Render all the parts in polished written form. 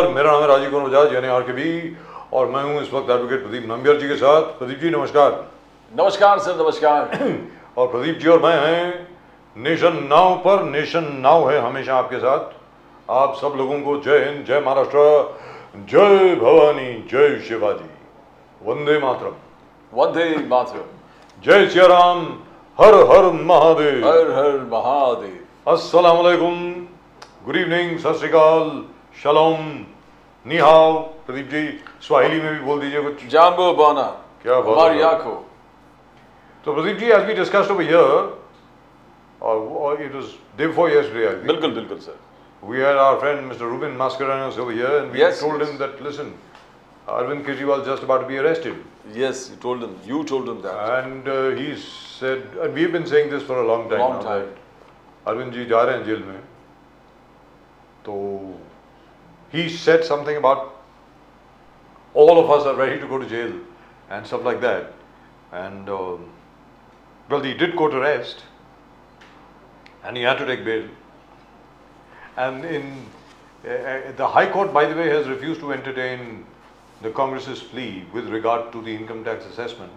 नमस्कार, मेरा नाम है राजीव कुमार बजाज यानी RKB और मैं हूं इस वक्त एडवोकेट प्रदीप नंबियार जी के साथ। प्रदीप जी नमस्कार। नमस्कार सर, नमस्कार। और प्रदीप जी और मैं हैं नेशन नाउ पर। नेशन नाउ है हमेशा आपके साथ। आप सब लोगों को जय हिंद, जय महाराष्ट्र, जय भवानी, जय शिवाजी, वंदे मातरम। वंदे मातरम। जय सिया राम, हर हर महादेव। हर हर महादेव। अस्सलाम वालेकुम, गुड इवनिंग, सत श्री अकाल, शलोम, नी हाओ। प्रदीप जी स्वाहिली में भी बोल दीजिए कुछ। जाम्बो बाना। क्या बात हमारी है। आंखों। तो Pradeep ji, as we discussed over here, or it was day before yesterday, I think. बिल्कुल बिल्कुल sir. We had our friend Mr. Ruben Mascarenhas over here, and we Yes, told yes. him that listen, Arvind Kejriwal is just about to be arrested, Yes, you told him that. and he said, and we've been saying this for a long time Long now, time. that Arvind जी जा रहे हैं jail में, तो he said something about all of us are ready to go to jail and stuff like that, and well, he did court arrest, and he had to take bail, and in the High Court, by the way, has refused to entertain the Congress's plea with regard to the income tax assessment,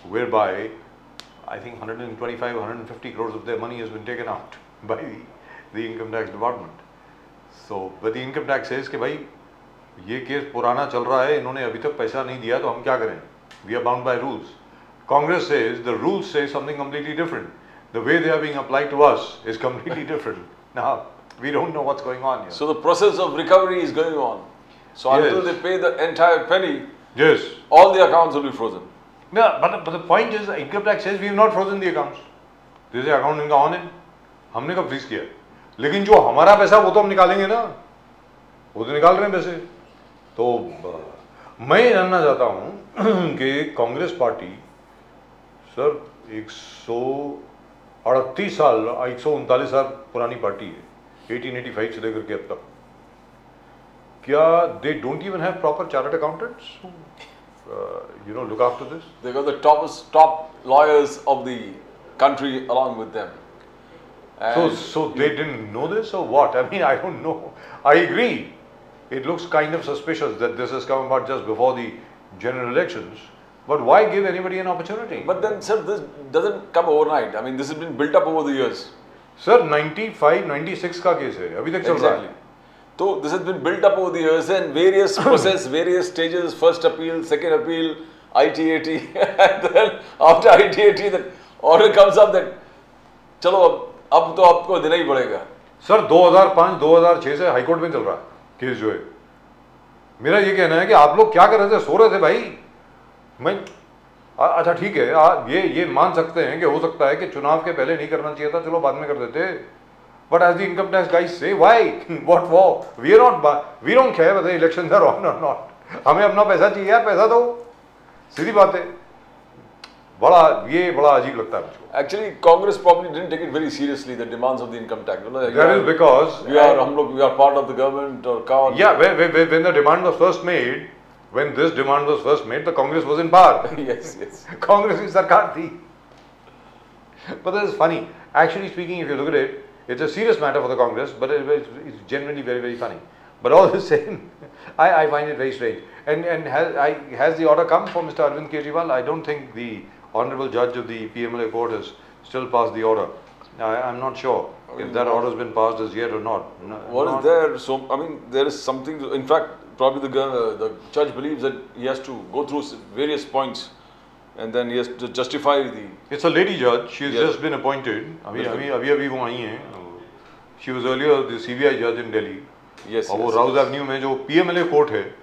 whereby I think 125, 150 crores of their money has been taken out by the income tax department. So, but the income tax says कि भाई ये case पुराना चल रहा है, इन्होंने अभी तक पैसा नहीं दिया तो हम क्या करें? We are bound by rules. Congress says the rules say something completely different. The way they are being applied to us is completely different. Now, we don't know what's going on here. So the process of recovery is going on. So until Yes. they pay the entire penny, Yes. all the accounts will be frozen. No, but the point is, income tax says we have not frozen the accounts. They say account इनका on है, हमने कब freeze किया? लेकिन जो हमारा पैसा वो तो हम निकालेंगे ना, वो तो निकाल रहे हैं पैसे। तो मैं जानना चाहता हूँ कि कांग्रेस पार्टी सर 138 साल 139 साल पुरानी पार्टी है, 1885 से लेकर के अब तक, क्या they don't even have proper chartered accountants who look after this? They got the top lawyers of the country along with them. And So they didn't know this or what? I mean, I don't know. I agree. It looks kind of suspicious that this has come about just before the general elections. But why give anybody an opportunity? But then, sir, this doesn't come overnight. I mean, this has been built up over the years. Sir, 95, 96 का case है, अभी तक चल रहा है। So this has been built up over the years and various process, various stages, first appeal, second appeal, ITAT, and then after ITAT, the order comes up that चलो अब तो आपको देना ही पड़ेगा। सर 2005-2006 से हाईकोर्ट में चल रहा है केस जो है। मेरा ये कहना है कि आप लोग क्या कर रहे थे? सो रहे थे भाई। मैं अच्छा ठीक है, ये मान सकते हैं कि हो सकता है कि चुनाव के पहले नहीं करना चाहिए था, चलो बाद में कर देते। But as the income tax guys say, why? What for? We don't care whether elections are on or not. हमें अपना पैसा चाहिए यार, पैसा दो, सीधी बात है। बड़ा अजीब लगता है मुझको। Actually, Congress probably didn't take it very seriously, the demands of the income tax. That is because we are part of the government or can't. Yeah, when the demand was first made, when this demand was first made, the Congress was in power. Yes. Congress is sarkar thi. But this is funny. Actually speaking, if you look at it, it's a serious matter for the Congress, but it's genuinely very, very funny. But all the same, I find it very strange. And has the order come for Mr. Arvind Kejriwal? I don't think the Honorable Judge of the PMLA Court has still passed the order. I'm not sure if that order has been passed as yet or not. What is there? So, I mean, there is something, in fact, probably the judge believes that he has to go through various points and then he has to justify the... It's a lady judge. She has just been appointed. अभी वो आई हैं. She was earlier the CBI judge in Delhi. Yes. और वो Rouse Avenue में जो PMLA court है,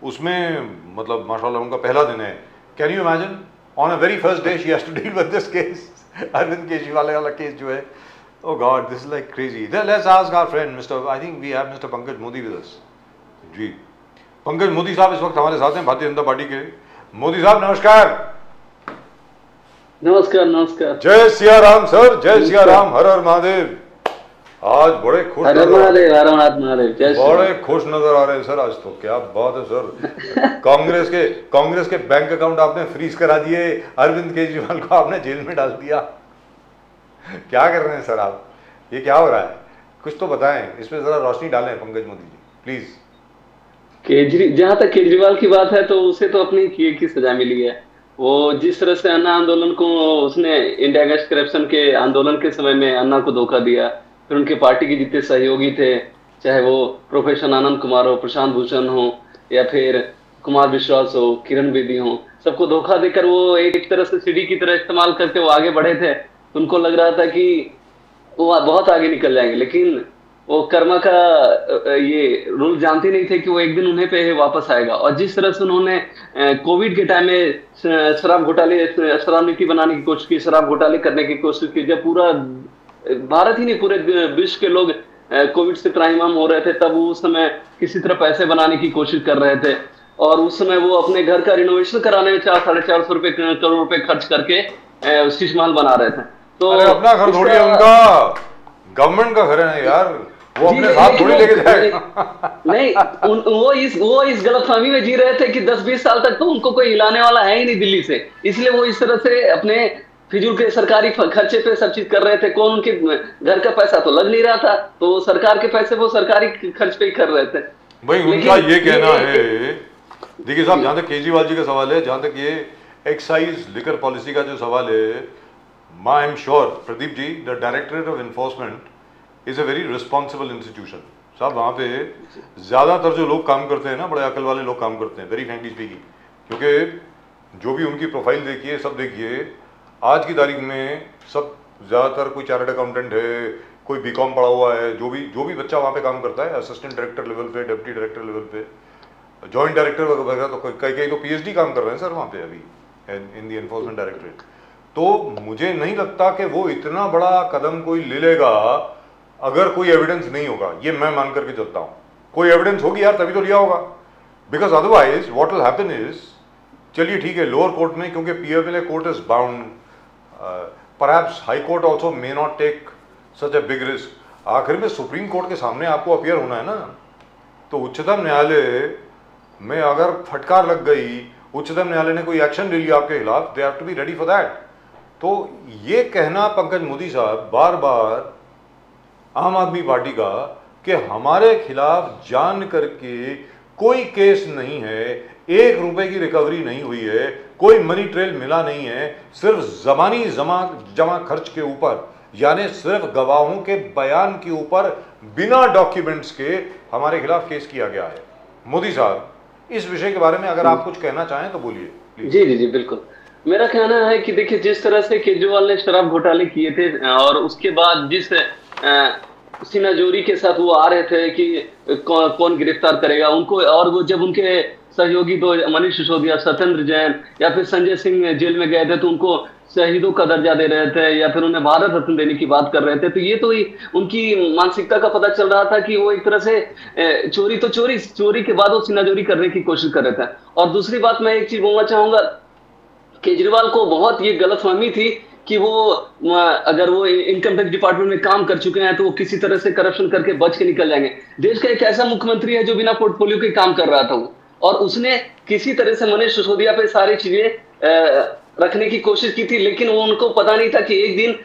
उसमें मतलब माशाल्लाह उनका पहला दिन है. Can you imagine? On a very first day, she has to deal with this case. Arvind Kejriwal वाला केस जो है. Oh God, this is like crazy. Then let's ask our friend, I think we have Mr. Pankaj Modi with us. जी, पंकज मोदी साहब इस वक्त हमारे साथ हैं, Bharatiya Janata party के। मोदी साहब नमस्कार। नमस्कार। जय सिया राम सर, जय सिया राम, हर हर महादेव। आज बड़े खुश बड़े खुश नजर आ रहे हैं सर आज तो। क्या बात है सर। कांग्रेस के बैंक अकाउंट आपने फ्रीज करा दिए, अरविंद केजरीवाल को आपने जेल में डाल दिया। क्या कर रहे हैं सर आप? ये क्या हो रहा है? कुछ तो बताएं, इसमें जरा रोशनी डालें पंकज मोदी जी प्लीज। जहां तक केजरीवाल की बात है तो उसे तो अपनी किए की सजा मिली है। वो जिस तरह से अन्ना आंदोलन को उसने इंडिया अगेंस्ट करप्शन के आंदोलन के समय में अन्ना को धोखा दिया, फिर उनके पार्टी के जितने सहयोगी थे, चाहे वो प्रोफेसर आनंद कुमार हो, प्रशांत भूषण हो, या फिर कुमार विश्वास हो, किरण बेदी हो, सबको धोखा देकर वो एक तरह से सीढ़ी की तरह इस्तेमाल करके वो आगे बढ़े थे। तो उनको लग रहा था कि वो बहुत आगे निकल जाएंगे, लेकिन वो कर्मा का ये रूल जानते नहीं थे कि वो एक दिन उन्हें पे वापस आएगा। और जिस तरह से उन्होंने कोविड के टाइम में शराब घोटाले, शराब नीति बनाने की कोशिश की, शराब घोटाले करने की कोशिश की, जब पूरा भारत ही नहीं पूरे विश्व के लोग कोविड से त्राहिमाम हो रहे थे, तब वो उस समय किसी तरह पैसे बनाने की कोशिश कर रहे थे। और उस समय वो अपने घर का रिनोवेशन कराने में 400-450 करोड़ रुपए खर्च करके शीश महल बना रहे थे। तो अरे अपना घर थोड़ी है उनका, गवर्नमेंट का घर है यार, वो अपने साथ थोड़ी लेके जाएगा। नहीं, वो इस गलतफहमी में जी रहे थे कि 10-20 साल तक तो उनको कोई हिलाने वाला है ही नहीं दिल्ली से, इसलिए वो इस तरह से अपने फिजूल के सरकारी खर्चे पे सब चीज कर रहे थे। कौन उनके घर का पैसा तो लग नहीं रहा था, तो सरकार के पैसे वो सरकारी खर्च पे ही कर रहे थे। भाई उनका ये कहना है, देखिए साहब, जहां तक केजरीवाल जी का सवाल है, जहां तक ये एक्साइज लिकर पॉलिसी का जो सवाल है, I am sure Pradeep ji, the directorate of enforcement is a very responsible institution. साहब वहाँ पे ज़्यादातर जो लोग काम करते हैं ना, बड़े अकल वाले लोग काम करते हैं, वेरी फ्रैंकली स्पीकिंग, क्योंकि जो भी उनकी प्रोफाइल देखिए, सब देखिए, आज की तारीख में सब ज़्यादातर कोई चार्टर्ड अकाउंटेंट है, कोई बीकॉम पढ़ा हुआ है, जो भी बच्चा वहाँ पे काम करता है, असिस्टेंट डायरेक्टर लेवल पे, डिप्टी डायरेक्टर लेवल पे, जॉइंट डायरेक्टर वगैरह, तो कई तो पीएचडी काम कर रहे हैं सर वहाँ पे अभी इन दी एनफोर्समेंट डायरेक्टरेट। तो मुझे नहीं लगता कि वो इतना बड़ा कदम कोई ले लेगा अगर कोई एविडेंस नहीं होगा, ये मैं मान करके चलता हूँ। कोई एविडेंस होगी यार तभी तो लिया होगा, because otherwise what will happen is, चलिए ठीक है लोअर कोर्ट में, क्योंकि PMLA court is bound, perhaps high court also may not take such a big risk. आखिर में सुप्रीम कोर्ट के सामने आपको अपीयर होना है ना, तो उच्चतम न्यायालय में अगर फटकार लग गई, उच्चतम न्यायालय ने कोई एक्शन ले लिया आपके खिलाफ, they have to be ready for that. तो ये कहना पंकज मोदी साहब बार बार आम आदमी पार्टी का कि हमारे खिलाफ जान करके कोई केस नहीं है, 1 रुपए की रिकवरी नहीं हुई है, कोई मनी ट्रेल मिला नहीं है, सिर्फ जबानी जमा खर्च के ऊपर, यानी सिर्फ गवाहों के बयान के ऊपर बिना डॉक्यूमेंट्स के हमारे खिलाफ केस किया गया है। मोदी साहब इस विषय के बारे में अगर आप कुछ कहना चाहें तो बोलिए। जी जी जी बिल्कुल। मेरा कहना है कि देखिए, जिस तरह से केजरीवाल ने शराब घोटाले किए थे और उसके बाद जिस सिन्हा जोरी के साथ वो आ रहे थे कि कौन गिरफ्तार करेगा उनको, और वो जब उनके सहयोगी दो मनीष सिसोदिया, सत्येंद्र जैन या फिर संजय सिंह जेल में गए थे तो उनको शहीदों का दर्जा दे रहे थे या फिर उन्हें भारत रत्न देने की बात कर रहे थे, तो ये तो उनकी मानसिकता का पता चल रहा था कि वो एक तरह से चोरी के बाद वो सिन्हाजोरी करने की कोशिश कर रहे थे। और दूसरी बात मैं एक चीज बोलना चाहूंगा, केजरीवाल को बहुत ये गलतफहमी थी कि वो अगर वो इनकम टैक्स डिपार्टमेंट में काम कर चुके हैं तो वो किसी तरह से करप्शन करके बच के निकल जाएंगे। देश का एक ऐसा मुख्यमंत्री है जो बिना पोर्टफोलियो के काम कर रहा था वो, और उसने किसी तरह से मनीष सिसोदिया पे सारी चीजें रखने की कोशिश की थी, लेकिन वो उनको पता नहीं था कि एक दिन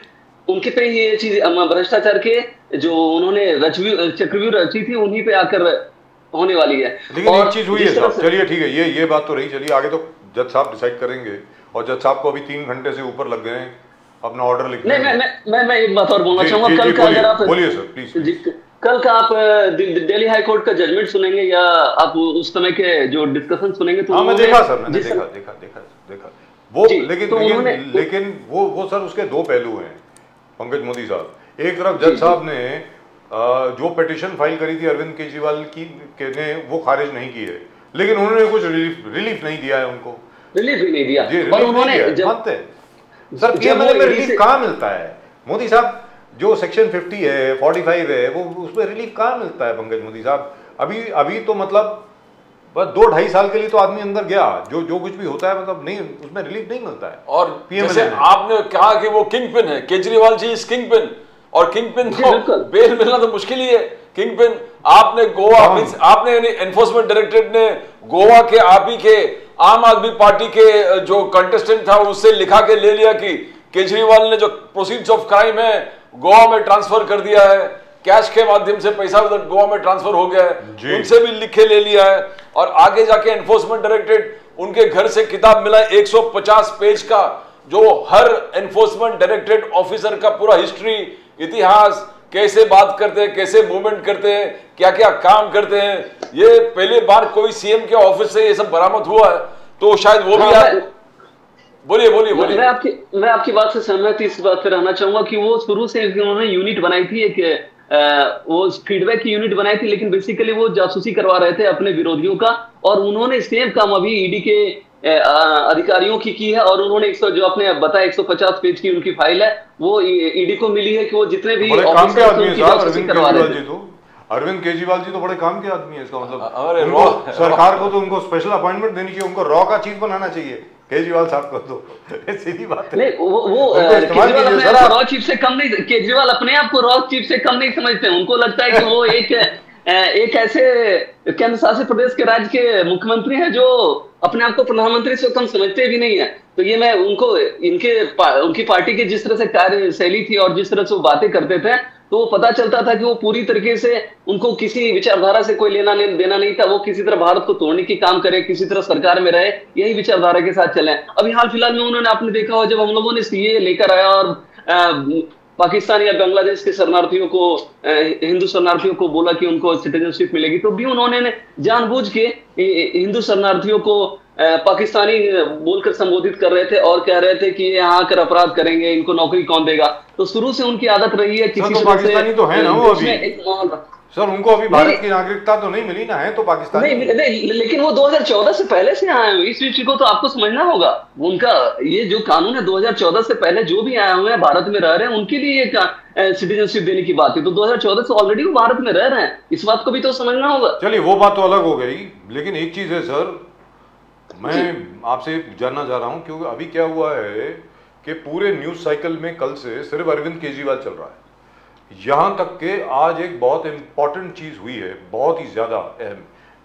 उनके पे ये चीज भ्रष्टाचार के जो उन्होंने चक्रव्यूह रची थी उन्हीं पे आकर होने वाली है। लेकिन एक चीज हुई है साहब, चलिए ठीक है, ये बात तो रही, चलिए आगे तो जज साहब डिसाइड करेंगे, और जज साहब को अभी 3 घंटे से ऊपर लग गए हैं अपना ऑर्डर लिखने में। मैं एक बात और बोलना चाहूंगा, कल का अगर आप बोलिए सर प्लीज, कल का आप दिल्ली हाई कोर्ट का जजमेंट सुनेंगे या आप उस समय के जो डिस्कशन सुनेंगे तो मैं देखा सर, मैंने देखा वो, लेकिन वो सर उसके 2 पहलू हैं पंकज मोदी साहब। एक तरफ जज साहब ने जो पिटीशन फाइल करी थी अरविंद केजरीवाल की ने वो खारिज नहीं की है, लेकिन उन्होंने कुछ रिलीफ नहीं दिया है, उनको रिलीफ भी नहीं दिया। और उन्होंने मानते सर पीएमएलए में रिलीफ कहाँ मिलता है मोदी साहब? जो सेक्शन 50 है, 45 है, वो उसमें रिलीफ कहाँ मिलता है पंकज मोदी साहब? अभी तो मतलब बस 2-2.5 साल के लिए तो आदमी अंदर गया, जो कुछ भी होता है मतलब नहीं, उसमें रिलीफ नहीं मिलता है। और जैसे आपने कहा कि वो किंग पिन है, Kejriwal ji is king pin, और किंग पिन तो बेल मिलना तो मुश्किल ही है। किंग पिन आपने गोवा, आपने एनफोर्समेंट डायरेक्टरेट ने गोवा के आप ही के आम आदमी पार्टी के जो कंटेस्टेंट था उससे लिखा के ले लिया कि केजरीवाल ने जो प्रोसीड्स ऑफ क्राइम है गोवा में ट्रांसफर कर दिया है, कैश के माध्यम से पैसा उधर गोवा में ट्रांसफर हो गया जी। है, उनसे भी लिखे ले लिया है। और आगे जाके एनफोर्समेंट डायरेक्टरेट उनके घर से किताब मिला 150 पेज का, जो हर एनफोर्समेंट डायरेक्टरेट ऑफिसर का पूरा हिस्ट्री, इतिहास, कैसे बात करते हैं, कैसे मूवमेंट करते हैं, क्या क्या काम करते हैं, ये पहली बार कोई सीएम के ऑफिस से ये सब बरामद हुआ है। तो शायद वो भी बोलिए बोलिए बोलिए। मैं आपकी बात से सहमत इस बात पे रहना चाहूंगा कि वो शुरू से उन्होंने यूनिट बनाई थी, एक वो फीडबैक की यूनिट बनाई थी, लेकिन बेसिकली वो जासूसी करवा रहे थे अपने विरोधियों का। और उन्होंने सेम काम अभी ईडी के अधिकारियों की है, और उन्होंने जो आपने बताया 150 पेज की उनकी फाइल है, वो ईडी को मिली है कि वो जितने भी काम के आदमी है साहब अरविंद केजरीवाल जी। तो अरविंद केजरीवाल जी तो बड़े काम के आदमी है, इसका मतलब सरकार को तो उनको स्पेशल अपॉइंटमेंट देनी चाहिए, उनको रॉ का चीफ बनाना चाहिए केजरीवाल साहब को। तो सीधी बात है। वो केजरीवाल अपने आप को रॉ चीफ से कम नहीं, केजरीवाल अपने आप को रॉ चीफ से कम नहीं समझते। उनको लगता है कि वो एक ऐसे केंद्र शासित प्रदेश के राज्य के मुख्यमंत्री हैं जो अपने आप को प्रधानमंत्री से कम समझते भी नहीं है। तो ये मैं उनको उनकी पार्टी की जिस तरह से कार्यशैली थी और जिस तरह से वो बातें करते थे, तो वो पता चलता था कि वो पूरी तरीके से उनको किसी विचारधारा से कोई लेना देना नहीं था। वो किसी तरह भारत को तोड़ने की काम करे, किसी तरह सरकार में रहे, यही विचारधारा के साथ चले। अभी हाल फिलहाल में उन्होंने, आपने देखा हो, जब हम लोगों ने सीए लेकर आया और पाकिस्तान या बांग्लादेश के शरणार्थियों को, हिंदू शरणार्थियों को बोला कि उनको सिटीजनशिप मिलेगी, तो भी उन्होंने जानबूझ के हिंदू शरणार्थियों को पाकिस्तानी बोलकर संबोधित कर रहे थे और कह रहे थे कि ये यहाँ आकर अपराध करेंगे, इनको नौकरी कौन देगा। तो शुरू से उनकी आदत रही है किसी तो पाकिस्तानी तो है ना वो अभी सर, उनको अभी भारत की नागरिकता तो नहीं मिली ना, है तो पाकिस्तानी नहीं, लेकिन वो 2014 से पहले से आए हुए, इस विषय को तो आपको समझना होगा। उनका ये जो कानून है 2014 से पहले जो भी आए हुए हैं भारत में रह रहे हैं, उनके लिए सिटीजनशिप देने की बात है। तो 2014 से ऑलरेडी वो भारत में रह रहे हैं, इस बात को भी तो समझना होगा। चलिए वो बात तो अलग हो गई, लेकिन एक चीज है सर, मैं आपसे जानना चाह रहा हूं, क्योंकि अभी क्या हुआ है कि पूरे न्यूज साइकिल में कल से सिर्फ अरविंद केजरीवाल चल रहा है। यहां तक कि आज एक बहुत इंपॉर्टेंट चीज हुई है, बहुत ही ज्यादा अहम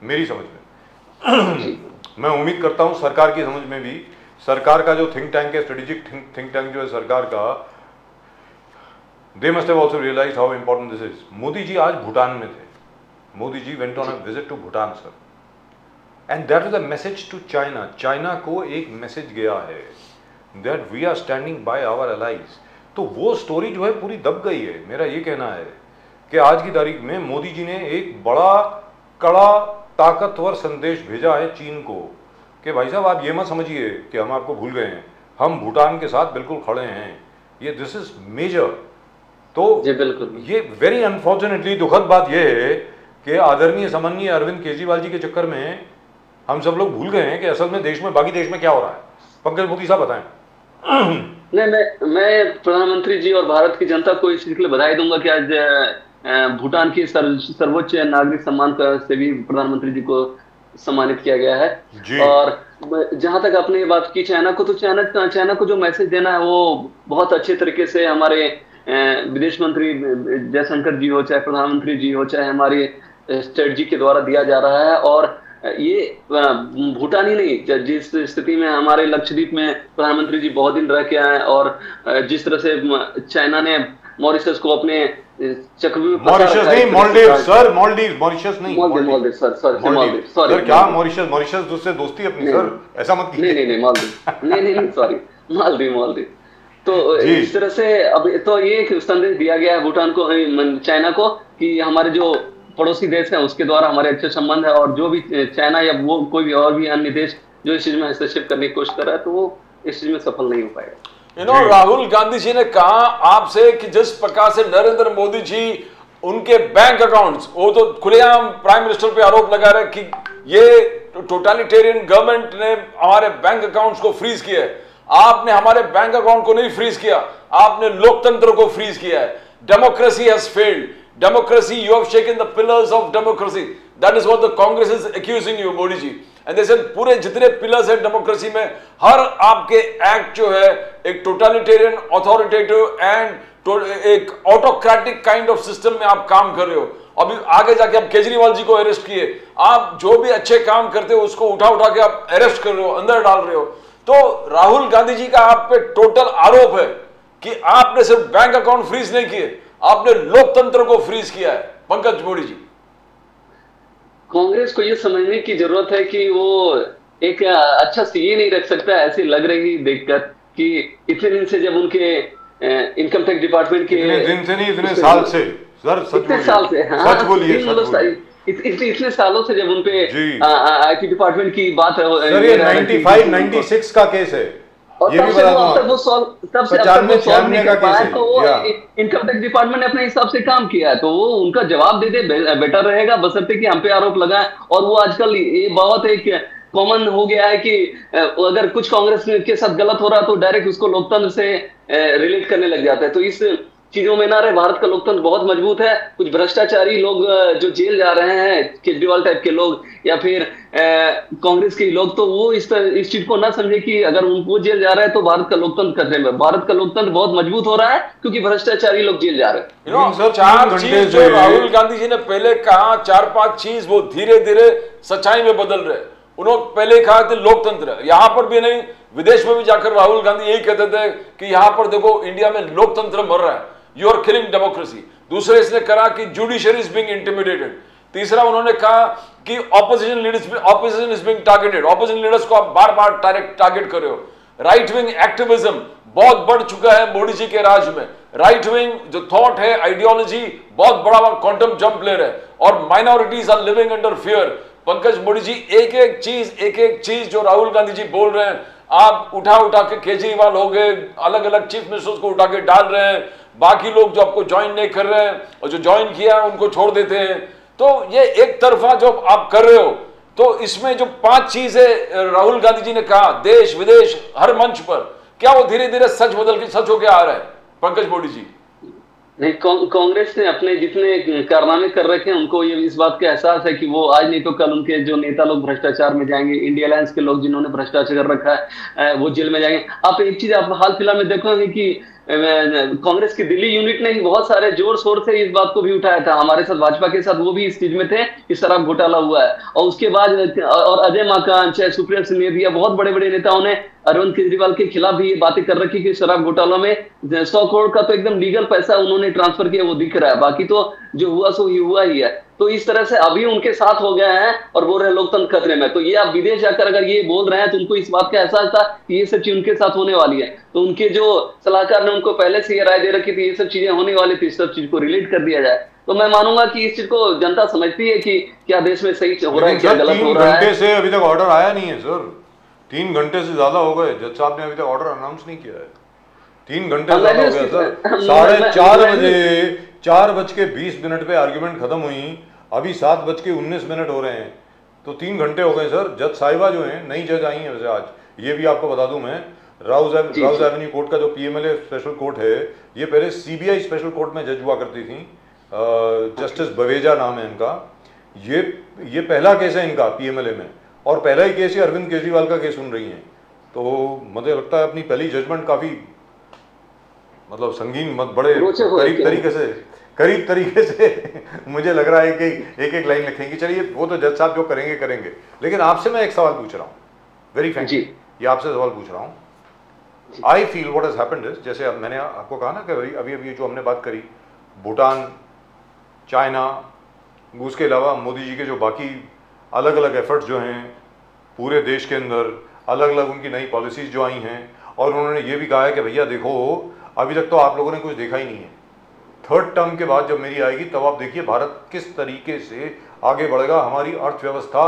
मेरी समझ में। मैं उम्मीद करता हूं सरकार की समझ में भी, सरकार का जो थिंक टैंक है, स्ट्रेटेजिक थिंक टैंक जो है सरकार का, they must have also realised how important this is. Modi ji आज भूटान में थे, Modi ji went on a visit to Bhutan sir, and that is a message to China. China को एक मैसेज गया है that we are standing by our allies. तो वो story जो है पूरी दब गई है। मेरा ये कहना है कि आज की तारीख में मोदी जी ने एक बड़ा कड़ा ताकतवर संदेश भेजा है चीन को कि भाई साहब आप ये मत समझिए कि हम आपको भूल गए हैं, हम भूटान के साथ बिल्कुल खड़े हैं, ये दिस इज मेजर। तो ये वेरी अनफॉर्चुनेटली दुखद बात यह है कि आदरणीय सम्माननीय अरविंद केजरीवाल जी के चक्कर में हम सब लोग भूल गए हैं कि असल में देश में, बाकी देश में क्या हो रहा है। पंकज मोदी साहब बताएं। नहीं, मैं प्रधानमंत्री जी और भारत की जनता को इस चीज के लिए बधाई दूंगा कि आज भूटान की सर्वोच्च नागरिक सम्मान से भी प्रधानमंत्री जी को सम्मानित किया गया है। और जहां तक आपने ये बात की चाइना को, तो चाइना को जो मैसेज देना है वो बहुत अच्छे तरीके से हमारे विदेश मंत्री जयशंकर जी हो, चाहे प्रधानमंत्री जी हो, चाहे हमारे स्टेट जी के द्वारा दिया जा रहा है। और ये भूटान ही नहीं, जिस स्थिति में हमारे लक्षद्वीप में प्रधानमंत्री जी बहुत दिन रह के आए, और जिस तरह से चाइना ने मॉरिशस को अपने मॉरिशस नहीं, मालदीव सर, मॉरिशस नहीं, मालदीव सर, क्या मॉरिशस दूसरे दोस्ती अपनी सर, ऐसा मत कीजिए। नहीं मालदीव, नहीं सॉरी, मालदीव। तो इस तरह से अब तो ये एक संदेश दिया गया है भूटान को, चाइना को, कि हमारे जो पड़ोसी देश है उसके द्वारा हमारे अच्छे संबंध है, और जो भी चाइना या वो कोई भी और भी अन्य देश जो इस चीज में हस्तक्षेप करने की कोशिश कर रहा है, तो वो इस चीज में सफल नहीं हो पाएगा। राहुल गांधी जी ने कहा आपसे कि जिस प्रकार से नरेंद्र मोदी जी उनके बैंक अकाउंट्स, वो तो खुलेआम प्राइम मिनिस्टर पे आरोप लगा रहे कि ये टोटलिटेरियन गवर्नमेंट ने हमारे बैंक अकाउंट्स को फ्रीज किया है। आपने हमारे बैंक अकाउंट को नहीं फ्रीज किया, आपने लोकतंत्र को फ्रीज किया है। Democracy has failed, democracy, you have shaken the pillars of democracy. That is what the Congress is accusing you, Modi ji. And they said पूरे जितने पिलर्स है डेमोक्रेसी में, हर आपके एक्ट जो है एक टोटलिटेरियन, ऑथोरिटेटिव एंड एक ऑटोक्रेटिक काइंड ऑफ सिस्टम में आप काम कर रहे हो। अभी आगे जाके आप केजरीवाल जी को अरेस्ट किए, आप जो भी अच्छे काम करते हो उसको उठा के आप अरेस्ट कर रहे हो, अंदर डाल रहे हो। तो राहुल गांधी जी का आप पे टोटल आरोप है कि आपने सिर्फ बैंक अकाउंट फ्रीज नहीं किए, आपने लोकतंत्र को फ्रीज किया है। पंकज मोदी जी, कांग्रेस को ये समझने की जरूरत है कि वो एक अच्छा सीए नहीं रख सकता, ऐसी लग रही देखकर कि इतने दिन से जब उनके इनकम टैक्स डिपार्टमेंट के इतने दिन से नहीं, इतने साल से सर, इतने साल से, सच बोलिए, इतने सालों से जब उनपे आईटी डिपार्टमेंट की बात है। सर ये 95, 96 का केस है, और ये भी बता दूं, तब से अब तक वो सॉल्व नहीं कर पाया, तो वो इनकम टैक्स डिपार्टमेंट ने अपने हिसाब से काम किया है, तो वो उनका जवाब दे दे बेटर रहेगा, बशर्ते कि हम पे आरोप लगाए। और वो आजकल ये बहुत एक कॉमन हो गया है कि अगर कुछ कांग्रेस के साथ गलत हो रहा है तो डायरेक्ट उसको लोकतंत्र से रिलेट करने लग जाता है। तो इस चीजों में ना रहे, भारत का लोकतंत्र बहुत मजबूत है। कुछ भ्रष्टाचारी लोग जो जेल जा रहे हैं, केजरीवाल टाइप के लोग या फिर कांग्रेस के लोग, तो वो इस चीज को ना समझे कि अगर उनको जेल जा रहा है तो भारत का लोकतंत्र खतरे में। भारत का लोकतंत्र बहुत मजबूत हो रहा है क्योंकि भ्रष्टाचारी लोग जेल जा रहे हैं। 4 चीज जो राहुल गांधी जी ने पहले कहा, 4-5 चीज वो धीरे धीरे सच्चाई में बदल रहे। उन्होंने पहले कहा कि लोकतंत्र, यहां पर भी नहीं, विदेश में भी जाकर राहुल गांधी यही कहते थे कि यहां पर देखो इंडिया में लोकतंत्र मर रहा है, यू आर किलिंग डेमोक्रेसी। दूसरे इसने कहा कि जुडिशरी इज बीइंग इंटिमिडेटेड। तीसरा उन्होंने कहा कि opposition is being targeted, opposition leaders को आप बार बार टारगेट कर रहे हो। राइट विंग एक्टिविज्म बहुत बढ़ चुका है मोदी जी के राज में। राइट विंग जो थॉट है, आइडियोलॉजी बहुत बड़ा क्वांटम जंप ले रहे हैं और minorities are living under fear. Pankaj Modi ji एक एक चीज जो राहुल गांधी जी बोल रहे हैं, आप उठा के केजरीवाल हो गए, अलग अलग चीफ मिनिस्टर्स को उठा के डाल रहे हैं, बाकी लोग जो आपको ज्वाइन नहीं कर रहे हैं और जो ज्वाइन किया है उनको छोड़ देते हैं। तो ये एक तरफा जो आप कर रहे हो, तो इसमें जो 5 चीजें राहुल गांधी जी ने कहा देश विदेश हर मंच पर, क्या वो धीरे धीरे सच बदल के सच होके आ रहा है? पंकज मोदी जी, नहीं, कांग्रेस ने अपने जितने कारनामे कर रखे हैं उनको ये इस बात का एहसास है कि वो आज नहीं तो कल उनके जो नेता लोग भ्रष्टाचार में जाएंगे। इंडिया अलायंस के लोग जिन्होंने भ्रष्टाचार कर रखा है वो जेल में जाएंगे। आप एक चीज आप हाल फिलहाल में देखोगे कि कांग्रेस की दिल्ली यूनिट ने ही बहुत सारे जोर शोर से इस बात को भी उठाया था, हमारे साथ भाजपा के साथ वो भी इस चीज में थे कि शराब घोटाला हुआ है। और उसके बाद और अजय माकन, चाहे सुप्रिया सिंह, बहुत बड़े बड़े नेताओं ने अरविंद केजरीवाल के खिलाफ भी ये बातें कर रखी कि शराब घोटाला में 100 करोड़ का तो एकदम लीगल पैसा उन्होंने ट्रांसफर किया, वो दिख रहा है, बाकी तो जो हुआ सो हुआ ही है। तो इस तरह से अभी उनके साथ हो गया है और बोल रहे लोकतंत्र खतरे में। तो ये आप विदेश जाकर अगर ये बोल रहे हैं तो उनको इस बात का एहसास था कि ये सब चीज उनके साथ होने वाली है। तो उनके जो सलाहकार ने उनको पहले से ये राय दे रखी थी ये सब चीजें होने वाली थी, इस सब चीज को रिलेट कर दिया जाए। तो मैं मानूंगा कि इस चीज को जनता समझती है कि क्या देश में सही हो रहा है, क्या गलत हो रहा है। 3 घंटे से अभी तक ऑर्डर आया नहीं है सर, 3 घंटे से ज्यादा हो गए, जज साहब ने अभी तक ऑर्डर अनाउंस नहीं किया है। 3 घंटे ज्यादा हो गया सर। 4:30 बजे 4:20 पे आर्ग्यूमेंट खत्म हुई, अभी 7:19 हो रहे हैं, तो 3 घंटे हो गए सर। जज साहिबा जो हैं, नई जज आई हैं वैसे आज, ये भी आपको बता दूं मैं, राउज एवेन्यू कोर्ट का जो पीएमएलए स्पेशल कोर्ट है, ये पहले सीबीआई स्पेशल कोर्ट में जज हुआ करती थी, जस्टिस बवेजा नाम है इनका। ये पहला केस है इनका पीएमएलए में, और पहला ही केस ही अरविंद केजरीवाल का केस सुन रही हैं। तो मुझे लगता है अपनी पहली जजमेंट काफी मतलब संगीन, बड़े करीब तरीके से मुझे लग रहा है कि एक लाइन लिखेंगी। चलिए वो तो जज साहब जो करेंगे। लेकिन आपसे मैं एक सवाल पूछ रहा हूँ, वेरी फ्रैंकली, ये आपसे सवाल पूछ रहा हूँ। I feel what has happened is, जैसे अब मैंने आपको कहा ना कि अभी जो हमने बात करी, भूटान, चाइना, उसके अलावा मोदी जी के जो बाकी अलग अलग एफर्ट्स जो हैं पूरे देश के अंदर, अलग अलग उनकी नई पॉलिसीज जो आई हैं, और उन्होंने ये भी कहा है कि भैया देखो अभी तक तो आप लोगों ने कुछ देखा ही नहीं है, 3rd टर्म के बाद जब मेरी आएगी तब आप देखिए भारत किस तरीके से आगे बढ़ेगा, हमारी अर्थव्यवस्था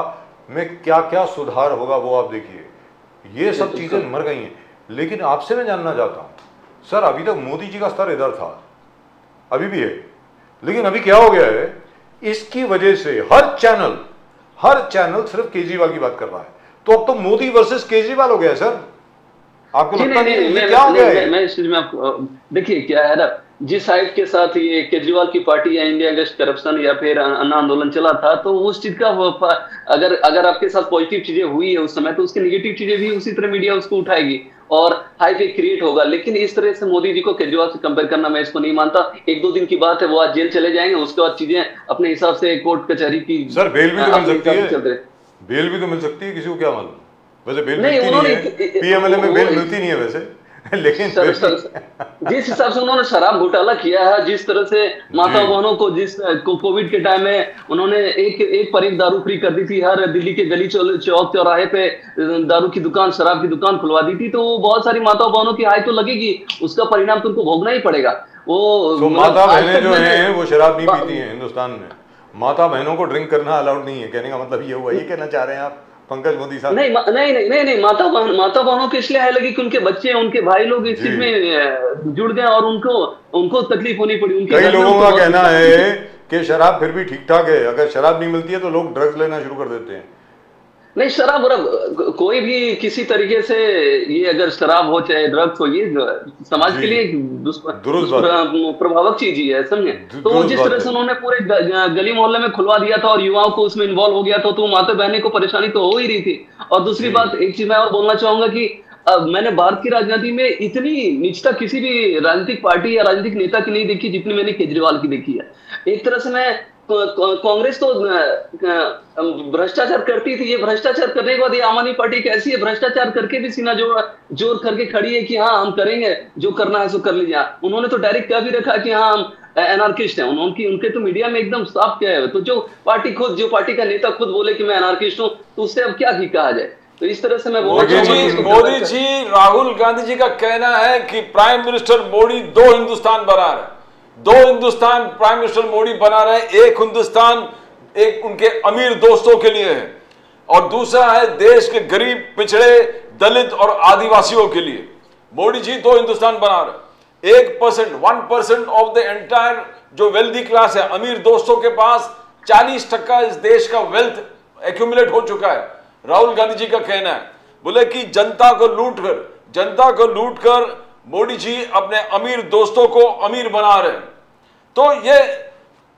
में क्या क्या सुधार होगा वो आप देखिए। ये सब चीज़ें मर गई हैं। लेकिन आपसे मैं जानना चाहता हूँ सर, अभी तक मोदी जी का स्तर इधर था, अभी भी है, लेकिन अभी क्या हो गया है, इसकी वजह से हर चैनल सिर्फ केजरीवाल की बात कर रहा है। तो अब तो मोदी वर्सेस केजरीवाल हो गया सर, आपको लगता नहीं है क्या हो गया है? मैं इस चीज में आपको देखिए क्या है ना, जिस साइड के साथ ये केजरीवाल की पार्टी या इंडिया अगेंस्ट करप्शन या फिर अन्ना आंदोलन चला था, तो उस चीज का अगर आपके साथ पॉजिटिव चीजें हुई है उस समय, तो उसकी नेगेटिव चीजें भी उसी तरह मीडिया उसको उठाएगी और हाइप क्रिएट होगा। लेकिन इस तरह से मोदी जी को केजरीवाल से कंपेयर करना मैं इसको नहीं मानता। 1-2 दिन की बात है, वो आज जेल चले जाएंगे, उसके बाद चीजें अपने हिसाब से कोर्ट कचहरी की सर बेल भी तो मिल सकती है, बेल भी तो मिल सकती है, किसी को क्या मालूम। वैसे बेल मिलती नहीं है, पीएमएलए में बेल मिलती नहीं है वैसे, लेकिन जिस हिसाब से उन्होंने शराब घोटाला किया है, जिस तरह से माता बहनों को कोविड के टाइम में उन्होंने एक पर एक दारू फ्री कर दी थी, हर दिल्ली के गली चौक चौराहे पे दारू की दुकान, शराब की दुकान खुलवा दी थी, तो बहुत सारी माता बहनों की हाय तो लगेगी, उसका परिणाम तो उनको भोगना ही पड़ेगा। वो माता बहनें जो हैं वो शराब नहीं पीती हैं हिंदुस्तान में, माता बहनों को ड्रिंक करना अलाउड नहीं है, कहने का मतलब ये हुआ, ये कहना चाह रहे हैं आप पंकज मोदी साहब? नहीं, माता बहनों को इसलिए है लगी कि उनके बच्चे, उनके भाई लोग इस चीज में जुड़ गए और उनको तकलीफ होनी पड़ी। उनके कई लोगों का कहना है कि शराब फिर भी ठीक ठाक है, अगर शराब नहीं मिलती है तो लोग ड्रग्स लेना शुरू कर देते हैं। नहीं, शराब कोई भी किसी तरीके से, ये अगर शराब हो चाहे ड्रग्स हो, ये समाज के लिए प्रभावक चीज ही है, समझे? तो जिस तरह से उन्होंने पूरे गली मोहल्ले में खुलवा दिया था और युवाओं को उसमें इन्वॉल्व हो गया था, तो माता बहने को परेशानी तो हो ही रही थी। और दूसरी बात, एक चीज मैं और बोलना चाहूंगा कि मैंने भारत की राजनीति में इतनी निष्ठा किसी भी राजनीतिक पार्टी या राजनीतिक नेता की नहीं देखी जितनी मैंने केजरीवाल की देखी है। एक तरह से मैं कांग्रेस तो भ्रष्टाचार करती थी, ये भ्रष्टाचार करने के बाद ये आम आदमी पार्टी कैसी है, भ्रष्टाचार करके भी सीना जोर करके खड़ी है कि हाँ हम करेंगे, जो करना है सो कर लीजिए। उन्होंने तो डायरेक्ट कह भी रखा कि हाँ हम एनार्किस्ट हैं, उनके तो मीडिया में एकदम साफ क्या है। तो जो पार्टी का नेता खुद बोले कि मैं एनार्किस्ट हूँ, तो उससे अब क्या कहा जाए? तो इस तरह से मैं मोदी जी, राहुल गांधी जी का कहना है कि प्राइम मिनिस्टर मोदी दो हिंदुस्तान बना रहे, दो हिंदुस्तान प्राइम मिनिस्टर मोदी बना रहे। एक हिंदुस्तान एक उनके अमीर दोस्तों के लिए है और दूसरा है देश के गरीब, पिछड़े, दलित और आदिवासियों के लिए। मोदी जी दो हिंदुस्तान बना रहे। 1% ऑफ द एंटायर जो वेल्दी क्लास है, अमीर दोस्तों के पास 40% इस देश का वेल्थ एक्यूमुलेट हो चुका है। राहुल गांधी जी का कहना है, बोले कि जनता को लूटकर मोदी जी अपने अमीर दोस्तों को अमीर बना रहे हैं, तो ये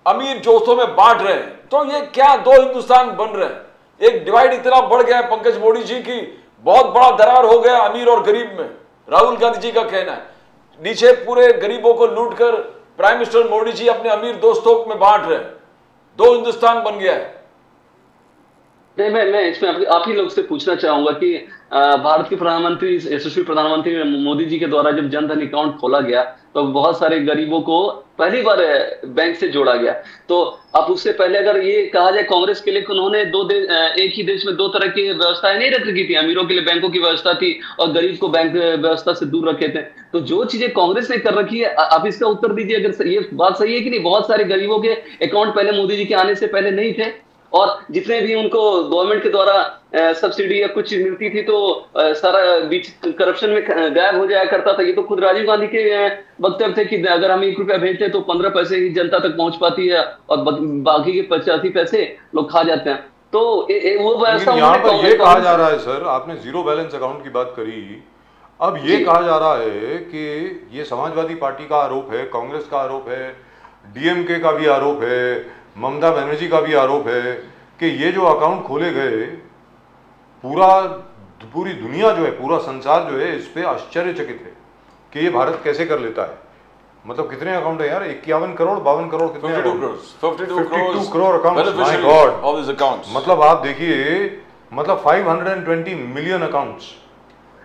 अमीर दोस्तों में बांट रहे हैं। तो ये क्या दो हिंदुस्तान बन रहे हैं? एक डिवाइड इतना बढ़ गया है पंकज मोदी जी की, बहुत बड़ा दरार हो गया अमीर और गरीब में। राहुल गांधी जी का कहना है नीचे पूरे गरीबों को लूटकर प्राइम मिनिस्टर मोदी जी अपने अमीर दोस्तों में बांट रहे हैं, दो हिंदुस्तान बन गया है। नहीं, मैं इसमें आप ही लोग से पूछना चाहूंगा कि भारत के प्रधानमंत्री, यशस्वी प्रधानमंत्री मोदी जी के द्वारा जब जनधन अकाउंट खोला गया तो बहुत सारे गरीबों को पहली बार बैंक से जोड़ा गया। तो अब उससे पहले अगर ये कहा जाए कांग्रेस के लिए, उन्होंने एक ही देश में दो तरह की व्यवस्थाएं नहीं रख रखी थी। अमीरों के लिए बैंकों की व्यवस्था थी और गरीब को बैंक व्यवस्था से दूर रखे थे। तो जो चीजें कांग्रेस ने कर रखी है, आप इसका उत्तर दीजिए, अगर ये बात सही है कि नहीं? बहुत सारे गरीबों के अकाउंट पहले मोदी जी के आने से पहले नहीं थे और जितने भी उनको गवर्नमेंट के द्वारा सब्सिडी या कुछ मिलती थी तो सारा बीच करप्शन में गायब हो जाया करता था। ये तो खुद राजीव गांधी के वक्तव्य थे कि अगर हम 1 रुपया भेजते तो 15 पैसे ही जनता तक पहुंच पाती है और बाकी के 85 पैसे लोग खा जाते हैं। तो वो व्यवस्था यहाँ पर ये कहा जा रहा है, सर आपने जीरो बैलेंस अकाउंट की बात करी, अब ये कहा जा रहा है कि ये समाजवादी पार्टी का आरोप है, कांग्रेस का आरोप है, डीएमके का भी आरोप है, ममता बनर्जी का भी आरोप है कि ये जो अकाउंट खोले गए, पूरी दुनिया जो है, पूरा संसार जो है इस पे आश्चर्यचकित है कि ये भारत कैसे कर लेता है। मतलब कितने अकाउंट है यार? 51 करोड़ 52 करोड़ कितने? 52 करोड़ अकाउंट, माय गॉड। मतलब आप देखिए, मतलब 520 मिलियन अकाउंट्स।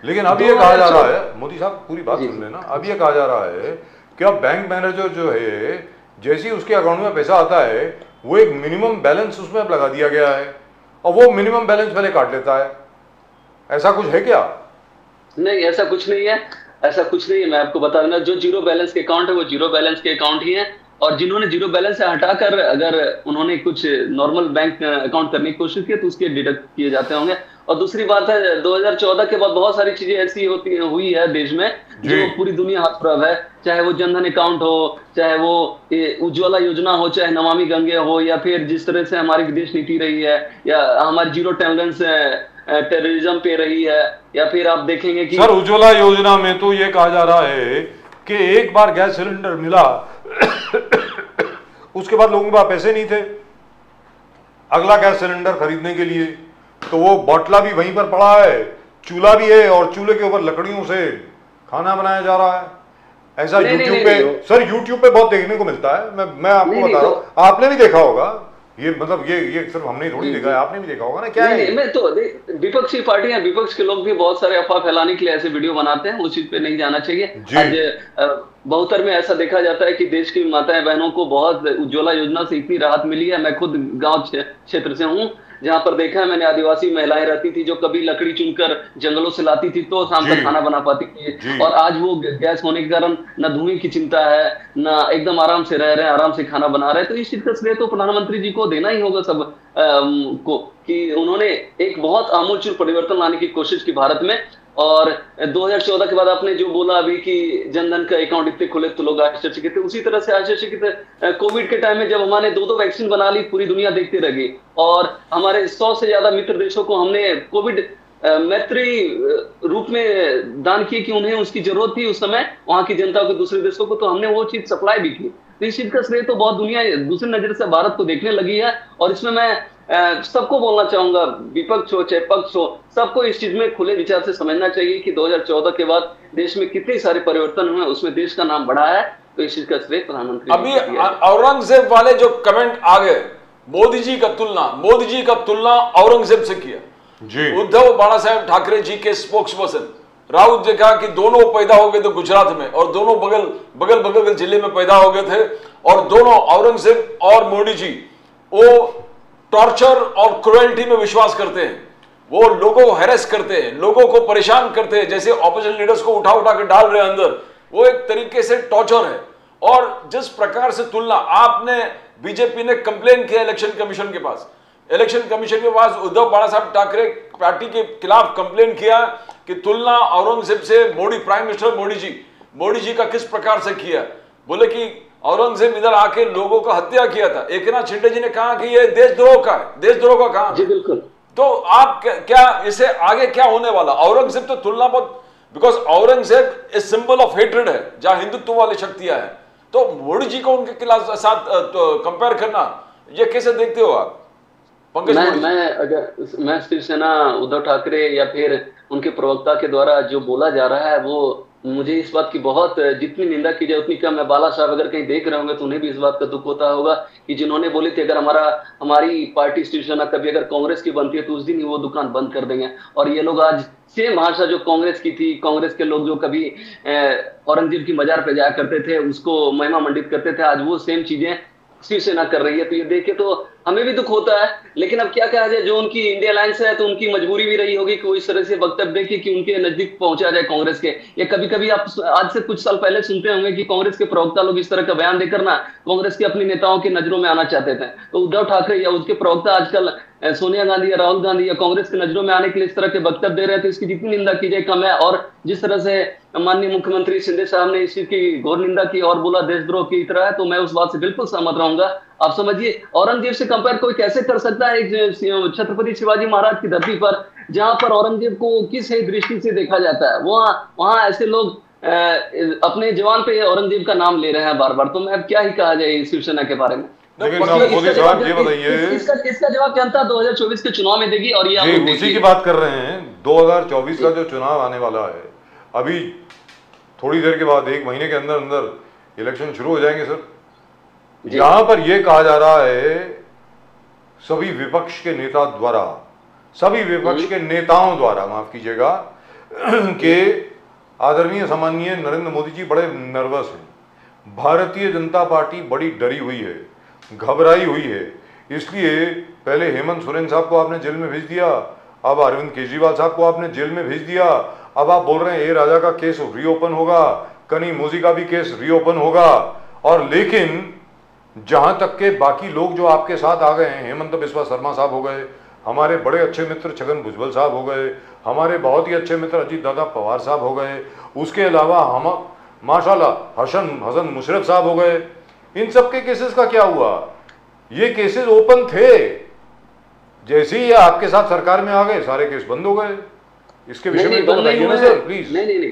लेकिन अब ये कहा जा रहा है, मोदी साहब पूरी बात सुन लेना, अब ये कहा जा रहा है कि अब बैंक मैनेजर जो है, जैसे ही उसके अकाउंट में पैसा आता है वो एक मिनिमम बैलेंस उसमें लगा दिया गया है और वो मिनिमम बैलेंस पहले काट लेता है। ऐसा कुछ है क्या? नहीं, ऐसा कुछ नहीं है, ऐसा कुछ नहीं है। मैं आपको बता देना, जो जीरो बैलेंस के अकाउंट है वो जीरो बैलेंस के अकाउंट ही है और जिन्होंने जीरो बैलेंस से हटाकर अगर उन्होंने कुछ नॉर्मल बैंक अकाउंट करने की कोशिश की तो उसके डिडक्ट किए जाते होंगे। और दूसरी बात है, 2014 के बाद बहुत सारी चीजें ऐसी हुई है देश में जो पूरी दुनिया हतप्रभ है, चाहे वो जनधन अकाउंट हो, चाहे वो उज्ज्वला योजना हो, चाहे नमामि गंगे हो, या फिर जिस तरह से हमारी विदेश नीति रही है, या हमारी जीरो टॉलरेंस टेररिज्म पे रही है, या फिर आप देखेंगे कि सर उज्ज्वला योजना में तो ये कहा जा रहा है कि एक बार गैस सिलेंडर मिला उसके बाद लोगों के पास पैसे नहीं थे अगला गैस सिलेंडर खरीदने के लिए, तो वो बोतला भी वहीं पर पड़ा है, चूल्हा भी है और चूल्हे के ऊपर लकड़ियों से खाना बनाया जा रहा है। ऐसा यूट्यूब पे, सर यूट्यूब पे बहुत देखने को मिलता है। मैं आपको बता रहा हूँ, आपने भी देखा होगा ये मतलब ये सिर्फ हमने थोड़ी देखा है, आपने भी देखा होगा ना। क्या है नहीं, मैं तो विपक्षी पार्टियां, विपक्ष के लोग भी बहुत सारे अफवाह फैलाने के लिए ऐसे वीडियो बनाते हैं, उस चीज पे नहीं जाना चाहिए। आज बहुतर में ऐसा देखा जाता है कि देश की माताएं बहनों को बहुत उज्ज्वला योजना से इतनी राहत मिली है। मैं खुद गांव क्षेत्र से हूँ, जहां पर देखा है मैंने, आदिवासी महिलाएं रहती थी जो कभी लकड़ी चुनकर जंगलों से लाती थी तो शाम तक खाना बना पाती थी, और आज वो गैस होने के कारण न धुएं की चिंता है, न एकदम आराम से रह रहे हैं, आराम से खाना बना रहे हैं। तो इस चीज का श्रेय तो प्रधानमंत्री जी को देना ही होगा सब को, कि उन्होंने एक बहुत आमूलचूल परिवर्तन लाने की कोशिश की भारत में। और 2014 के बाद आपने जो बोला अभी कि जनधन का अकाउंट इतने खुले तो लोग आश्चर्यचकित थे, उसी तरह से आश्चर्यचकित कोविड के टाइम में जब हमने 2-2 वैक्सीन बना ली, पूरी दुनिया देखती रह गई, और हमारे 100 से ज्यादा मित्र देशों को हमने कोविड मैत्री रूप में दान किए कि उन्हें उसकी जरूरत थी उस समय, वहां की जनता को, दूसरे देशों को, तो हमने वो चीज सप्लाई भी की। तो इस चीज का श्रेय तो बहुत दुनिया दूसरी नजर से भारत को देखने लगी है। और इसमें मैं सबको बोलना चाहूंगा, विपक्ष हो चाहे पक्ष हो, सबको इस चीज में खुले विचार से समझना चाहिए कि 2014 के बाद देश में कितने सारे परिवर्तन हुए, उसमें देश का नाम बढ़ा है। तो इस चीज का श्रेय प्रधानमंत्री अभी औरंगजेब वाले जो कमेंट आ गए, मोदी जी का तुलना औरंगजेब से किया जी। उद्धव बाला साहेब ठाकरे जी के स्पोक्स पर्सन राउत ने कहा कि दोनों पैदा हो गए थे गुजरात में, और दोनों बगल के जिले में पैदा हो गए थे, और दोनों औरंगजेब और मोदी जी वो टॉर्चर और क्रुएल्टी में विश्वास करते हैं। वो लोगों को हैरेस करते हैं, लोगों को परेशान करते हैं, जैसे ऑपोजिशन लीडर्स को उठा के डाल रहे हैं अंदर, वो एक तरीके से टॉर्चर है। और जिस प्रकार से तुलना आपने, बीजेपी ने कंप्लेन किया इलेक्शन कमीशन के पास, उद्धव बाला साहब ठाकरे पार्टी के खिलाफ कंप्लेन किया कि तुलना औरंगजेब से प्राइम मिनिस्टर मोदी जी का किस प्रकार से किया। बोले कि औरंगजेब इधर आके लोगों का हत्या किया था। एकनाथ शिंदे जी ने कहा कि ये देशद्रोह का है, देशद्रोह का काम। जी बिल्कुल। तो आप क्या इसे आगे क्या होने वाला? औरंगजेब तो तुलना बहुत, because Aurangzeb is symbol of hatred है, जहां हिंदुत्व वाली शक्तियां हैं, तो मोदी जी को उनके खिलाफ साथ कंपेयर करना, ये कैसे देखते हो आप? मैं शिवसेना, उद्धव ठाकरे या फिर उनके प्रवक्ता के द्वारा जो बोला जा रहा है, वो मुझे इस बात की बहुत, जितनी निंदा की जाए उतनी कम है। बाला साहब अगर कहीं देख रहे होंगे तो उन्हें भी इस बात का दुख होता होगा कि जिन्होंने बोली थी अगर हमारी पार्टी शिवसेना कभी अगर कांग्रेस की बनती है तो उस दिन ही वो दुकान बंद कर देंगे, और ये लोग आज सेम भाषा जो कांग्रेस की थी, कांग्रेस के लोग जो कभी औरंगजेब की मजार पे जाया करते थे, उसको महिमा मंडित करते थे, आज वो सेम चीजें शिवसेना कर रही है। तो ये देख के तो हमें भी दुख होता है, लेकिन अब क्या कहा जाए, जो उनकी इंडिया अलायंस है तो उनकी मजबूरी भी रही होगी कि वो इस तरह से वक्तव्य देखे कि उनके नजदीक पहुंचा जाए कांग्रेस के। या कभी कभी आप आज से कुछ साल पहले सुनते होंगे कि कांग्रेस के प्रवक्ता लोग इस तरह का बयान देकर ना कांग्रेस के अपने नेताओं की नजरों में आना चाहते थे। तो उद्धव ठाकरे या उसके प्रवक्ता आजकल सोनिया गांधी या राहुल गांधी या कांग्रेस की नजरों में आने के लिए इस तरह के वक्तव्य दे रहे हैं, तो इसकी जितनी निंदा की जाए कम है। और जिस तरह से माननीय मुख्यमंत्री शिंदे साहब ने इस चीज की घोर निंदा की और बोला देशद्रोह की तरह है, तो मैं उस बात से बिल्कुल सहमत रहूंगा। आप समझिए, औरंगजेब से कंपेयर कोई कैसे कर सकता है एक छत्रपति शिवाजी महाराज की धरती पर, जहां पर औरंगजेब को किस दृष्टि से देखा जाता है। वहां ऐसे लोग अपने जवान पे औरंगजेब का नाम ले रहे हैं बार बार। तो मैं अब क्या ही कहा जाए शिवसेना के बारे में। इसका जवाब जनता 2024 के चुनाव में देगी। और ये उसी की बात कर रहे हैं, 2024 का जो चुनाव आने वाला है, अभी थोड़ी देर के बाद 1 महीने के अंदर अंदर इलेक्शन शुरू हो जाएंगे सर। यहां पर यह कहा जा रहा है सभी विपक्ष के नेताओं द्वारा, माफ कीजिएगा, कि आदरणीय सम्माननीय नरेंद्र मोदी जी बड़े नर्वस हैं, भारतीय जनता पार्टी बड़ी डरी हुई है, घबराई हुई है, इसलिए पहले हेमंत सोरेन साहब को आपने जेल में भेज दिया, अब अरविंद केजरीवाल साहब को आपने जेल में भेज दिया, अब आप बोल रहे हैं ए राजा का केस रीओपन होगा, कनी मोदी का भी केस रीओपन होगा। और लेकिन जहां तक के बाकी लोग जो आपके साथ आ गए हैं, हेमंत बिस्वा शर्मा साहब हो गए, हमारे बड़े अच्छे मित्र छगन भुजबल साहब हो गए, हमारे बहुत ही अच्छे मित्र अजीत दादा पवार साहब हो गए, उसके अलावा हम माशाल्लाह हसन मुशर्रफ साहब हो गए। इन सब के केसेस का क्या हुआ? ये केसेस ओपन थे, जैसे ही आपके साथ सरकार में आ गए सारे केस बंद हो गए। इसके विषय में बताइए ना सर प्लीज। नहीं,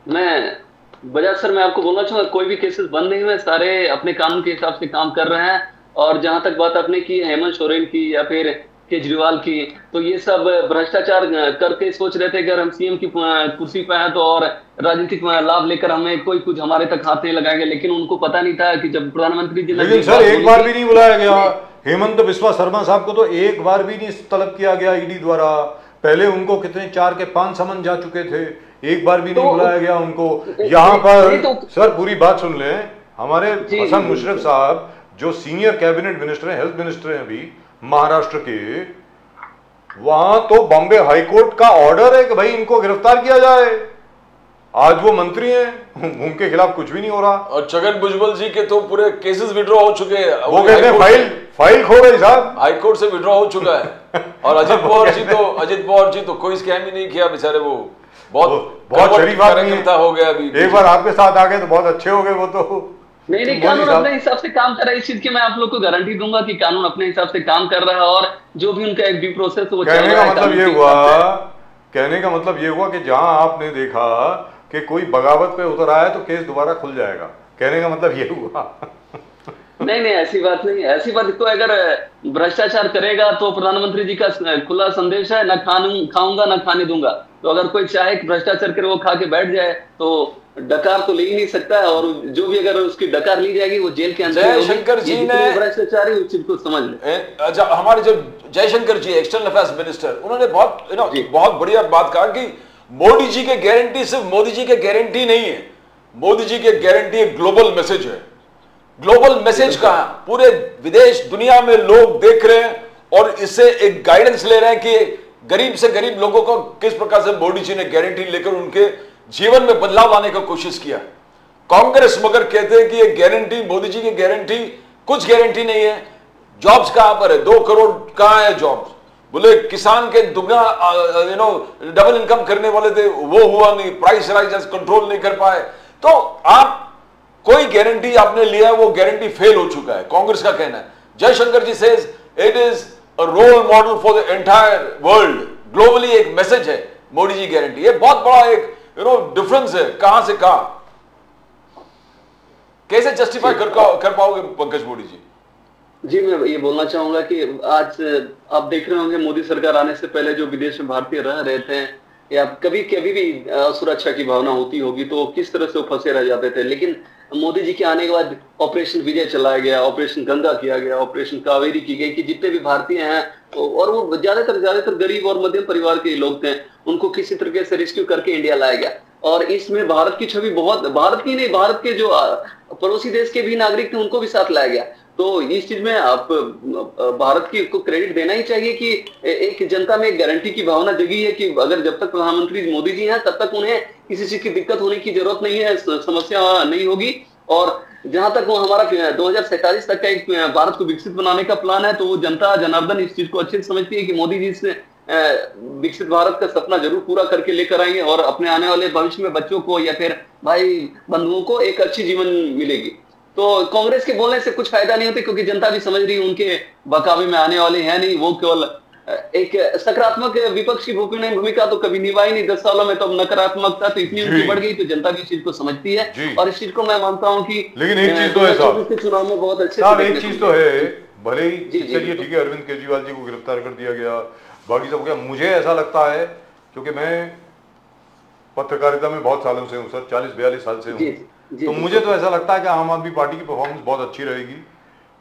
मैं बजाज सर, मैं आपको बोलना चाहूंगा, कोई भी केसेस बंद नहीं हुए, सारे अपने कानून के हिसाब से काम कर रहे हैं। और जहां तक बात आपने की हेमंत सोरेन की या फिर केजरीवाल की, तो ये सब भ्रष्टाचार करके सोच रहे थे कि अगर हम सीएम की कुर्सी पे हैं तो और राजनीतिक लाभ लेकर हमें कोई कुछ हमारे तक हाथ नहीं लगाएंगे। लेकिन उनको पता नहीं था कि जब प्रधानमंत्री जी ने, लेकिन सर एक बार भी नहीं बुलाया गया, हेमंत बिस्वा शर्मा साहब को तो एक बार भी नहीं तलब किया गया ईडी द्वारा। पहले उनको कितने 4 के 5 समन जा चुके थे, एक बार भी नहीं बुलाया गया उनको। यहाँ पर सर पूरी बात सुन लें, हमारे हसन मुशर्रफ साहब जो सीनियर कैबिनेट मिनिस्टर हैं, हेल्थ मिनिस्टर हैं अभी महाराष्ट्र के, वहां तो बॉम्बे हाईकोर्ट का ऑर्डर है कि भाई इनको गिरफ्तार किया जाए। आज वो मंत्री हैं, उनके खिलाफ कुछ भी नहीं हो रहा। और छगन भुजबल जी के तो पूरे केसेस विड्रॉ हो चुके हैं। वो कहते हैं फाइल खो गई साहब, हाईकोर्ट से विड्रॉ हो चुका है। और अजित पवार जी तो कोई स्कैम ही नहीं किया बेचारे, वो बहुत शरीफ आदमी हो गया। अभी एक बार आपके साथ आ गए तो बहुत अच्छे हो गए वो तो। नहीं, कानून अपने हिसाब से काम कर रहा है, इस चीज की मैं आप लोग को गारंटी दूंगा कि कानून अपने हिसाब से काम कर रहा है। और जो भी उनका एक ड्यू प्रोसेस वो कहने का मतलब ये हुआ कि जहां आपने देखा कि कोई बगावत पे उतर आया तो केस दोबारा खुल जाएगा, कहने का मतलब ये हुआ। नहीं, ऐसी बात नहीं। ऐसी बात तो अगर भ्रष्टाचार करेगा तो प्रधानमंत्री जी का खुला संदेश है, ना खाऊंगा ना खाने दूंगा। तो अगर कोई चाहे कि भ्रष्टाचार करे वो खा के बैठ जाए तो डकार तो ले ही नहीं सकता है। और जो भी अगर उसकी डकार ली जाएगी वो जेल के अंदर। जयशंकर जी ने भ्रष्टाचारी उस चीज को समझ ले। अच्छा, हमारे जो जयशंकर जी एक्सटर्नल अफेयर्स मिनिस्टर, उन्होंने बहुत बढ़िया बात कहा कि मोदी जी के गारंटी सिर्फ मोदी जी के गारंटी नहीं है, मोदी जी के गारंटी एक ग्लोबल मैसेज है। ग्लोबल मैसेज का पूरे विदेश दुनिया में लोग देख रहे हैं और इससे एक गाइडेंस ले रहे हैं कि गरीब से गरीब लोगों को किस प्रकार से मोदी जी ने गारंटी लेकर उनके जीवन में बदलाव लाने का कोशिश किया। कांग्रेस मगर कहते हैं कि ये गारंटी, मोदी जी की गारंटी कुछ गारंटी नहीं है। जॉब्स कहां पर है? 2 करोड़ कहां है जॉब्स? बोले किसान के दुगना डबल इनकम करने वाले थे, वो हुआ नहीं, प्राइस राइज कंट्रोल नहीं कर पाए। तो आप कोई गारंटी आपने लिया है, वो गारंटी फेल हो चुका है, कांग्रेस का कहना है। Jaishankar ji says it is a role model for the entire world, globally एक मैसेज है मोदी जी गारंटी। ये बहुत बड़ा एक डिफरेंस है, कहां से कहां। कैसे जस्टिफाई कर पाओगे पंकज मोदी जी? जी, मैं ये बोलना चाहूंगा कि आज आप देख रहे होंगे मोदी सरकार आने से पहले जो विदेश में भारतीय रह रहे थे या कभी भी सुरक्षा की भावना होती होगी तो किस तरह से वो फंसे रह जाते थे। लेकिन मोदी जी के आने के बाद ऑपरेशन विजय चलाया गया, ऑपरेशन गंगा किया गया, ऑपरेशन कावेरी की गई कि जितने भी भारतीय हैं और वो ज्यादातर गरीब और मध्यम परिवार के लोग थे, उनको किसी तरीके से रेस्क्यू करके इंडिया लाया गया। और इसमें भारत की छवि बहुत, भारत की नहीं, भारत के जो पड़ोसी देश के भी नागरिक थे उनको भी साथ लाया गया। तो इस चीज में आप भारत की को क्रेडिट देना ही चाहिए कि एक जनता में एक गारंटी की भावना जगी है कि अगर जब तक प्रधानमंत्री मोदी जी हैं तब तक उन्हें किसी चीज की दिक्कत होने की जरूरत नहीं है, समस्या नहीं होगी। और जहां तक वो हमारा 2047 तक का एक भारत को विकसित बनाने का प्लान है, तो वो जनता जनार्दन इस चीज को अच्छे से समझती है कि मोदी जी से विकसित भारत का सपना जरूर पूरा करके लेकर आएंगे और अपने आने वाले भविष्य में बच्चों को या फिर भाई बंधुओं को एक अच्छी जीवन मिलेगी। तो कांग्रेस के बोलने से कुछ फायदा नहीं होता क्योंकि जनता भी समझ रही है उनके बहकावे में आने वाले हैं नहीं, वो केवल एक सकारात्मक विपक्ष की भूमिका तो कभी निभाई नहीं 10 सालों में। तो नकारात्मकता तो इतनी उनकी बढ़ गई तो जनता भी इस चीज को समझती है और इस चीज को मैं मानता हूँ कि लेकिन एक चीज तो है साहब, चुनाव में बहुत अच्छे एक चीज तो है, भले ही चलिए ठीक है अरविंद केजरीवाल जी को गिरफ्तार कर दिया गया, बाकी सब क्या, मुझे ऐसा लगता है क्योंकि मैं पत्रकारिता में बहुत सालों से हूँ सर, 40-42 साल से हूँ, तो मुझे तो ऐसा लगता है कि आम आदमी पार्टी की परफॉर्मेंस बहुत अच्छी रहेगी।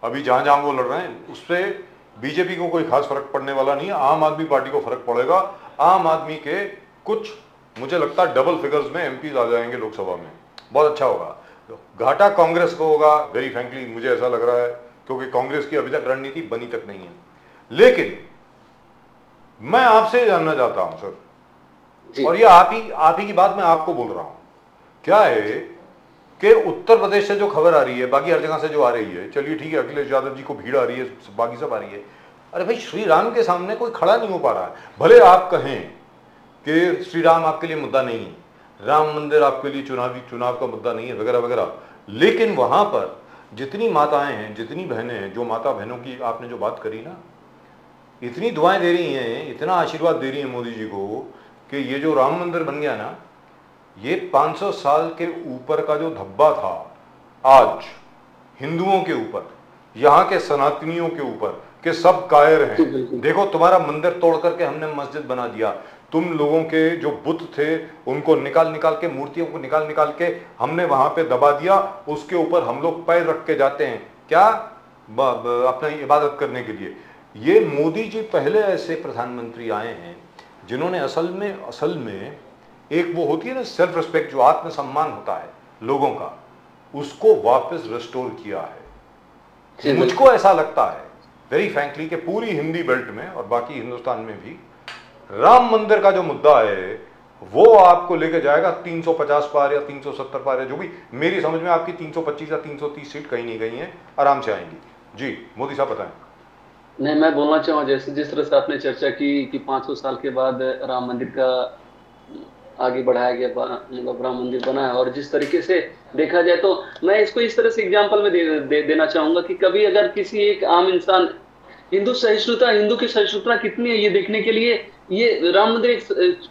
अभी जहां जहां वो लड़ रहे हैं उससे बीजेपी को कोई खास फर्क पड़ने वाला नहीं है, आम आदमी पार्टी को फर्क पड़ेगा। आम आदमी के कुछ मुझे लगता है डबल फिगर्स में एमपीज आ जाएंगे लोकसभा में, बहुत अच्छा होगा। घाटा कांग्रेस को होगा, वेरी फ्रैंकली मुझे ऐसा लग रहा है, क्योंकि कांग्रेस की अभी तक रणनीति बनी तक नहीं है। लेकिन मैं आपसे जानना चाहता हूं सर, और ये आप ही की बात मैं आपको बोल रहा हूं, क्या है कि उत्तर प्रदेश से जो खबर आ रही है, बाकी हर जगह से जो आ रही है, चलिए ठीक है अखिलेश यादव जी को भीड़ आ रही है, बाकी सब आ रही है, अरे भाई श्री राम के सामने कोई खड़ा नहीं हो पा रहा है। भले आप कहें कि श्री राम आपके लिए मुद्दा नहीं है, राम मंदिर आपके लिए चुनाव का मुद्दा नहीं है वगैरह वगैरह, लेकिन वहां पर जितनी माताएं हैं, जितनी बहनें हैं, जो माता बहनों की आपने जो बात करी ना, इतनी दुआएं दे रही हैं, इतना आशीर्वाद दे रही हैं मोदी जी को कि ये जो राम मंदिर बन गया ना, ये 500 साल के ऊपर का जो धब्बा था आज हिंदुओं के ऊपर, यहाँ के सनातनियों के ऊपर कि सब कायर हैं, देखो तुम्हारा मंदिर तोड़ करके हमने मस्जिद बना दिया, तुम लोगों के जो बुत थे उनको निकाल के, मूर्तियों को निकाल के हमने वहां पे दबा दिया, उसके ऊपर हम लोग पैर रख के जाते हैं। क्या अपना इबादत करने के लिए। ये मोदी जी पहले ऐसे प्रधानमंत्री आए हैं जिन्होंने असल में एक वो होती है ना सेल्फ रिस्पेक्ट, जो आत्मसम्मान होता है लोगों का, उसको वापस रिस्टोर किया है। मुझको ऐसा लगता है वेरी फ्रैंकली कि पूरी हिंदी बेल्ट में और बाकी हिंदुस्तान में भी राम मंदिर का जो मुद्दा है वो आपको लेके जाएगा 350 पार या 370 पार, या जो भी मेरी समझ में आपकी 325 या 330 सीट कहीं नहीं गई हैं, आराम से आएंगी। जी मोदी साहब बताएं। नहीं, मैं बोलना चाहूँगा जैसे जिस तरह से आपने चर्चा की कि 500 साल के बाद राम मंदिर का आगे बढ़ाया गया, मतलब राम मंदिर बना है, और जिस तरीके से देखा जाए तो मैं इसको इस तरह से एग्जांपल में देना चाहूंगा कि कभी अगर किसी एक आम इंसान हिंदू की सहिष्णुता कितनी है ये देखने के लिए ये राम मंदिर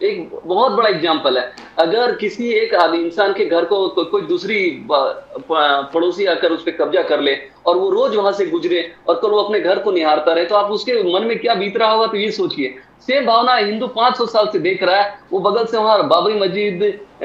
एक बहुत बड़ा एग्जाम्पल है। अगर किसी एक आदि इंसान के घर को कोई दूसरी पड़ोसी आकर उस पर कब्जा कर ले और वो रोज वहां से गुजरे और कल वो अपने घर को निहारता रहे, तो आप उसके मन में क्या बीत रहा होगा, तो ये सोचिए। सेम भावना हिंदू 500 साल से देख रहा है। वो बगल से वहां बाबरी मस्जिद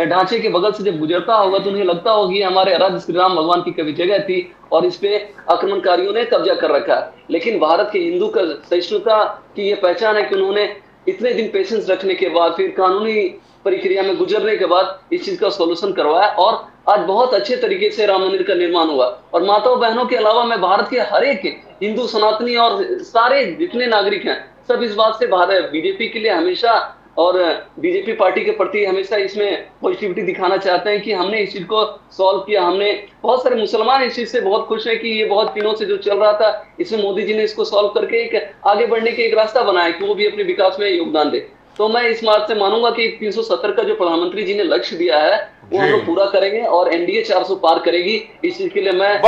ढांचे के बगल से जब गुजरता होगा तो उन्हें लगता होगी हमारे आराध्य श्री राम भगवान की कभी जगह थी और इस पे आक्रमणकारियों ने कब्जा कर रखा है। लेकिन भारत के हिंदू का सहिष्णुता की ये पहचान है कि उन्होंने इतने दिन पेशेंस रखने के बाद फिर कानूनी प्रक्रिया में गुजरने के बाद इस चीज का सॉल्यूशन करवाया और आज बहुत अच्छे तरीके से राम मंदिर का निर्माण हुआ। और माताओं बहनों के अलावा मैं भारत के हर एक हिंदू सनातनी और सारे जितने नागरिक हैं सब इस बात से भारत बीजेपी के लिए हमेशा और बीजेपी पार्टी के प्रति हमेशा इसमें पॉजिटिविटी दिखाना चाहते हैं कि हमने इस चीज को सॉल्व किया। हमने बहुत सारे मुसलमान इस चीज से बहुत खुश है कि ये बहुत दिनों से जो चल रहा था इसमें मोदी जी ने इसको सॉल्व करके एक आगे बढ़ने के एक रास्ता बनाया कि वो भी अपने विकास में योगदान दे। तो मैं इस बात से मानूंगा कि 370 का जो प्रधानमंत्री जी ने लक्ष्य दिया है वो हम लोग पूरा करेंगे और एनडीए 400 पार करेगी। इस चीज के लिए मैं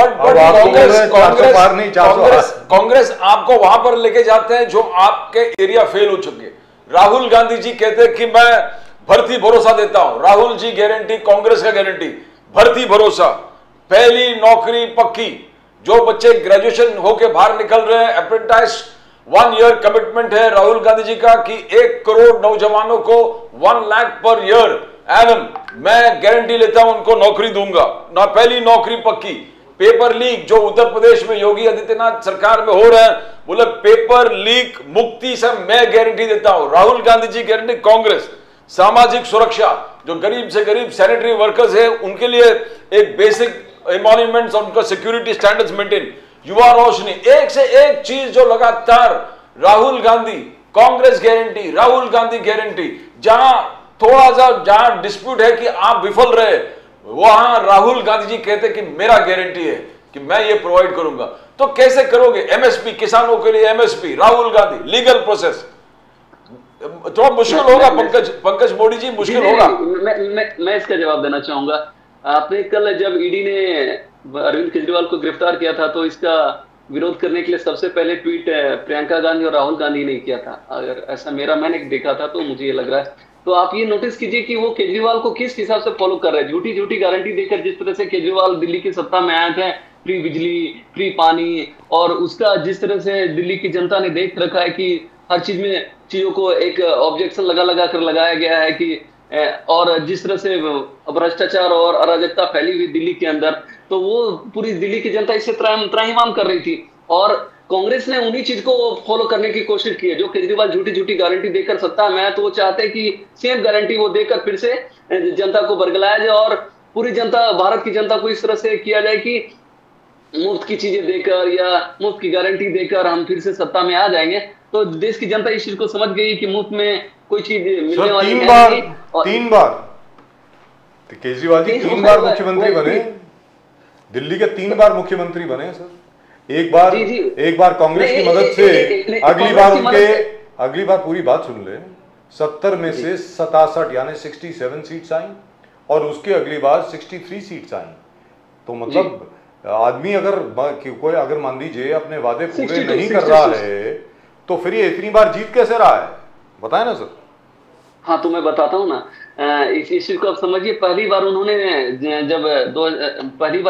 कांग्रेस आपको वहां पर लेके जाते हैं जो आपके एरिया फेल हो चुके। राहुल गांधी जी कहते हैं कि मैं भर्ती भरोसा देता हूं। राहुल जी गारंटी, कांग्रेस का गारंटी भर्ती भरोसा, पहली नौकरी पक्की। जो बच्चे ग्रेजुएशन होके बाहर निकल रहे हैं, अप्रेंटिस 1 ईयर कमिटमेंट है राहुल गांधी जी का कि 1 करोड़ नौजवानों को 1 लाख पर ईयर एनम मैं गारंटी लेता हूं उनको नौकरी दूंगा ना, पहली नौकरी पक्की। पेपर लीक जो उत्तर प्रदेश में योगी आदित्यनाथ सरकार में हो रहे हैं, बोले पेपर लीक मुक्ति से मैं गारंटी देता हूं। राहुल गांधी जी गारंटी। कांग्रेस सामाजिक सुरक्षा, जो गरीब से गरीब सैनिटरी वर्कर्स है उनके लिए एक बेसिक एमॉल्यूमेंट्स और उनका सिक्योरिटी स्टैंडर्ड्स मेंटेन। युवा रोशनी, एक से एक चीज जो लगातार राहुल गांधी, कांग्रेस गारंटी, राहुल गांधी गारंटी। जहां थोड़ा सा जहां डिस्प्यूट है कि आप विफल रहे, वहां राहुल गांधी जी कहते कि मेरा गारंटी है कि मैं ये प्रोवाइड करूंगा। तो कैसे करोगे? एमएसपी, किसानों के लिए MSP, Rahul Gandhi, legal process, थोड़ा मुश्किल होगा। पंकज मोदी जी मुश्किल होगा। मैं इसका जवाब देना चाहूंगा। आपने कल जब ईडी ने अरविंद केजरीवाल को गिरफ्तार किया था तो इसका विरोध करने के लिए सबसे पहले ट्वीट प्रियंका गांधी और राहुल गांधी ने किया था। अगर ऐसा मैंने देखा था तो मुझे ये लग रहा है। तो आप ये नोटिस कीजिए कि वो केजरीवाल को किस हिसाब से फॉलो कर रहे हैं। झूठी झूठी गारंटी देकर जिस तरह से केजरीवाल दिल्ली की सत्ता में आए थे, फ्री बिजली, फ्री पानी, और उसका जिस तरह से दिल्ली की जनता ने देख रखा है कि हर चीज में चीजों को एक ऑब्जेक्शन लगा कर लगाया गया है कि, और जिस तरह से भ्रष्टाचार और अराजकता फैली हुई दिल्ली के अंदर, तो वो पूरी दिल्ली की जनता इससे त्राहिमाम कर रही थी। और कांग्रेस ने उन्हीं चीज को फॉलो करने की कोशिश की है। जो केजरीवाल झूठी झूठी गारंटी देकर सत्ता में है तो वो चाहते हैं कि सेम गारंटी वो देकर फिर से जनता को बरगलाया जाए और पूरी जनता, भारत की जनता को इस तरह से किया जाए कि मुफ्त की चीजें देकर या मुफ्त की गारंटी देकर हम फिर से सत्ता में आ जाएंगे। तो देश की जनता इस चीज को समझ गई कि मुफ्त में कोई चीज मिलने वाली है। तीन बार केजरीवाल जी 3 बार मुख्यमंत्री बने, दिल्ली के 3 बार मुख्यमंत्री बने सर। एक बार कांग्रेस की मदद से, अगली बार पूरी बात सुन ले, 70 में से 67 यानी 67 सीट्स आई और उसके अगली बार 63 सीट्स आई। तो मतलब आदमी अगर मान लीजिए अपने वादे पूरे नहीं कर रहा है तो फिर ये इतनी बार जीत कैसे रहा है, बताए ना सर। हाँ, तो मैं बताता हूँ ना, इस चीज को आप समझिए। पहली बार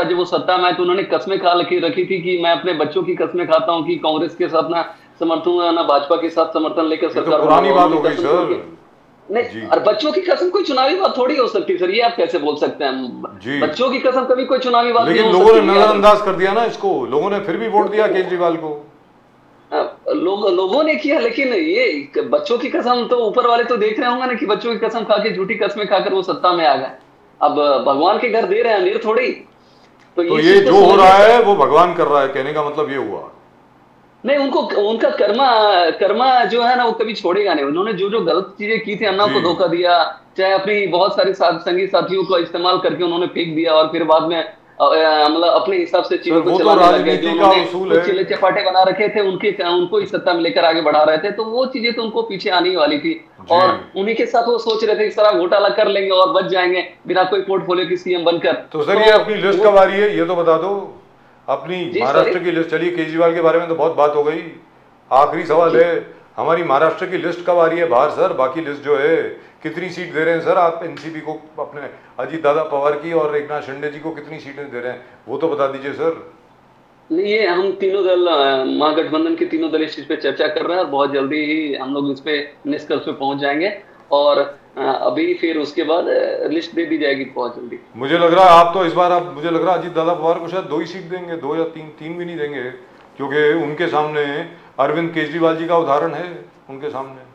जब वो सत्ता में आए तो उन्होंने कस्में खा रखी थी कि मैं अपने बच्चों की कस्में खाता हूँ कि कांग्रेस के साथ ना समर्थन ना भाजपा के साथ समर्थन लेकर सरकार। पुरानी बात हो गई सर। नहीं, और बच्चों की कसम कोई चुनावी बात थोड़ी हो सकती सर, ये आप कैसे बोल सकते हैं? बच्चों की कसम कभी कोई चुनावी बात नहीं हो सकती। लेकिन लोगों ने नजरअंदाज कर दिया ना इसको, लोगों ने फिर भी वोट दिया केजरीवाल को। लोगों ने किया, लेकिन ये बच्चों की कसम तो ऊपर वाले तो देख रहे होंगे ना कि बच्चों की कसम खा के, झूठी कसमें खाकर वो सत्ता में आ गए। अब भगवान के घर दे रहे हैं, अमीर थोड़ी। तो ये जो हो रहा है वो भगवान कर रहा है, कहने का मतलब ये हुआ। नहीं, उनको उनका कर्मा जो है ना वो कभी छोड़ेगा नहीं। उन्होंने जो जो गलत चीजें की थी, अन्ना को धोखा दिया, चाहे अपनी बहुत सारी संगी साथियों को इस्तेमाल करके उन्होंने फेंक दिया, और फिर बाद में मतलब अपने हिसाब से चीजों को चलाने लगे। जो उन्होंने चिल्ले चपाटे बना रखे थे उनको इस सत्ता में लेकर आगे बढ़ा रहे थे, तो वो चीजें तो उनको पीछे आने वाली थी। और उन्हीं के साथ वो सोच रहे थे कि सारा घोटाला कर लेंगे और बच जाएंगे बिना कोई पोर्टफोलियो की सीएम बनकर। तो सर ये अपनी लिस्ट कब आ रही है ये तो बता दो, अपनी महाराष्ट्र की लिस्ट। चलिए केजरीवाल के बारे में तो बहुत बात हो गई, आखिरी सवाल है, हमारी महाराष्ट्र की लिस्ट कब आ रही है बाहर सर? बाकी लिस्ट जो है, कितनी सीट दे रहे हैं सर आप एनसीपी को, अपने अजीत दादा पवार की और एकनाथ शिंदे जी को कितनी सीटें दे रहे हैं, वो तो बता दीजिए सर। ये हम तीनों दल, महागठबंधन के तीनों दल इस चीज पे चर्चा कर रहे हैं और बहुत जल्दी ही हम लोग इस पे निष्कर्ष पे पहुंच जाएंगे, और अभी फिर उसके बाद लिस्ट दे दी जाएगी बहुत जल्दी। मुझे लग रहा है आप तो इस बार, आप मुझे लग रहा है अजीत दादा पवार को शायद 2 ही सीट देंगे, 2 या 3 भी नहीं देंगे, क्योंकि उनके सामने अरविंद केजरीवाल जी का उदाहरण है उनके सामने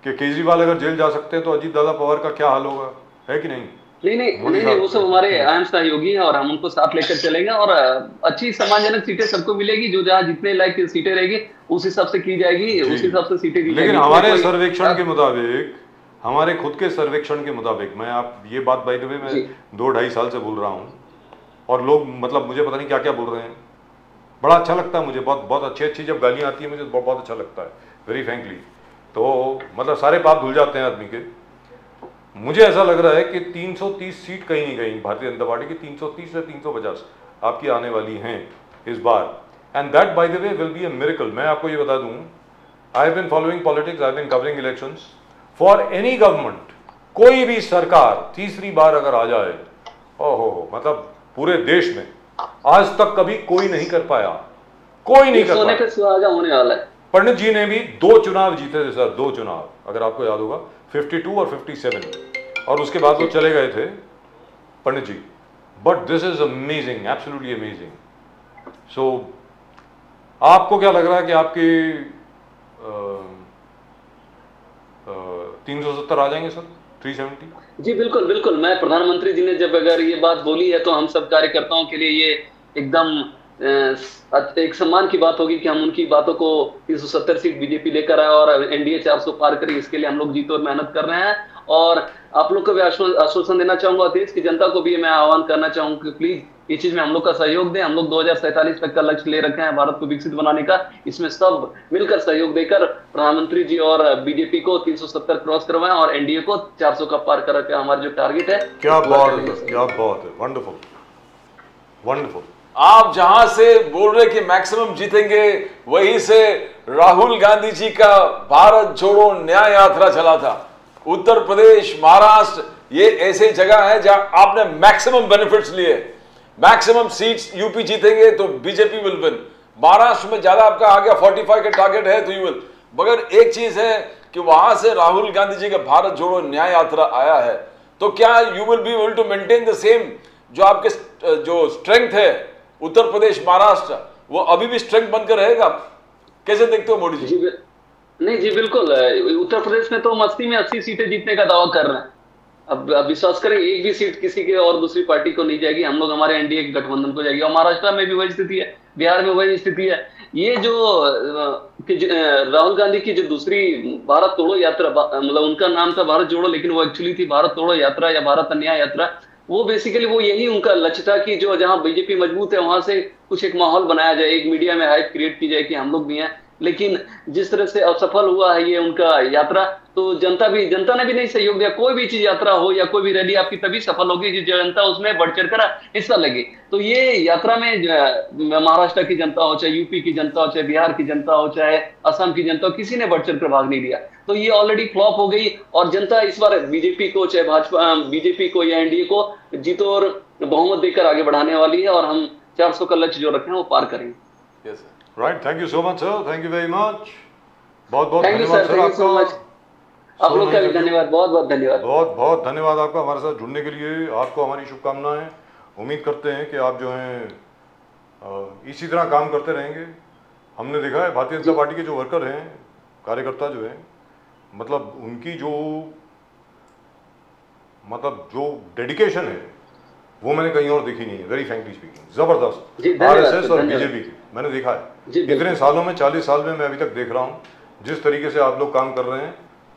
कि केजरीवाल अगर जेल जा सकते हैं तो अजीत दादा पवार का क्या हाल होगा, है कि नहीं? नहीं, वो सब हमारे अहम सहयोगी हैं और हम उनको साथ लेकर चलेंगे, और अच्छी सम्मानजनक सीटें सबको मिलेगी। जो जहाँ जितने लायक सीटें रहेगी उस हिसाब से की जाएगी, उस हिसाब से सीटें दी जाएगी। लेकिन हमारे सर्वेक्षण के मुताबिक, हमारे खुद के सर्वेक्षण के मुताबिक, मैं आप ये बात बाय द वे मैं 2-2.5 साल से बोल रहा हूँ, और लोग मतलब मुझे पता नहीं क्या क्या बोल रहे हैं, बड़ा अच्छा लगता है मुझे, बहुत बहुत अच्छी जब गालियाँ आती है मुझे तो बहुत अच्छा लगता है, वेरी फ्रेंकली। तो मतलब सारे पाप धुल जाते हैं आदमी के। मुझे ऐसा लग रहा है कि 330 सीट कहीं नहीं गई भारतीय जनता पार्टी की, 330 से 350 आपकी आने वाली हैं इस बार, and that by the way will be a miracle. मैं आपको ये बता दूं, I have been following politics, I have been covering elections for any government. कोई भी सरकार तीसरी बार अगर आ जाए, ओहो, मतलब पूरे देश में आज तक कभी कोई नहीं कर पाया, कोई नहीं कर पाया। सोने पे सुहागा होने वाला है। पंडित जी ने भी 2 चुनाव जीते थे सर, 2 चुनाव, अगर आपको याद होगा, 52 और 57, और उसके बाद वो चले गए थे Pandit ji. But this is amazing, absolutely amazing. So आपको क्या लग रहा है कि आपके 370 आ जाएंगे सर, 370? जी बिल्कुल बिल्कुल। मैं प्रधानमंत्री जी ने जब अगर ये बात बोली है तो हम सब कार्यकर्ताओं के लिए ये एकदम एक सम्मान की बात होगी कि हम उनकी बातों को 370 सीट बीजेपी लेकर आए और एनडीए 400 पार करे। इसके लिए हम लोग जी तोड़ मेहनत कर रहे हैं, और आप लोग को भी आश्वासन देना चाहूंगा, देश की जनता को भी मैं आह्वान करना चाहूंगा कि प्लीज इस चीज में हम लोग का सहयोग दें। हम लोग 2047 तक का लक्ष्य ले रखे हैं भारत को विकसित बनाने का। इसमें सब मिलकर सहयोग देकर प्रधानमंत्री जी और बीजेपी को 370 क्रॉस करवाएं और एनडीए को 400 का पार करके हमारा जो टारगेट है। क्या बात है, क्या बात है, वंडरफुल वंडरफुल। आप जहां से बोल रहे कि मैक्सिमम जीतेंगे, वहीं से राहुल गांधी जी का भारत जोड़ो न्याय यात्रा चला था। उत्तर प्रदेश, महाराष्ट्र, ये ऐसे जगह है जहां आपने मैक्सिमम बेनिफिट्स लिए। मैक्सिमम सीट्स यूपी जीतेंगे तो बीजेपी विल विन। महाराष्ट्र में ज्यादा आपका आ गया, 45 का टारगेट है तो यू विल। मगर एक चीज है कि वहां से राहुल गांधी जी का भारत जोड़ो न्याय यात्रा आया है, तो क्या you will be able to maintain the same जो आपके जो स्ट्रेंथ है उत्तर प्रदेश, महाराष्ट्र, वो अभी भी स्ट्रेंथ बनकर रहेगा? कैसे देखते हो मोदी जी? नहीं जी बिल्कुल। उत्तर प्रदेश में तो हम 80 में 80 सीटें जीतने का दावा कर रहे हैं। अब विश्वास करें, एक भी सीट किसी के और दूसरी पार्टी को नहीं जाएगी, हम लोग हमारे एनडीए के गठबंधन को जाएगी। और महाराष्ट्र में भी वही स्थिति है, बिहार में वही स्थिति है। ये जो राहुल गांधी की जो दूसरी भारत तोड़ो यात्रा, मतलब उनका नाम था भारत जोड़ो, लेकिन वो एक्चुअली थी भारत तोड़ो यात्रा या भारत अन्याय यात्रा। वो बेसिकली वो यही उनका लक्ष्य था कि जो जहां बीजेपी मजबूत है वहां से कुछ एक माहौल बनाया जाए, एक मीडिया में हाइप क्रिएट की जाए कि हम लोग भी हैं। लेकिन जिस तरह से असफल हुआ है ये उनका यात्रा, तो जनता ने भी नहीं सहयोग दिया। कोई भी चीज यात्रा हो या कोई भी रैली आपकी तभी सफल होगी जो जनता उसमें बढ़ चढ़ कर हिस्सा लगे। तो ये यात्रा में महाराष्ट्र की जनता हो, चाहे यूपी की जनता हो, चाहे बिहार की जनता हो, चाहे असम की जनता हो, किसी ने बढ़ चढ़ कर भाग नहीं लिया। तो ये ऑलरेडी फ्लॉप हो गई, और जनता इस बार बीजेपी को, चाहे भाजपा, बीजेपी को या एनडीए को जीतो और बहुमत देकर आगे बढ़ाने वाली है, और हम 400 का लक्ष्य जो रखे हैं वो पार करेंगे। Right, thank you so much sir, thank you very much, बहुत बहुत धन्यवाद सर आपका। आप लोग का भी धन्यवाद, बहुत बहुत धन्यवाद। बहुत बहुत धन्यवाद आपका हमारे साथ जुड़ने के लिए। आपको हमारी शुभकामनाएं। उम्मीद करते हैं कि आप जो हैं इसी तरह काम करते रहेंगे। हमने देखा है भारतीय जनता पार्टी के जो वर्कर हैं, कार्यकर्ता जो हैं, मतलब उनकी जो डेडिकेशन है वो मैंने कहीं और देखी नहीं है। वेरी फ्रैंकली स्पीकिंग, जबरदस्त। आरएसएस और बीजेपी की मैंने देखा है इतने सालों में, 40 साल में मैं अभी तक देख रहा हूँ जिस तरीके से आप लोग काम कर रहे हैं,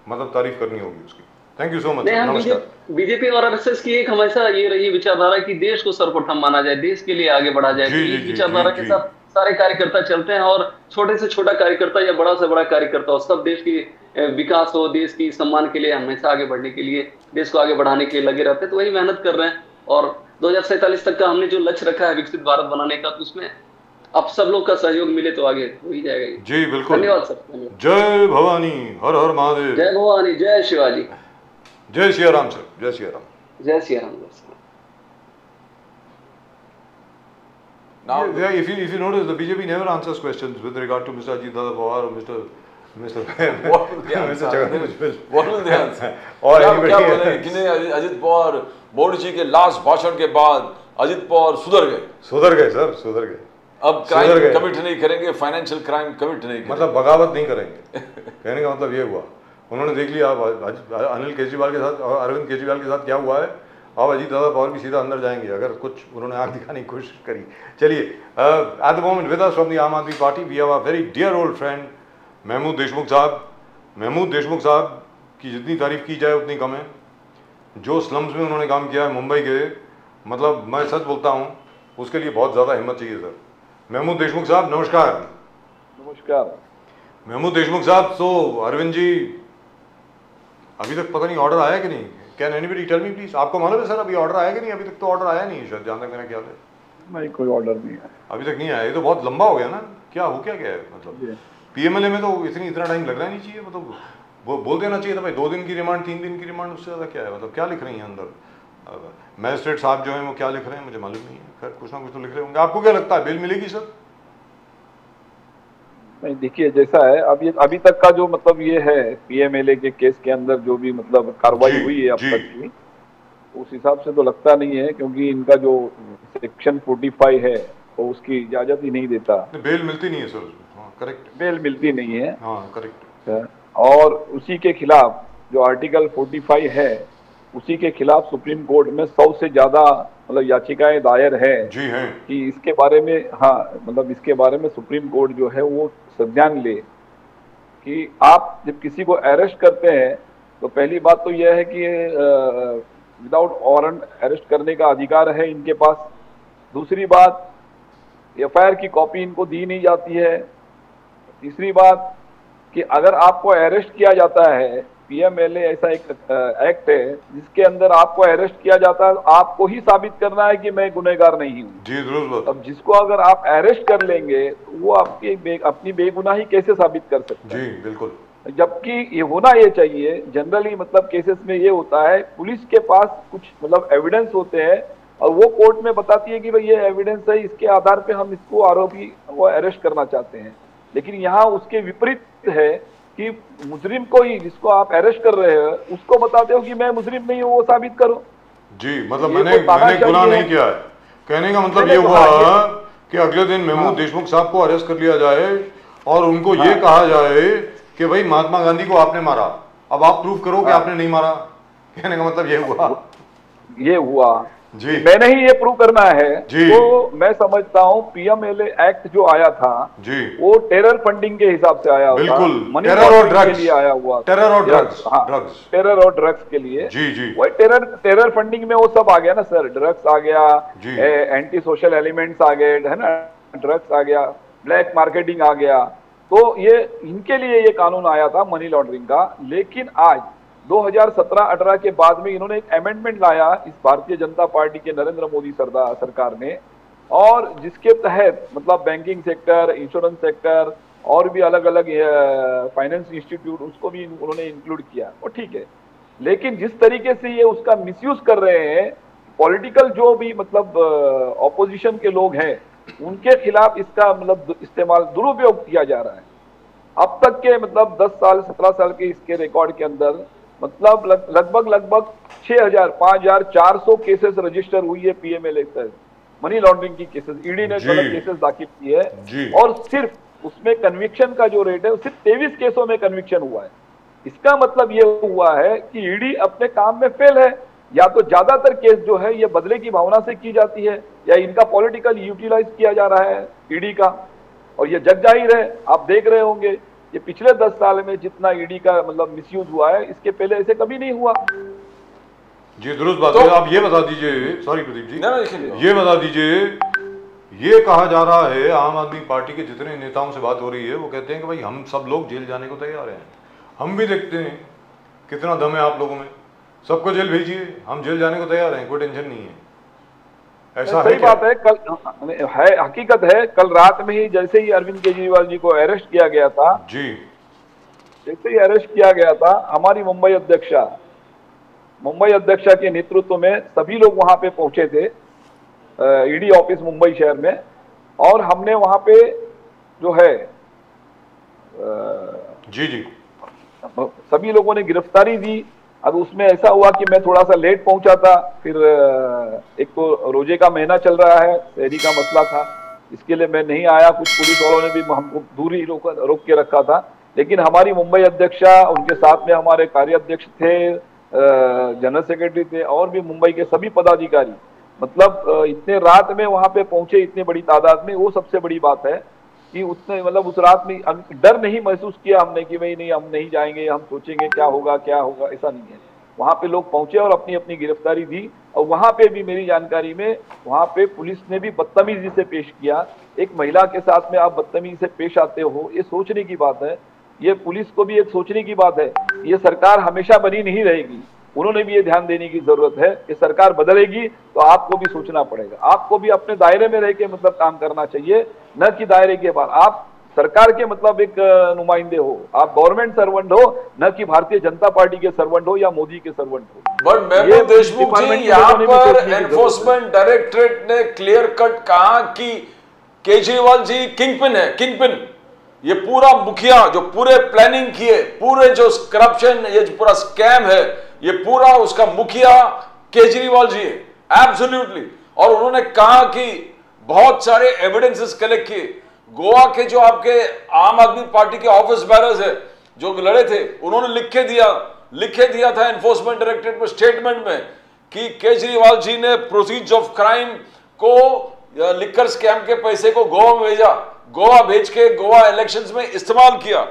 मतलब तारीफ करनी होगी उसकी। Thank you so much. नमस्कार। बीजेपी और आरएसएस की एक हमेशा ये रही विचारधारा कि देश को सर्वप्रथम माना जाए, देश के लिए आगे बढ़ा जाए। इस विचारधारा के साथ सारे कार्यकर्ता चलते हैं और छोटे से छोटा कार्यकर्ता या बड़ा से बड़ा कार्यकर्ता हो, सब देश की विकास हो, देश की सम्मान के लिए हमेशा आगे बढ़ने के लिए, देश को आगे बढ़ाने के लिए लगे रहते हैं। तो वही मेहनत कर रहे हैं और 2047 तक का हमने जो लक्ष्य रखा है विकसित भारत बनाने का, तो उसमें अब सब लोग का सहयोग मिले तो आगे हो ही जाएगा। जी बिल्कुल। धन्यवाद सर। जय भवानी, हर हर महादेव। जय भवानी, जय शिवाजी, जय सिया राम सर, जय सिया राम, जय Siya Ram. Now, if you notice, the BJP never answers questions with regard to Mr. Ajit Dada Pawar or Mr. What will they answer? What will they answer? और क्या बोले कि नहीं, अजित पवार मोदी जी के लास्ट भाषण के बाद अजित पवार सुधर गए सर, सुधर गए। अब क्राइम कमिट नहीं करेंगे, फाइनेंशियल क्राइम कमिट नहीं करेंगे, मतलब बगावत नहीं करेंगे। कहने का मतलब ये हुआ, उन्होंने देख लिया अनिल केजरीवाल के साथ और अरविंद केजरीवाल के साथ क्या हुआ है। अब अजीत दादा पवार भी सीधा अंदर जाएंगे अगर कुछ उन्होंने आग दिखाने की कोशिश करी। चलिए, at the moment with us from the Aam Aadmi Party we have a very dear old friend Mahmood Deshmukh साहब। महमूद देशमुख साहब की जितनी तारीफ की जाए उतनी कम है। जो स्लम्स में उन्होंने काम किया है मुंबई के, मतलब मैं सच बोलता हूँ, उसके लिए बहुत ज़्यादा हिम्मत चाहिए सर। महमूद देशमुख साहब नमस्कार। नमस्कार महमूद देशमुख साहब। तो अरविंद जी, अभी तक पता नहीं ऑर्डर आया कि नहीं? Can anybody tell me please? आपको मालूम है सर अभी ऑर्डर आया कि नहीं? अभी तक तो ऑर्डर आया नहीं है शायद, जहाँ तक मेरा ख्याल है। नहीं, कोई ऑर्डर नहीं है अभी तक नहीं आया। ये तो बहुत लंबा हो गया ना। क्या है मतलब पीएमएलए में तो इतना टाइम लगना नहीं चाहिए। मतलब वो बोल देना चाहिए था भाई 2 दिन की रिमांड, 3 दिन की रिमांड, उससे ज़्यादा क्या है? मतलब क्या लिख रही हैं अंदर मैजिस्ट्रेट साहब जो हैं, वो क्या लिख रहे हैं मुझे मालूम नहीं है। खैर कुछ ना कुछ तो लिख रहे होंगे। आपको क्या लगता है बेल मिलेगी सर? नहीं, देखिए जैसा है अभी तक का जो मतलब ये है पीएमएलए के केस के अंदर जो भी मतलब कार्रवाई हुई है अब तक की, उस हिसाब से तो लगता नहीं है, क्योंकि इनका जो सेक्शन 45 है वो उसकी इजाजत ही नहीं देता। बेल मिलती नहीं है सर। हाँ करेक्ट, बेल मिलती नहीं है। हाँ करेक्ट। और उसी के खिलाफ जो आर्टिकल 45 है उसी के खिलाफ सुप्रीम कोर्ट में 100 से ज्यादा मतलब याचिकाएं दायर है जी हैं कि इसके बारे में, हाँ मतलब इसके बारे में सुप्रीम कोर्ट जो है वो संज्ञान ले कि आप जब किसी को अरेस्ट करते हैं तो पहली बात तो यह है कि विदाउट वारंट अरेस्ट करने का अधिकार है इनके पास। दूसरी बात, एफआईआर की कॉपी इनको दी नहीं जाती है। तीसरी बात कि अगर आपको अरेस्ट किया जाता है, पीएमएलए ऐसा एक एक्ट है जिसके अंदर आपको अरेस्ट किया जाता है, आपको ही साबित करना है कि मैं गुनहगार नहीं हूँ जी। जरूर। अब जिसको अगर आप अरेस्ट कर लेंगे तो वो अपनी बेगुनाही कैसे साबित कर सकते हैं? जी बिल्कुल। जबकि ये होना ये चाहिए, जनरली मतलब केसेस में ये होता है पुलिस के पास कुछ मतलब एविडेंस होते हैं और वो कोर्ट में बताती है कि भाई ये एविडेंस है, इसके आधार पे हम इसको आरोपी वो अरेस्ट करना चाहते हैं। लेकिन यहाँ उसके विपरीत है कि मुजरिम को ही, जिसको आप अरेस्ट कर रहे हैं, उसको बताते हो कि मैं मुजरिम नहीं हूँ, वो साबित करो। जी मतलब मैंने गुनाह नहीं किया है। कहने का मतलब ये हुआ कि अगले दिन महमूद देशमुख साहब को अरेस्ट कर लिया जाए और उनको ये कहा जाए कि भाई महात्मा गांधी को आपने मारा, अब आप प्रूव करो कि आपने नहीं मारा। कहने का मतलब ये हुआ जी। मैंने ही ये प्रूव करना है जी। तो मैं समझता हूँ पीएमएलए एक्ट जो आया था जी, वो टेरर फंडिंग के हिसाब से आया हुआ, बिल्कुल टेरर और ड्रग्स के लिए आया हुआ, टेरर और ड्रग्स, टेरर और ड्रग्स के लिए जी जी। वही टेरर फंडिंग में वो सब आ गया ना सर, ड्रग्स आ गया, एंटी सोशल एलिमेंट्स आ गए, है ना, ड्रग्स आ गया, ब्लैक मार्केटिंग आ गया। तो ये इनके लिए ये कानून आया था मनी लॉन्ड्रिंग का। लेकिन आज 2017-18 के बाद में इन्होंने एक अमेंडमेंट लाया इस भारतीय जनता पार्टी के नरेंद्र मोदी सरकार ने, और जिसके तहत मतलब बैंकिंग सेक्टर, इंश्योरेंस सेक्टर और भी अलग अलग फाइनेंस इंस्टीट्यूट, उसको भी उन्होंने इंक्लूड किया। और ठीक है, लेकिन जिस तरीके से ये उसका मिसयूज कर रहे हैं, पॉलिटिकल जो भी मतलब ऑपोजिशन के लोग हैं उनके खिलाफ इसका मतलब इस्तेमाल, दुरुपयोग किया जा रहा है। अब तक के मतलब 10 साल 17 साल के इसके रिकॉर्ड के अंदर मतलब लगभग 5,400 केसेस रजिस्टर हुई है पीएमएलए से, मनी लॉन्ड्रिंग की केसेस, ईडी ने गलत केसेस दाखिल किए है और सिर्फ उसमें कन्विक्शन का जो रेट है सिर्फ 23 केसों में कन्विक्शन हुआ है। इसका मतलब ये हुआ है कि ईडी अपने काम में फेल है, या तो ज्यादातर केस जो है ये बदले की भावना से की जाती है या इनका पॉलिटिकल यूटिलाइज किया जा रहा है ईडी का, और ये जग जाहिर है। आप देख रहे होंगे ये पिछले 10 साल में जितना ईडी का मतलब मिसयूज हुआ है, इसके पहले ऐसे कभी नहीं हुआ। जी दुरुस्त बात है। आप ये बता दीजिए, सॉरी प्रदीप जी, ये बता दीजिए, ये कहा जा रहा है आम आदमी पार्टी के जितने नेताओं से बात हो रही है वो कहते हैं कि भाई हम सब लोग जेल जाने को तैयार हैं, हम भी देखते हैं कितना दम है आप लोगों में, सबको जेल भेजिए, हम जेल जाने को तैयार हैं, कोई टेंशन नहीं है। ऐसा सही बात है, कल है, हकीकत है, कल रात में ही जैसे ही अरविंद केजरीवाल जी को अरेस्ट किया गया था जी, जैसे ही अरेस्ट किया गया था, हमारी मुंबई अध्यक्षा के नेतृत्व में सभी लोग वहां पे पहुंचे थे ईडी ऑफिस मुंबई शहर में, और हमने वहां पे जो है जी सभी लोगों ने गिरफ्तारी दी। अब उसमें ऐसा हुआ कि मैं थोड़ा सा लेट पहुंचा था, फिर एक तो रोजे का महीना चल रहा है, शहरी का मसला था, इसके लिए मैं नहीं आया। कुछ पुलिस वालों ने भी हमको दूर ही रोक के रखा था, लेकिन हमारी मुंबई अध्यक्षा, उनके साथ में हमारे कार्याध्यक्ष थे, जनरल सेक्रेटरी थे, और भी मुंबई के सभी पदाधिकारी, मतलब इतने रात में वहां पे पहुंचे, इतनी बड़ी तादाद में। वो सबसे बड़ी बात है कि उतने मतलब उस रात में डर नहीं महसूस किया हमने कि भाई नहीं हम नहीं जाएंगे, हम सोचेंगे क्या होगा, ऐसा नहीं है। वहां पे लोग पहुंचे और अपनी अपनी गिरफ्तारी दी, और वहां पे भी मेरी जानकारी में वहां पे पुलिस ने भी बदतमीजी से पेश किया। एक महिला के साथ में आप बदतमीजी से पेश आते हो, ये सोचने की बात है, ये पुलिस को भी एक सोचने की बात है। ये सरकार हमेशा बनी नहीं रहेगी, उन्होंने भी ये ध्यान देने की जरूरत है कि सरकार बदलेगी तो आपको भी सोचना पड़ेगा, आपको भी अपने दायरे में रह के मतलब काम करना चाहिए, न कि दायरे के बाहर। आप सरकार के मतलब एक नुमाइंदे हो, आप गवर्नमेंट सर्वेंट हो, न कि भारतीय जनता पार्टी के सर्वेंट हो या मोदी के सर्वेंट हो। बट महबूब देशमुख जी, यहाँ पर एनफोर्समेंट डायरेक्टरेट ने क्लियर कट कहा कि केजरीवाल जी किंगपिन है, किंगपिन। ये पूरा मुखिया जो पूरे प्लानिंग किए, पूरे जो करप्शन, ये जो पूरा स्कैम है, ये पूरा उसका मुखिया केजरीवाल जी है, एब्सोल्युटली। और उन्होंने कहा कि बहुत सारे एविडेंसेस कलेक्ट किए। गोवा के जो आपके आम आदमी पार्टी के ऑफिस बैरर्स है जो लड़े थे, उन्होंने लिखे दिया था एनफोर्समेंट डायरेक्टरेट में स्टेटमेंट में कि केजरीवाल जी ने प्रोसीड्स ऑफ क्राइम को, लिकर स्कैम के पैसे को गोवा में भेजा, गोवा भेज के गोवा इलेक्शंस में इस्तेमाल किया।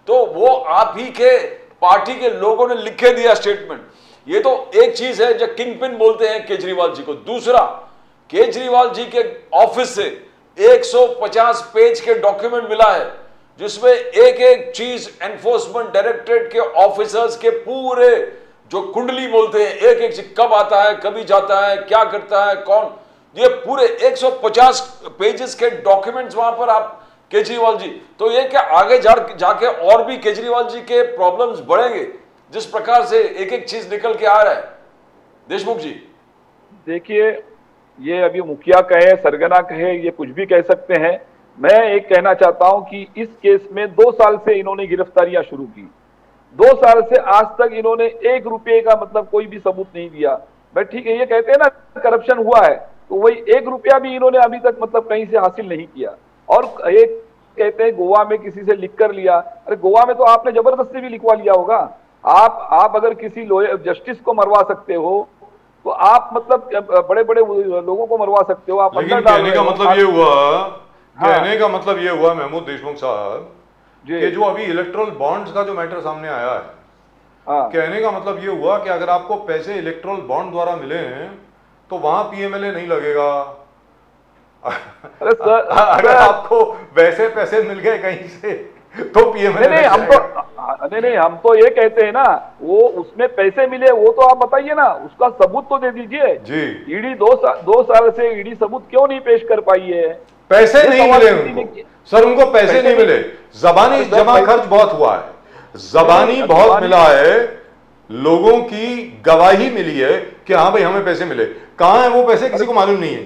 तो वो आप ही के पार्टी के लोगों ने लिखे दिया स्टेटमेंट। ये तो एक चीज है जो किंगपिन बोलते हैं केजरीवाल जी को। दूसरा, केजरीवाल जी के ऑफिस से 150 पेज के डॉक्यूमेंट मिला है जिसमें एक एक चीज एनफोर्समेंट डायरेक्टरेट के ऑफिसर्स के पूरे जो कुंडली बोलते हैं, एक एक चीज कब आता है, कभी जाता है, क्या करता है, कौन, ये पूरे 150 पेजेस के डॉक्यूमेंट्स वहां पर आप केजरीवाल जी। तो ये क्या आगे जाके और भी केजरीवाल जी के प्रॉब्लम्स बढ़ेंगे जिस प्रकार से एक एक चीज निकल के आ रहा है? देशमुख जी देखिए, ये अभी मुखिया कहे, सरगना कहे, ये कुछ भी कह सकते हैं। मैं एक कहना चाहता हूं कि इस केस में 2 साल से इन्होंने गिरफ्तारियां शुरू की, 2 साल से आज तक इन्होंने 1 रुपये का मतलब कोई भी सबूत नहीं दिया। मैं ठीक है, ये कहते हैं ना करप्शन हुआ है, तो वही 1 रुपया भी इन्होंने अभी तक मतलब कहीं से हासिल नहीं किया। और एक कहते हैं गोवा में किसी से लिख कर लिया, अरे गोवा में तो आपने जबरदस्ती भी लिखवा लिया होगा। आप अगर किसी जस्टिस को मरवा सकते हो तो आप मतलब बड़े बड़े लोगों को मरवा सकते हो। आप लेकिन कहने का मतलब ये हुआ, कहने का मतलब ये हुआ महमूद देशमुख साहब कि जो अभी इलेक्ट्रल बॉन्ड्स का जो मैटर सामने आया है, कहने का मतलब ये हुआ कि अगर आपको पैसे इलेक्ट्रल बॉन्ड द्वारा मिले हैं तो वहां पीएमएलए नहीं लगेगा। अरे सर, अगर आपको वैसे पैसे मिल गए कहीं से तो पीएमएलए नहीं, हम तो ये कहते हैं ना, वो उसमें पैसे मिले वो तो आप बताइए ना, उसका सबूत तो दे दीजिए जी। ईडी 2 साल से ईडी सबूत क्यों नहीं पेश कर पाई है? पैसे नहीं मिले उनको, सर उनको पैसे नहीं मिले, जबानी जमा खर्च बहुत हुआ है, जबानी बहुत मिला है, लोगों की गवाही मिली है कि हाँ भाई हमें पैसे मिले। कहां है वो पैसे, किसी को मालूम नहीं है।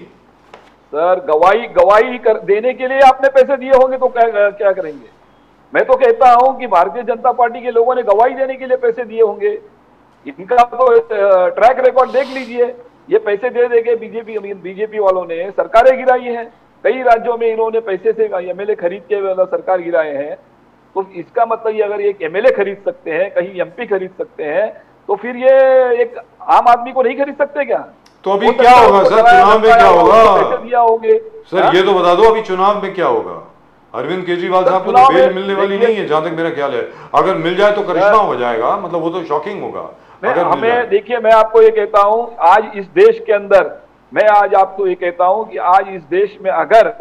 सर गवाही देने के लिए आपने पैसे दिए होंगे तो क्या करेंगे? मैं तो कहता हूं कि भारतीय जनता पार्टी के लोगों ने गवाही देने के लिए पैसे दिए होंगे। इनका तो ट्रैक रिकॉर्ड देख लीजिए, ये पैसे दे देके बीजेपी वालों ने सरकारें गिराई हैं, कई राज्यों में इन्होंने पैसे से एमएलए खरीद के सरकार गिराए हैं। तो इसका मतलब ये अगर एक एमएलए खरीद सकते हैं, कहीं एमपी खरीद सकते हैं, तो फिर ये एक आम आदमी को नहीं खरीद सकते क्या? तो अभी क्या होगा सर, चुनाव में क्या होगा दिया होंगे सर? ये तो बता दो अभी चुनाव में क्या होगा? अरविंद केजरीवाल साहब को तो बेल मिलने वाली नहीं है, जहां तक मेरा ख्याल है। अगर मिल जाए तो करिश्मा हो जाएगा, मतलब वो तो शॉकिंग होगा। अगर हमें देखिए, मैं आपको ये कहता हूं, आज इस देश के अंदर, मैं आज आपको ये कहता हूं कि आज इस देश में अगर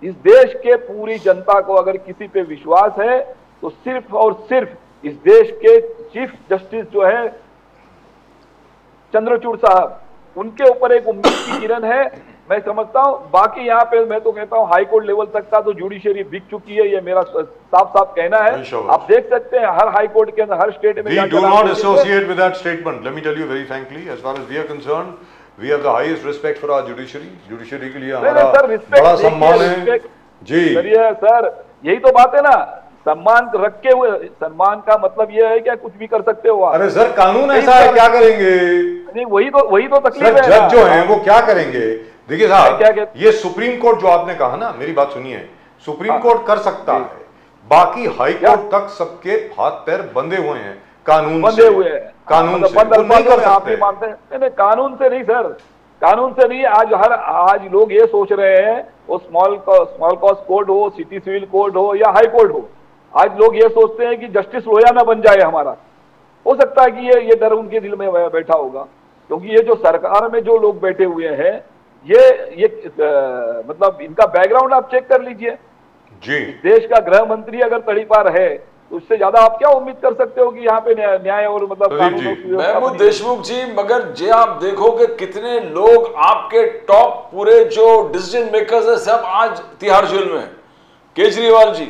इस देश के पूरी जनता को अगर किसी पे विश्वास है तो सिर्फ और सिर्फ इस देश के चीफ जस्टिस जो है चंद्रचूड़ साहब, उनके ऊपर एक उम्मीद की किरण है। मैं समझता हूं बाकी यहाँ पे मैं तो कहता हूं हाई कोर्ट लेवल तक का तो जुडिशरी बिक चुकी है, ये मेरा साफ साफ कहना है। आप देख सकते हैं हर हाई कोर्ट के अंदर, हर स्टेट में। We do not associate with that statement. Let me tell you very frankly, as far as we are concerned, we have the highest respect for our judiciary. Judiciary के लिए हमारा बड़ा सम्मान है जी। Sir यही तो बात है ना, सम्मान रखे हुए, सम्मान का मतलब यह है क्या कुछ भी कर सकते हो आप? अरे सर कानून ऐसा है, क्या करेंगे? नहीं वही तो तकलीफ है। जज जो हैं वो क्या करेंगे? देखिए साहब, ये सुप्रीम कोर्ट जो आपने कहा ना, मेरी बात सुनिए, सुप्रीम कोर्ट कर सकता है, बाकी हाई कोर्ट तक सबके हाथ पैर बंधे हुए हैं कानून बंधे हुए हैं, कानून से वो नहीं कर सकते। मानते हैं नहीं, कानून से नहीं सर, कानून से नहीं। आज लोग ये सोच रहे हैं, वो स्मॉल कॉस्ट कोर्ट हो, सिटी सिविल कोर्ट हो या हाई कोर्ट हो, आज लोग ये सोचते हैं कि जस्टिस लोया ना बन जाए हमारा। हो सकता है कि ये डर उनके दिल में बैठा होगा, क्योंकि ये जो सरकार में जो लोग बैठे हुए हैं, ये मतलब इनका बैकग्राउंड आप चेक कर लीजिए जी। देश का गृह मंत्री अगर तड़ीपार है तो उससे ज्यादा आप क्या उम्मीद कर सकते हो कि यहाँ पे न्याय और मतलब महमूद देशमुख जी, मगर जे आप देखोगे कितने लोग आपके टॉप पूरे जो डिसीजन मेकर्स है सब आज तिहाड़ जेल में है। केजरीवाल जी,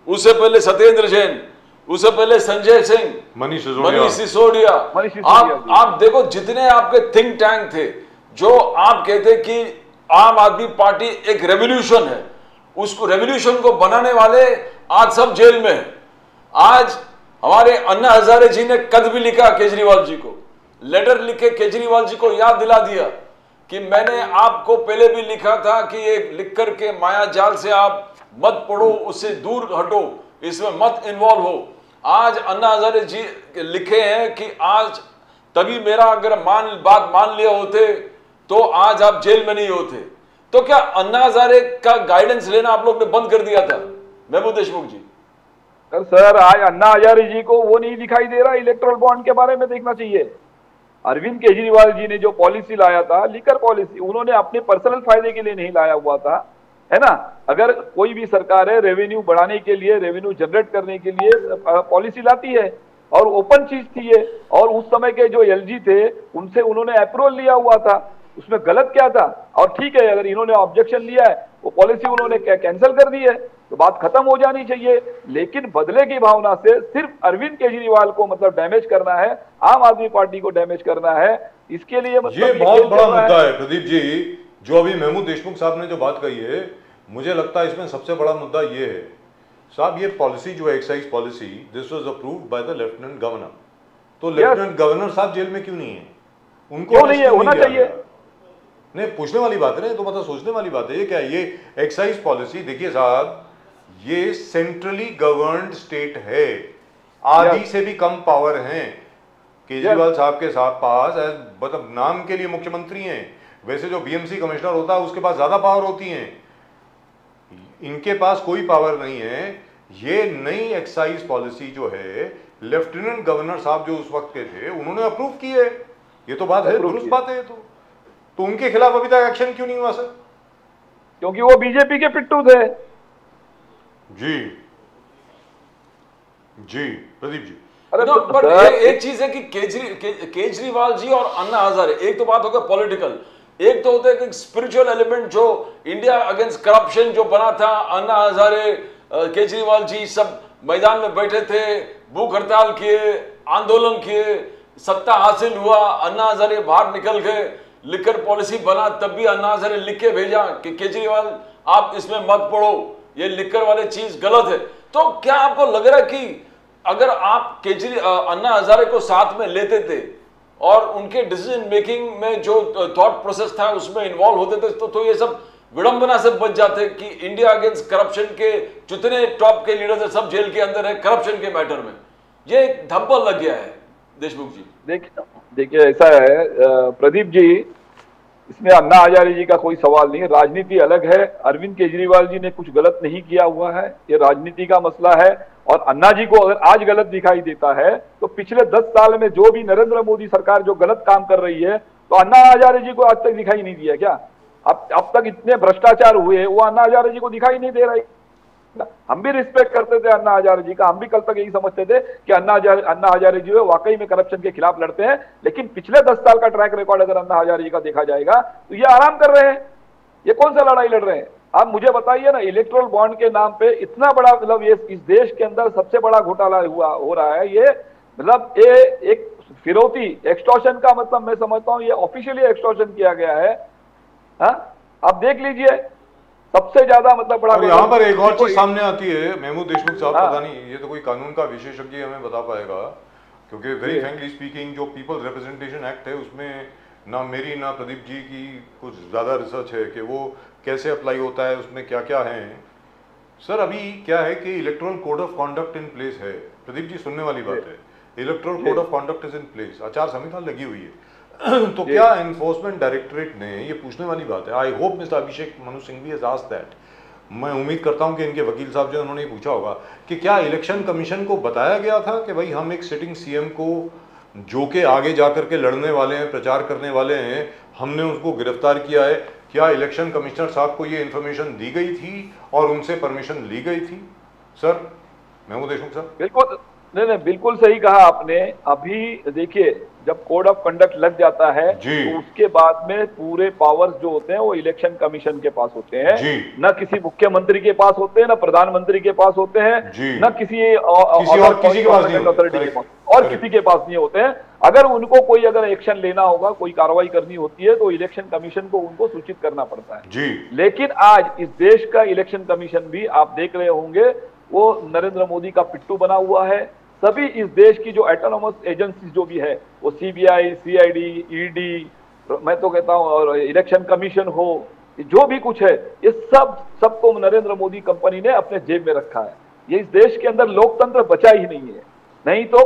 उससे पहले सत्येंद्र जैन, उससे पहले संजय सिंह, मनीष सिसोदिया। आप देखो जितने आपके थिंक टैंक थे, जो आप कहते कि आम आदमी पार्टी एक रेवोल्यूशन है, उसको रेवोल्यूशन को बनाने वाले आज सब जेल में हैं। आज हमारे अन्ना हजारे जी ने कद भी लिखा केजरीवाल जी को, लेटर लिखे केजरीवाल जी को याद दिला दिया कि मैंने आपको पहले भी लिखा था कि ये लिख करके माया जाल से आप मत पढ़ो, उससे दूर हटो, इसमें मत इन्वॉल्व हो। आज अन्ना हजारे जी लिखे हैं कि आज तभी मेरा अगर बात मान लिया होते तो आज आप जेल में नहीं होते। तो क्या अन्ना हजारे का गाइडेंस लेना आप लोग ने बंद कर दिया था महमूद देशमुख जी? सर आज अन्ना हजारे जी को वो नहीं दिखाई दे रहा, इलेक्ट्रल बॉन्ड के बारे में देखना चाहिए। अरविंद केजरीवाल जी ने जो पॉलिसी लाया था, लिकर पॉलिसी, उन्होंने अपने पर्सनल फायदे के लिए नहीं लाया हुआ था, है ना। अगर कोई भी सरकार है रेवेन्यू बढ़ाने के लिए, रेवेन्यू जनरेट करने के लिए पॉलिसी लाती है, और ओपन चीज थी ये, और उस समय के जो एलजी थे उनसे उन्होंने अप्रूवल लिया हुआ था, उसमें गलत क्या था? और ठीक है अगर इन्होंने ऑब्जेक्शन लिया है, वो पॉलिसी उन्होंने कैंसिल कर दी है तो बात खत्म हो जानी चाहिए। लेकिन बदले की भावना से सिर्फ अरविंद केजरीवाल को मतलब डैमेज करना है, आम आदमी पार्टी को डैमेज करना है, इसके लिए मतलब ये बहुत बड़ा मुद्दा है प्रदीप जी। जो अभी महमूद देशमुख साहब ने जो बात कही है, मुझे लगता है इसमें सबसे बड़ा मुद्दा ये है साहब, ये पॉलिसी जो है excise policy, this was approved by the lieutenant governor. तो लेफ्टिनेंट गवर्नर साहब जेल में क्यों नहीं है? उनको क्यों नहीं है? होना चाहिए। नहीं, पूछने वाली बात है ना, तो मतलब सोचने वाली बात है। ये क्या है? ये एक्साइज पॉलिसी देखिए साहब, ये सेंट्रली गवर्नड स्टेट है, आधी से भी कम पावर हैं केजरीवाल साहब के साथ पास, मतलब नाम के लिए मुख्यमंत्री हैं, वैसे जो बीएमसी कमिश्नर होता है उसके पास ज्यादा पावर होती हैं, इनके पास कोई पावर नहीं है। ये नई एक्साइज पॉलिसी जो है लेफ्टिनेंट गवर्नर साहब जो उस वक्त के थे उन्होंने अप्रूव की है, ये तो बात है, दुरुस्त बात है। तो उनके खिलाफ अभी तक एक्शन क्यों नहीं हुआ सर? क्योंकि वो बीजेपी के पिट्टू थे। जी जी प्रदीप जी। पर एक चीज है कि केजरीवाल जी और अन्ना हजारे, एक तो बात हो गया पॉलिटिकल, एक तो होता है कि स्पिरिचुअल एलिमेंट जो इंडिया अगेंस्ट करप्शन जो बना था। अन्ना हजारे, केजरीवाल जी सब मैदान में बैठे थे, भूख हड़ताल किए, आंदोलन किए, सत्ता हासिल हुआ, अन्ना हजारे बाहर निकल गए, लिकर पॉलिसी बना, तब भी अन्ना हजारे लिख के भेजा कि केजरीवाल आप इसमें मत पढ़ो, ये लिकर वाले चीज गलत है। तो क्या आपको लग रहा है कि अगर आप अन्ना हजारे को साथ में लेते थे और उनके डिसीजन मेकिंग में जो थॉट प्रोसेस था उसमें इन्वॉल्व होते थे तो ये सब विडंबना से बच जाते कि इंडिया अगेंस्ट करप्शन के जितने टॉप के लीडर्स हैं सब जेल के अंदर है करप्शन के मैटर में? ये धब्बा लग गया है देशमुख जी। देखिए ऐसा है प्रदीप जी, इसमें अन्ना हजारे जी का कोई सवाल नहीं है, राजनीति अलग है। अरविंद केजरीवाल जी ने कुछ गलत नहीं किया हुआ है, ये राजनीति का मसला है। और अन्ना जी को अगर आज गलत दिखाई देता है तो पिछले 10 साल में जो भी नरेंद्र मोदी सरकार जो गलत काम कर रही है तो अन्ना हजारे जी को आज तक दिखाई नहीं दिया क्या? अब तक इतने भ्रष्टाचार हुए वो अन्ना हजारे जी को दिखाई नहीं दे रहा है। हम भी रिस्पेक्ट करते थे अन्ना हजारे जी का, हम भी कल तक यही समझते थे कि अन्ना हजारे जी वाकई में करप्शन के खिलाफ लड़ते हैं। लेकिन पिछले 10 साल का ट्रैक रिकॉर्ड अगर अन्ना हजारे जी का देखा जाएगा तो ये आराम कर रहे हैं। ये कौन सा लड़ाई लड़ रहे हैं? आप मुझे बताइए ना, इलेक्ट्रोल बॉन्ड के नाम पे इतना बड़ा, मतलब ये इस देश के अंदर सबसे बड़ा घोटाला हो रहा है। ये मतलब ये एक फिरौती एक्सटॉर्शन का, मतलब मैं समझता हूँ ये ऑफिशियली एक्सटॉर्शन किया गया है। हाँ, आप देख लीजिए सबसे ज्यादा मतलब बड़ा। यहाँ पर एक और चीज सामने आती है महमूद देशमुख साहब, पता नहीं ये तो कोई कानून का विशेषज्ञ हमें बता पाएगा, क्योंकि वेरी फ्रैंकली स्पीकिंग जो पीपल्स रिप्रेजेंटेशन एक्ट है उसमें ना मेरी ना प्रदीप जी की कुछ ज़्यादा रिसर्च है कि वो कैसे अप्लाई होता है, उसमें क्या क्या है। सर अभी क्या है कि electoral code of conduct in place है, प्रदीप जी सुनने वाली बात है, electoral code of conduct is in place, आचार संहिता लगी हुई है। तो क्या एनफोर्समेंट डायरेक्टरेट ने, ये पूछने वाली बात है, I hope mister Abhishek Manu Singhvi has asked that, मैं उम्मीद करता हूं कि इनके वकील साहब जो उन्होंने पूछा होगा कि क्या इलेक्शन कमीशन को बताया गया था कि भाई हम एक सिटिंग सीएम को जो कि आगे जाकर के लड़ने वाले हैं, प्रचार करने वाले हैं, हमने उसको गिरफ्तार किया है। क्या इलेक्शन कमिश्नर साहब को ये इन्फॉर्मेशन दी गई थी और उनसे परमिशन ली गई थी? सर महमूद देशमुख साहब। बिल्कुल नहीं, बिल्कुल सही कहा आपने। अभी देखिए जब कोड ऑफ कंडक्ट लग जाता है तो उसके बाद में पूरे पावर्स जो होते हैं वो इलेक्शन कमीशन के पास होते हैं, न किसी मुख्यमंत्री के पास होते हैं, न प्रधानमंत्री के पास होते हैं, न किसी और किसी के पास नहीं होते हैं। अगर उनको कोई अगर एक्शन लेना होगा, कोई कार्रवाई करनी होती है तो इलेक्शन कमीशन को उनको सूचित करना पड़ता है जी। लेकिन आज इस देश का इलेक्शन कमीशन भी आप देख रहे होंगे वो नरेंद्र मोदी का पिट्टू बना हुआ है। सभी इस देश की जो ऑटोनोमस एजेंसीज जो भी है, वो सीबीआई, सीआईडी, ईडी, मैं तो कहता हूं, और इलेक्शन कमीशन हो, जो भी कुछ है, ये सबको नरेंद्र मोदी कंपनी ने अपने जेब में रखा है। ये इस देश के अंदर लोकतंत्र बचा ही नहीं है। नहीं तो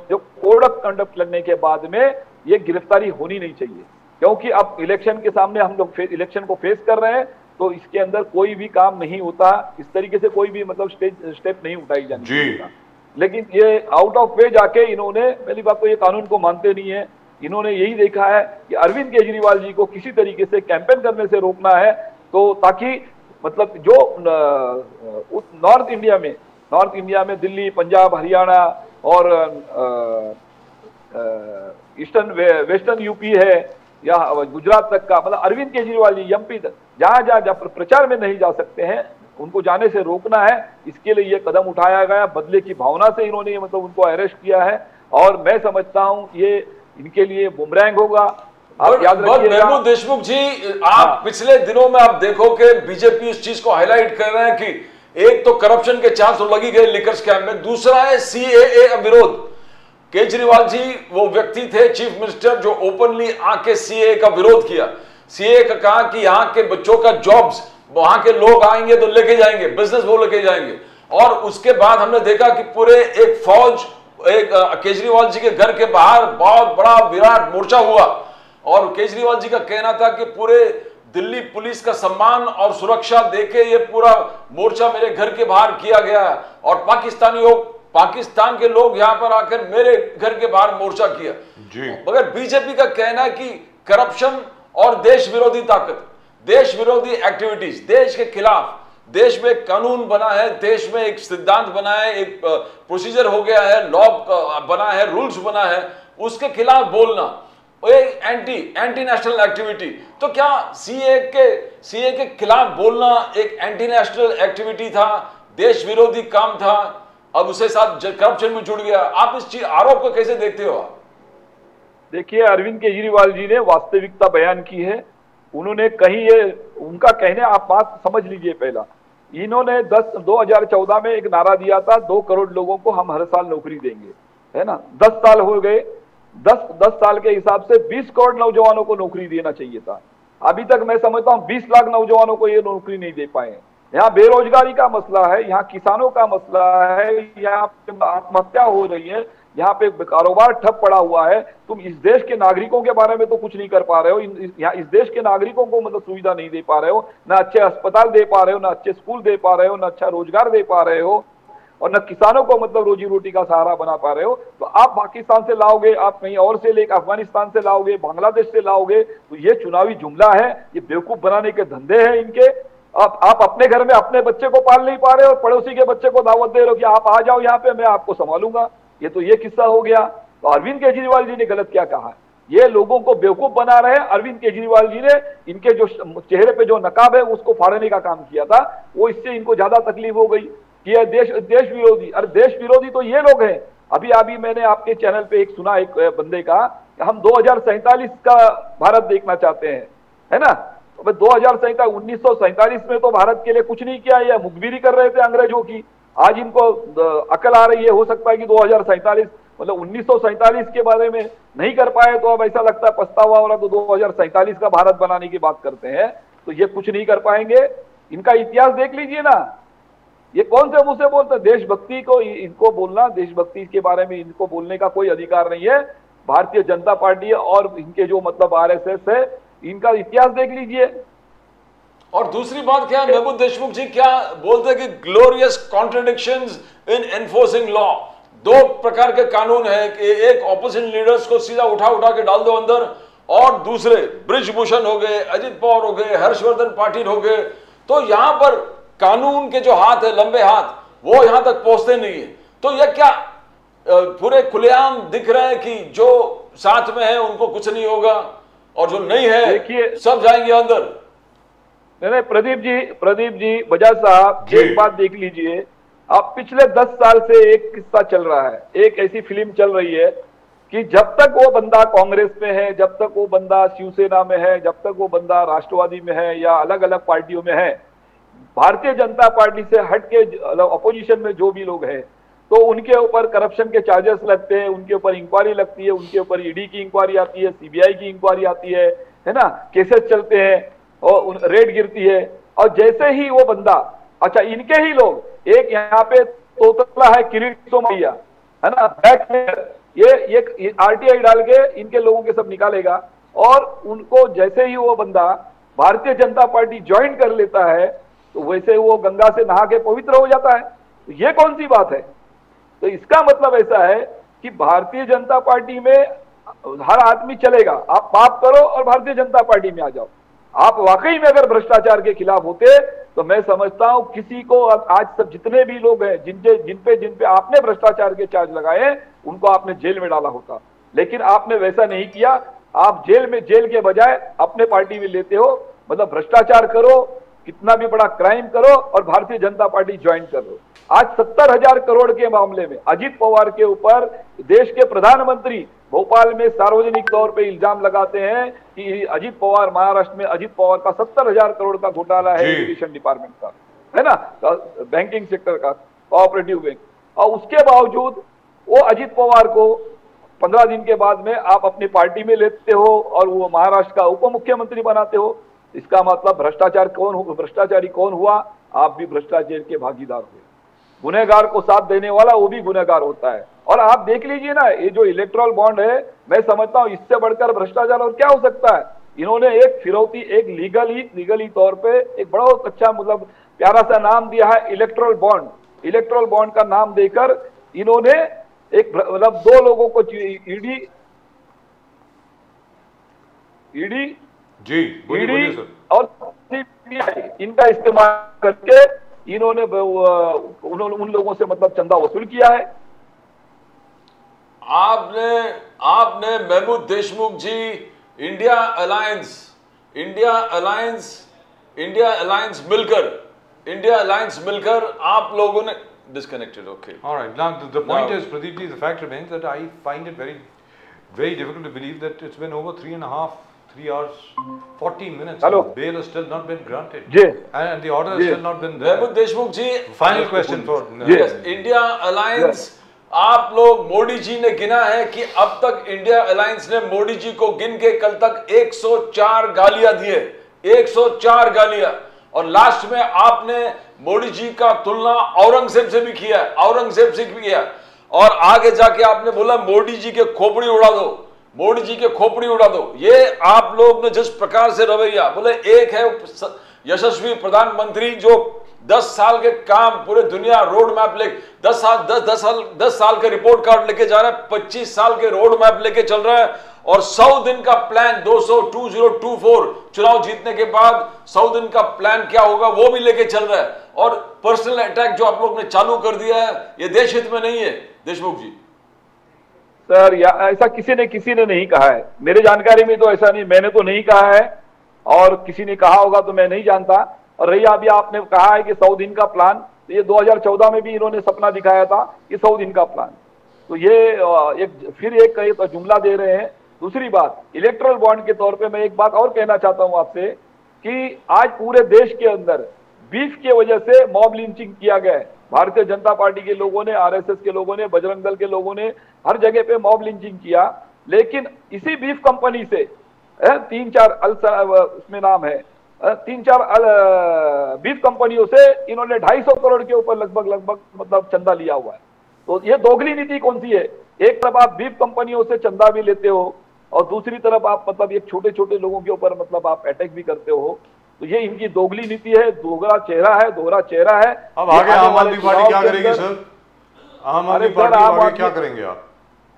जो कोड ऑफ कंडक्ट लगने के बाद में ये गिरफ्तारी होनी नहीं चाहिए, क्योंकि अब इलेक्शन के सामने हम लोग इलेक्शन को फेस कर रहे हैं तो इसके अंदर कोई भी काम नहीं होता, इस तरीके से कोई भी मतलब स्टेप नहीं उठाई जानी चाहिए। लेकिन ये आउट ऑफ वे जाके इन्होंने, पहली बात तो ये कानून को मानते नहीं है, इन्होंने यही देखा है कि अरविंद केजरीवाल जी को किसी तरीके से कैंपेन करने से रोकना है, तो ताकि मतलब जो नॉर्थ इंडिया में दिल्ली, पंजाब, हरियाणा और वेस्टर्न यूपी है या गुजरात तक का, मतलब अरविंद केजरीवाल जी एमपी तक जहां प्रचार में नहीं जा सकते हैं उनको जाने से रोकना है। इसके लिए ये कदम उठाया गया, बदले की भावना से इन्होंने मतलब उनको अरेस्ट किया है और मैं समझता हूं ये इनके लिए बुमरैंग होगा। आप याद रखिएगा। महमूद देशमुख जी, आप पिछले दिनों में आप देखो कि बीजेपी इस चीज को हाईलाइट कर रहे हैं कि एक तो करप्शन के चांस तो लगी गए लिकर स्कैम में, दूसरा है सीएए विरोध। केजरीवाल जी वो व्यक्ति थे चीफ मिनिस्टर जो ओपनली आके सीएए का विरोध किया, सीएए का कहा कि यहाँ के बच्चों का जॉब्स वहां के लोग आएंगे तो लेके जाएंगे, बिजनेस वो लेके जाएंगे। और उसके बाद हमने देखा कि पूरे एक फौज केजरीवाल जी के घर के बाहर बहुत बड़ा विराट मोर्चा हुआ और केजरीवाल जी का कहना था कि पूरे दिल्ली पुलिस का सम्मान और सुरक्षा देके ये पूरा मोर्चा मेरे घर के बाहर किया गया और पाकिस्तान के लोग यहां पर आकर मेरे घर के बाहर मोर्चा किया। मगर बीजेपी का कहना है कि करप्शन और देश विरोधी ताकत, देश विरोधी एक्टिविटीज, देश के खिलाफ, देश में एक कानून बना है, देश में एक सिद्धांत बना है, एक प्रोसीजर हो गया है, लॉ बना है, रूल्स बना है, उसके खिलाफ बोलना एंटी नेशनल एक्टिविटी। तो क्या सीए के खिलाफ बोलना एक एंटी नेशनल एक्टिविटी था, देश विरोधी काम था, अब उसके साथ करप्शन भी जुड़ गया? आप इस चीज आरोप को कैसे देखते हो? देखिए, अरविंद केजरीवाल जी ने वास्तविकता बयान की है। उन्होंने कही, ये उनका कहने, आप बात समझ लीजिए पहला, इन्होंने 2014 में एक नारा दिया था, 2 करोड़ लोगों को हम हर साल नौकरी देंगे, है ना। 10 साल हो गए, 10 साल के हिसाब से 20 करोड़ नौजवानों को नौकरी देना चाहिए था। अभी तक मैं समझता हूं 20 लाख नौजवानों को ये नौकरी नहीं दे पाए। यहाँ बेरोजगारी का मसला है, यहाँ किसानों का मसला है, यहाँ पे आत्महत्या हो रही है, यहाँ पे कारोबार ठप पड़ा हुआ है। तुम इस देश के नागरिकों के बारे में तो कुछ नहीं कर पा रहे हो। यहाँ इस देश के नागरिकों को मतलब सुविधा नहीं दे पा रहे हो, ना अच्छे अस्पताल दे पा रहे हो, ना अच्छे स्कूल दे पा रहे हो, ना अच्छा रोजगार दे पा रहे हो, और न किसानों को मतलब रोजी रोटी का सहारा बना पा रहे हो। तो आप पाकिस्तान से लाओगे, आप कहीं और से लेकर अफगानिस्तान से लाओगे, बांग्लादेश से लाओगे, तो ये चुनावी जुमला है, ये बेवकूफ बनाने के धंधे हैं इनके। आप अपने घर में अपने बच्चे को पाल नहीं पा रहे हो, पड़ोसी के बच्चे को दावत दे रहे हो कि आप आ जाओ यहाँ पे, मैं आपको संभालूंगा। ये किस्सा हो गया। तो अरविंद केजरीवाल जी ने गलत क्या कहा, ये लोगों को बेवकूफ बना रहे हैं। अरविंद केजरीवाल जी ने इनके जो चेहरे पे जो नकाब है उसको फाड़ने का काम किया था, वो इससे इनको ज्यादा तकलीफ हो गई कि यह देश विरोधी। अरे देश विरोधी तो ये लोग हैं। अभी मैंने आपके चैनल पे एक सुना, एक बंदे का, हम 2047 का भारत देखना चाहते हैं, है ना। तो 1947 में तो भारत के लिए कुछ नहीं किया, या मुखबिरी कर रहे थे अंग्रेजों की। आज इनको अकल आ रही है, हो सकता है कि 2047 मतलब 1947 के बारे में नहीं कर पाए, तो अब ऐसा लगता है पछतावा हो रहा, तो 2047 का भारत बनाने की बात करते हैं। तो ये कुछ नहीं कर पाएंगे। इनका इतिहास देख लीजिए ना, ये कौन से मुंह से बोलते हैं देशभक्ति को, इनको बोलना, देशभक्ति के बारे में इनको बोलने का कोई अधिकार नहीं है। भारतीय जनता पार्टी और इनके जो मतलब आरएसएस है, इनका इतिहास देख लीजिए। और दूसरी बात क्या है, महबूब देशमुख जी क्या बोलते हैं कि ग्लोरियस कॉन्ट्रडिक्शंस इन एनफोर्सिंग लॉ। 2 प्रकार के कानून है कि एक ऑपोजिशन लीडर्स को सीधा उठा के डाल दो अंदर, और दूसरे ब्रिजभूषण हो गए, अजित पवार हो गए, हर्षवर्धन पाटिल हो गए। तो यहां पर कानून के जो हाथ है, लंबे हाथ, वो यहां तक पहुंचते नहीं है। तो यह क्या पूरे खुलेआम दिख रहा है कि जो साथ में है उनको कुछ नहीं होगा, और जो नहीं है देखिए सब जाएंगे अंदर। नहीं, प्रदीप जी बजाज साहब, एक बात देख लीजिए। अब पिछले 10 साल से एक किस्सा चल रहा है, एक ऐसी फिल्म चल रही है कि जब तक वो बंदा कांग्रेस में है, जब तक वो बंदा शिवसेना में है, जब तक वो बंदा राष्ट्रवादी में है या अलग अलग पार्टियों में है, भारतीय जनता पार्टी से हट के अपोजिशन में जो भी लोग हैं, तो उनके ऊपर करप्शन के चार्जेस लगते हैं, उनके ऊपर इंक्वायरी लगती है, उनके ऊपर ईडी की इंक्वायरी आती है, सीबीआई की इंक्वायरी आती है ना, केसेस चलते हैं और रेड गिरती है। और जैसे ही वो बंदा, अच्छा इनके ही लोग, एक यहाँ पे तोतला है किरीट सोमैया, है ना, बैक में ये आरटीआई डाल के इनके लोगों के सब निकालेगा, और उनको जैसे ही वो बंदा भारतीय जनता पार्टी ज्वाइन कर लेता है, तो वैसे वो गंगा से नहा के पवित्र हो जाता है। तो ये कौन सी बात है। तो इसका मतलब ऐसा है कि भारतीय जनता पार्टी में हर आदमी चलेगा, आप पाप करो और भारतीय जनता पार्टी में आ जाओ। आप वाकई में अगर भ्रष्टाचार के खिलाफ होते, तो मैं समझता हूं किसी को, आज सब जितने भी लोग हैं जिन पे आपने भ्रष्टाचार के चार्ज लगाए, उनको आपने जेल में डाला होता। लेकिन आपने वैसा नहीं किया। आप जेल के बजाय अपने पार्टी में लेते हो, मतलब भ्रष्टाचार करो, कितना भी बड़ा क्राइम करो और भारतीय जनता पार्टी ज्वाइन कर लो। आज 70,000 करोड़ के मामले में अजित पवार के ऊपर देश के प्रधानमंत्री भोपाल में सार्वजनिक तौर पे इल्जाम लगाते हैं कि अजित पवार, महाराष्ट्र में अजित पवार का 70,000 करोड़ का घोटाला है इरिगेशन डिपार्टमेंट का, है ना, बैंकिंग सेक्टर का, कोऑपरेटिव बैंक। और उसके बावजूद वो अजित पवार को 15 दिन के बाद में आप अपनी पार्टी में लेते हो और वो महाराष्ट्र का उप मुख्यमंत्री बनाते हो। इसका मतलब भ्रष्टाचारी कौन हुआ? आप भी भ्रष्टाचार के भागीदार हुए। गुनहगार को साथ देने वाला वो भी गुनहगार होता है। और आप देख लीजिए ना, ये जो इलेक्ट्रल बॉन्ड है, मैं समझता हूं इससे बढ़कर भ्रष्टाचार और क्या हो सकता है। इन्होंने एक फिरौती, एक लीगली तौर पे एक बड़ा अच्छा मतलब प्यारा सा नाम दिया है, इलेक्ट्रल बॉन्ड। इलेक्ट्रल बॉन्ड का नाम देकर इन्होंने एक मतलब 2 लोगों को ईडी और सीबीआई इनका इस्तेमाल करके इन्होंने उन लोगों से मतलब चंदा वसूल किया है। आपने महबूब देशमुख जी इंडिया अलायंस मिलकर आप लोगों ने disconnected. Okay. All right. Now the point is, Pradeep ji, the fact remains that I find it very, very difficult to believe that it's been over 3 3 hours, 40 minutes. Hello. Bail has still not been granted. जी. And the order has still not been there. Mahmood Deshmukh ji, Final question for India alliance, आप लोग मोदी जी ने गिना है कि अब तक India alliance ने मोदी जी को गिन के कल तक 104 गालियां दिए, 104 गालियां, और लास्ट में आपने मोदी जी का तुलना औरंगजेब से भी किया, औरंगजेब से भी किया, और आगे जाके आपने बोला मोदी जी के खोपड़ी उड़ा दो, मोदी जी के खोपड़ी उड़ा दो। ये आप लोग ने जिस प्रकार से रवैया, बोले एक है यशस्वी प्रधानमंत्री जो 10 साल के काम पूरे दुनिया रोड मैप ले 10 साल के रिपोर्ट कार्ड लेके जा रहा है, 25 साल के रोड मैप लेके चल रहा है, और 100 दिन का प्लान 2024 चुनाव जीतने के बाद 100 दिन का प्लान क्या होगा वो भी लेके चल रहा है, और पर्सनल अटैक जो आप लोग ने चालू कर दिया है ये देश हित में नहीं है। देशमुख जी सर, ऐसा किसी ने नहीं कहा है, मेरे जानकारी में तो ऐसा नहीं, मैंने तो नहीं कहा है, और किसी ने कहा होगा तो मैं नहीं जानता। और रही अभी आपने कहा है कि 100 दिन का प्लान, तो ये 2014 में भी इन्होंने सपना दिखाया था कि 100 दिन का प्लान, तो ये फिर एक जुमला दे रहे हैं। दूसरी बात, इलेक्ट्रल बॉन्ड के तौर पे मैं एक बात और कहना चाहता हूं आपसे कि आज पूरे देश के अंदर बीफ की वजह से मॉब लिंचिंग किया गया है। भारतीय जनता पार्टी के लोगों ने, आरएसएस के लोगों ने, बजरंग दल के लोगों ने हर जगह पे मॉब लिंचिंग किया, लेकिन इसी बीफ कंपनी से 3-4 उसमें नाम है 3-4 बीफ कंपनियों से इन्होंने 250 करोड़ के ऊपर लगभग मतलब चंदा लिया हुआ है। तो ये दोगली नीति कौन सी है? एक तरफ आप बीफ कंपनियों से चंदा भी लेते हो और दूसरी तरफ आप मतलब एक छोटे छोटे लोगों के ऊपर मतलब आप अटैक भी करते हो, तो ये इनकी दोगली नीति है, दोहरा चेहरा है। अब आगे आम आदमी पार्टी क्या करेगी सर? आम आदमी पार्टी आगे क्या करेंगे आप?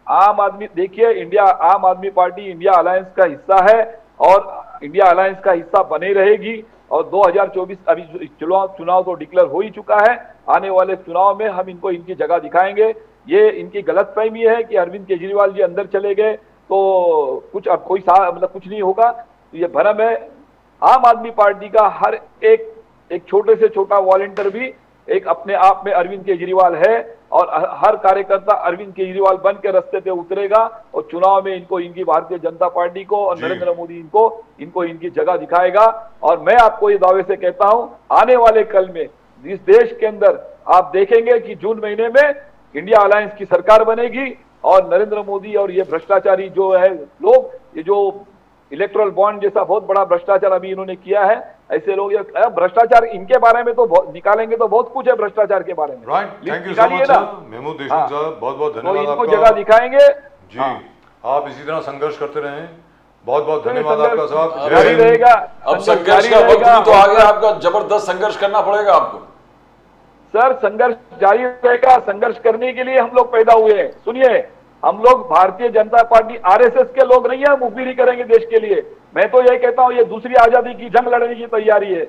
आम आदमी, देखिए आम आदमी पार्टी इंडिया अलायंस का हिस्सा है और इंडिया अलायंस का हिस्सा बने रहेगी, और 2024 अभी चुनाव तो डिक्लेयर हो ही चुका है। आने वाले चुनाव में हम इनको इनकी जगह दिखाएंगे। ये इनकी गलतफहमी है कि अरविंद केजरीवाल जी अंदर चले गए तो कुछ अब मतलब कुछ नहीं होगा, तो ये भ्रम है। आम आदमी पार्टी का हर एक छोटे से छोटा वॉलंटियर भी एक अपने आप में अरविंद केजरीवाल है, और हर कार्यकर्ता अरविंद केजरीवाल बन के रास्ते पे उतरेगा और चुनाव में इनको इनकी भारतीय जनता पार्टी को और नरेंद्र मोदी इनको इनकी जगह दिखाएगा। और मैं आपको ये दावे से कहता हूं, आने वाले कल में इस देश के अंदर आप देखेंगे कि जून महीने में इंडिया अलायंस की सरकार बनेगी, और नरेंद्र मोदी और ये भ्रष्टाचारी जो है लोग, ये जो इलेक्ट्रल बॉन्ड जैसा बहुत बड़ा भ्रष्टाचार अभी इन्होंने किया है, ऐसे लोग भ्रष्टाचार इनके बारे में तो निकालेंगे तो बहुत कुछ है भ्रष्टाचार के बारे में। Right, thank you so much Mahmood Deshmukh साहब, बहुत बहुत धन्यवाद तो इनको जगह दिखाएंगे जी। आप इसी तरह संघर्ष करते रहें, बहुत बहुत धन्यवाद आपका साहब। जारी रहेगा, अब संघर्ष का वक्त भी तो आ गया, आपका जबरदस्त संघर्ष करना पड़ेगा आपको। सर संघर्ष जारी रहेगा, संघर्ष करने के लिए हम लोग पैदा हुए हैं। सुनिए, हम लोग भारतीय जनता पार्टी आरएसएस के लोग नहीं है, मुखबिरी करेंगे देश के लिए। मैं तो ये कहता हूं, ये दूसरी आजादी की जंग लड़ने की तैयारी है।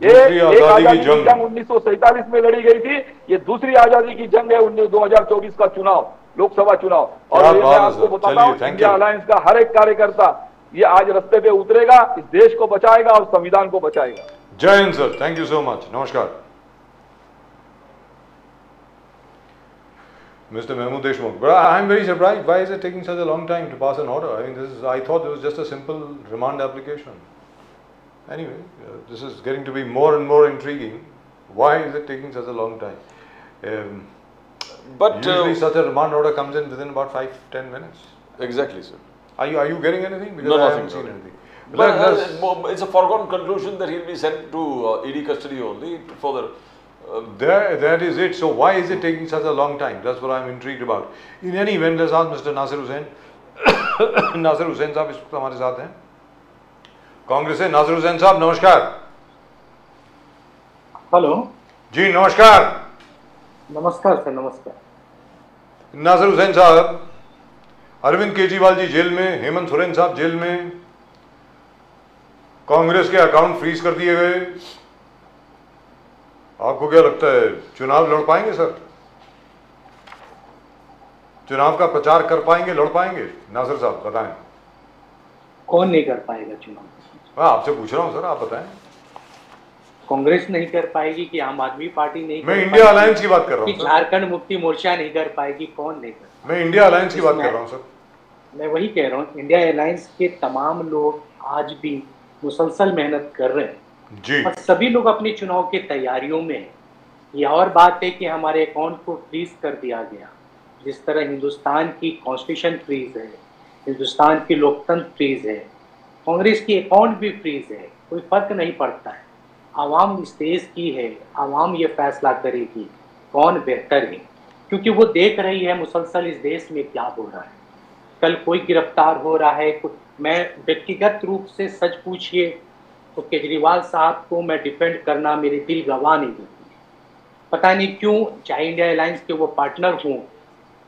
ये एक आजादी की जंग 1947 में लड़ी गई थी, ये दूसरी आजादी की जंग है 2024 का चुनाव, लोकसभा चुनाव। और मैं आपको बताता हूँ, इंडिया अलायंस का हर एक कार्यकर्ता ये आज रास्ते पे उतरेगा, इस देश को बचाएगा और संविधान को बचाएगा। जय Hind sir, thank you so much, नमस्कार। Mr. Mahmood Deshmukh, but I am very surprised. Why is it taking such a long time to pass an order? I mean, I thought it was just a simple remand application. Anyway, this is getting to be more and more intriguing. Why is it taking such a long time? But usually such a remand order comes in within about 5-10 minutes. Exactly, sir. Are you getting anything? Because no, I nothing. haven't seen anything. But it's a foregone conclusion that he'll be sent to ED custody only for the. That is it. So why is it taking such a long time? That's what I'm intrigued about. In any event, let's ask Mr. Nasir Hussain. Nasir Hussain साहब इस वक्त हमारे साथ हैं, कांग्रेस से। नासिर हुसैन साहब नमस्कार। Hello जी नमस्कार। नमस्कार सर, नमस्कार। नासिर हुसैन साहब, अरविंद केजरीवाल जी जेल में, हेमंत सोरेन साहब जेल में, कांग्रेस के अकाउंट फ्रीज कर दिए गए। आपको क्या लगता है चुनाव लड़ पाएंगे सर? चुनाव का प्रचार कर पाएंगे, लड़ पाएंगे? नासिर साहब बताएं। कौन नहीं कर पाएगा चुनाव? मैं आपसे पूछ रहा हूं सर, आप बताएं। कांग्रेस नहीं कर पाएगी कि आम आदमी पार्टी नहीं? मैं इंडिया अलायंस की बात कर रहा हूं। झारखंड मुक्ति मोर्चा नहीं कर पाएगी? कौन नहीं कर? मैं इंडिया अलायंस की बात कर रहा हूं सर। मैं वही कह रहा हूँ, इंडिया अलायंस के तमाम लोग आज भी मुसलसल मेहनत कर रहे हैं जी। और सभी लोग अपने चुनाव की तैयारियों में हैं। ये और बात है कि हमारे अकाउंट को फ्रीज कर दिया गया, जिस तरह हिंदुस्तान की कॉन्स्टिट्यूशन फ्रीज है, हिंदुस्तान की लोकतंत्र फ्रीज है, कांग्रेस की अकाउंट भी फ्रीज है, कोई फर्क नहीं पड़ता है। आवाम इस देश की है, आवाम ये फैसला करेगी कौन बेहतर है, क्योंकि वो देख रही है मुसलसल इस देश में क्या हो रहा है। कल कोई गिरफ्तार हो रहा है, मैं व्यक्तिगत रूप से सच पूछिए तो केजरीवाल साहब को मैं डिफेंड करना मेरे दिल गवाह नहीं देती। पता नहीं क्यों, चाहे इंडिया अलायंस के वो पार्टनर हों,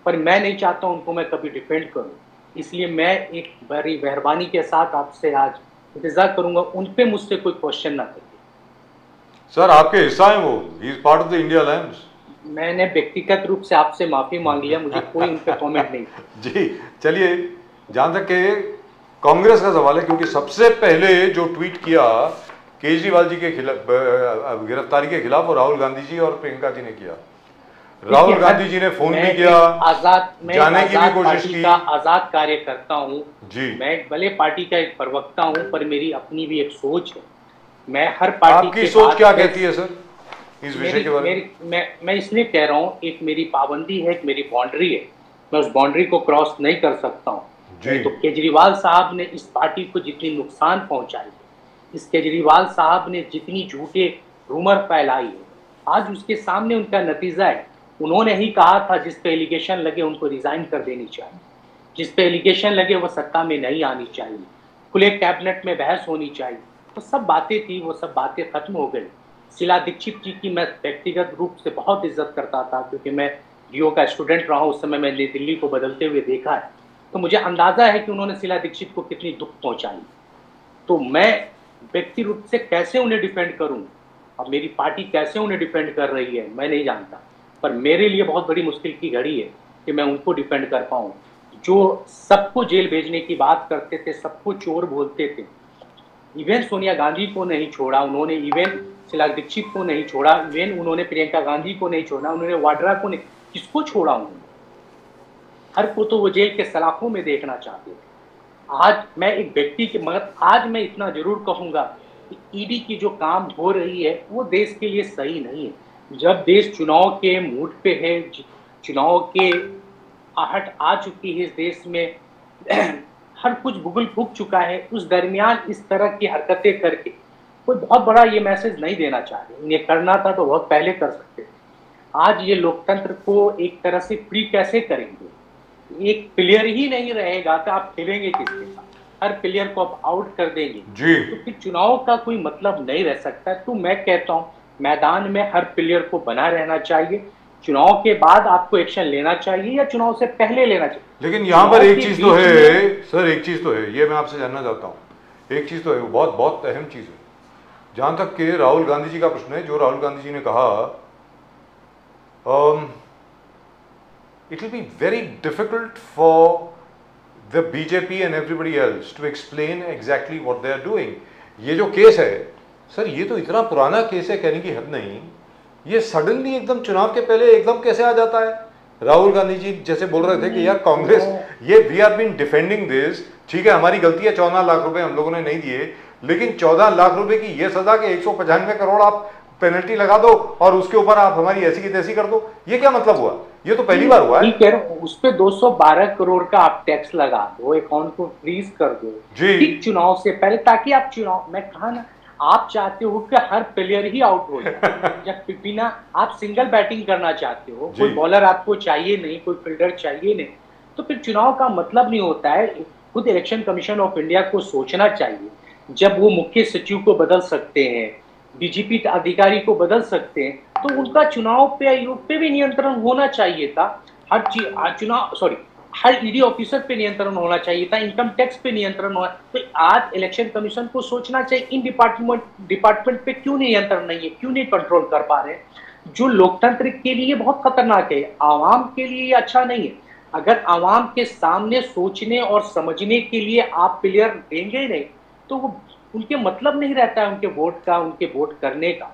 पर मैं नहीं चाहता उनको मैं कभी डिफेंड करूं। इसलिए मैं एक बड़ी मेहरबानी के साथ आपसे आज इंतजार करूंगा, उन पे मुझसे कोई क्वेश्चन ना करिए। सर आपके हिस्सा है वो, he is part of the India alliance. मैंने व्यक्तिगत रूप से आपसे माफी मांग लिया, मुझे कोई उन पे कमेंट नहीं। जी चलिए, जहां तक के कांग्रेस का सवाल है, क्योंकि सबसे पहले जो ट्वीट किया केजरीवाल जी के खिलाफ, गिरफ्तारी के खिलाफ, वो राहुल गांधी जी और प्रियंका जी ने किया। राहुल गांधी जी ने फोन भी किया, जाने की भी कोशिश की। आजाद कार्यकर्ता हूँ जी, मैं भले पार्टी का एक प्रवक्ता हूँ, पर मेरी अपनी भी एक सोच है। मैं हर पार्टी आपकी सोच क्या कहती है सर इस विषय के बारे में? मैं इसलिए कह रहा हूँ, एक मेरी पाबंदी है, एक मेरी बाउंड्री है, मैं उस बाउंड्री को क्रॉस नहीं कर सकता हूँ। तो केजरीवाल साहब ने इस पार्टी को जितनी नुकसान पहुंचाई, इस केजरीवाल साहब ने जितनी झूठे रूमर फैलाई है, आज उसके सामने उनका नतीजा है। उन्होंने ही कहा था जिस पे एलिगेशन लगे उनको रिजाइन कर देनी चाहिए, जिस पे एलिगेशन लगे वो सत्ता में नहीं आनी चाहिए, खुले कैबिनेट में बहस होनी चाहिए। तो सब बातें थी, वो सब बातें खत्म हो गई। शीला दीक्षित जी की मैं व्यक्तिगत रूप से बहुत इज्जत करता था, क्योंकि मैं डीओ का स्टूडेंट रहा हूँ, उस समय मैंने दिल्ली को बदलते हुए देखा है, तो मुझे अंदाजा है कि उन्होंने शीला दीक्षित को कितनी दुख पहुंचाई। तो मैं व्यक्ति रूप से कैसे उन्हें डिफेंड करूं, अब मेरी पार्टी कैसे उन्हें डिफेंड कर रही है मैं नहीं जानता, पर मेरे लिए बहुत बड़ी मुश्किल की घड़ी है कि मैं उनको डिफेंड कर पाऊं, जो सबको जेल भेजने की बात करते थे, सबको चोर बोलते थे। इवन सोनिया गांधी को नहीं छोड़ा उन्होंने, इवन शीला दीक्षित को नहीं छोड़ा, इवन उन्होंने प्रियंका गांधी को नहीं छोड़ा, उन्होंने वाड्रा को नहीं, किसको छोड़ा उन्होंने? हर को तो वो जेल के सलाखों में देखना चाहते थे। आज मैं एक व्यक्ति के, मगर आज मैं इतना जरूर कहूंगा कि ईडी की जो काम हो रही है वो देश के लिए सही नहीं है। जब देश चुनाव के मूड पे है, चुनाव के आहट आ चुकी है इस देश में, हर कुछ भुगल फूक चुका है, उस दरमियान इस तरह की हरकतें करके कोई बहुत बड़ा ये मैसेज नहीं देना चाह रहे। इन्हें करना था तो बहुत पहले कर सकते थे। आज ये लोकतंत्र को एक तरह से फ्री कैसे करेंगे? एक प्लेयर ही नहीं रहेगा तो आप खेलेंगे किसके साथ? हर प्लेयर को आप आउट कर देंगे तो फिर चुनाव का कोई मतलब नहीं रह सकता। तो मैं कहता हूँ मैदान में हर प्लेयर को बना रहना चाहिए, चुनाव के बाद आपको एक्शन लेना चाहिए या चुनाव से पहले लेना चाहिए। लेकिन यहाँ पर एक चीज तो है सर, एक चीज तो है, ये मैं आपसे जानना चाहता हूँ, एक चीज तो है, बहुत बहुत अहम चीज है। जहां तक कि राहुल गांधी जी का प्रश्न है, जो राहुल गांधी जी ने कहा it will be very difficult for the BJP and everybody else to explain exactly what they are doing. ये जो केस है सर, ये तो इतना पुराना केस है, कहने की हद नहीं। ये सडनली एकदम चुनाव के पहले एकदम कैसे आ जाता है? राहुल गांधी जी जैसे बोल रहे थे कि यार कांग्रेस, ये we are been defending this, ठीक है हमारी गलती है, 14 लाख रुपए हम लोगों ने नहीं दिए, लेकिन 14 लाख रुपए की ये सजा कि 195 करोड़ आप पेनल्टी लगा दो और उसके ऊपर आप हमारी ऐसी की तैसी कर दो, ये क्या मतलब हुआ? ये तो पहली बार हुआ है। उस पे 212 करोड़ का आप टैक्स लगा दो, अकाउंट को फ्रीज कर दो ठीक चुनाव से पहले, ताकि आप चुनाव, मैं कहा ना, आप चाहते हो कि हर प्लेयर ही आउट हो जाए। जब बिना आप सिंगल बैटिंग करना चाहते हो, कोई बॉलर आपको चाहिए नहीं, कोई फील्डर चाहिए नहीं, तो फिर चुनाव का मतलब नहीं होता है। खुद इलेक्शन कमीशन ऑफ इंडिया को सोचना चाहिए, जब वो मुख्य सचिव को बदल सकते हैं, डीजीपी अधिकारी को बदल सकते हैं, तो उनका चुनाव पे भी नियंत्रण होना चाहिए था। हर ईडी ऑफिसर पे नियंत्रण होना चाहिए था, इनकम टैक्स पे नियंत्रण होना। तो आज इलेक्शन कमीशन को सोचना चाहिए इन डिपार्टमेंट पे क्यों नियंत्रण नहीं है, क्यों नहीं कंट्रोल कर पा रहे हैं, जो लोकतंत्र के लिए बहुत खतरनाक है, आवाम के लिए अच्छा नहीं है। अगर आवाम के सामने सोचने और समझने के लिए आप प्लेयर देंगे ही नहीं, तो वो उनके मतलब नहीं रहता है उनके वोट का, उनके वोट करने का,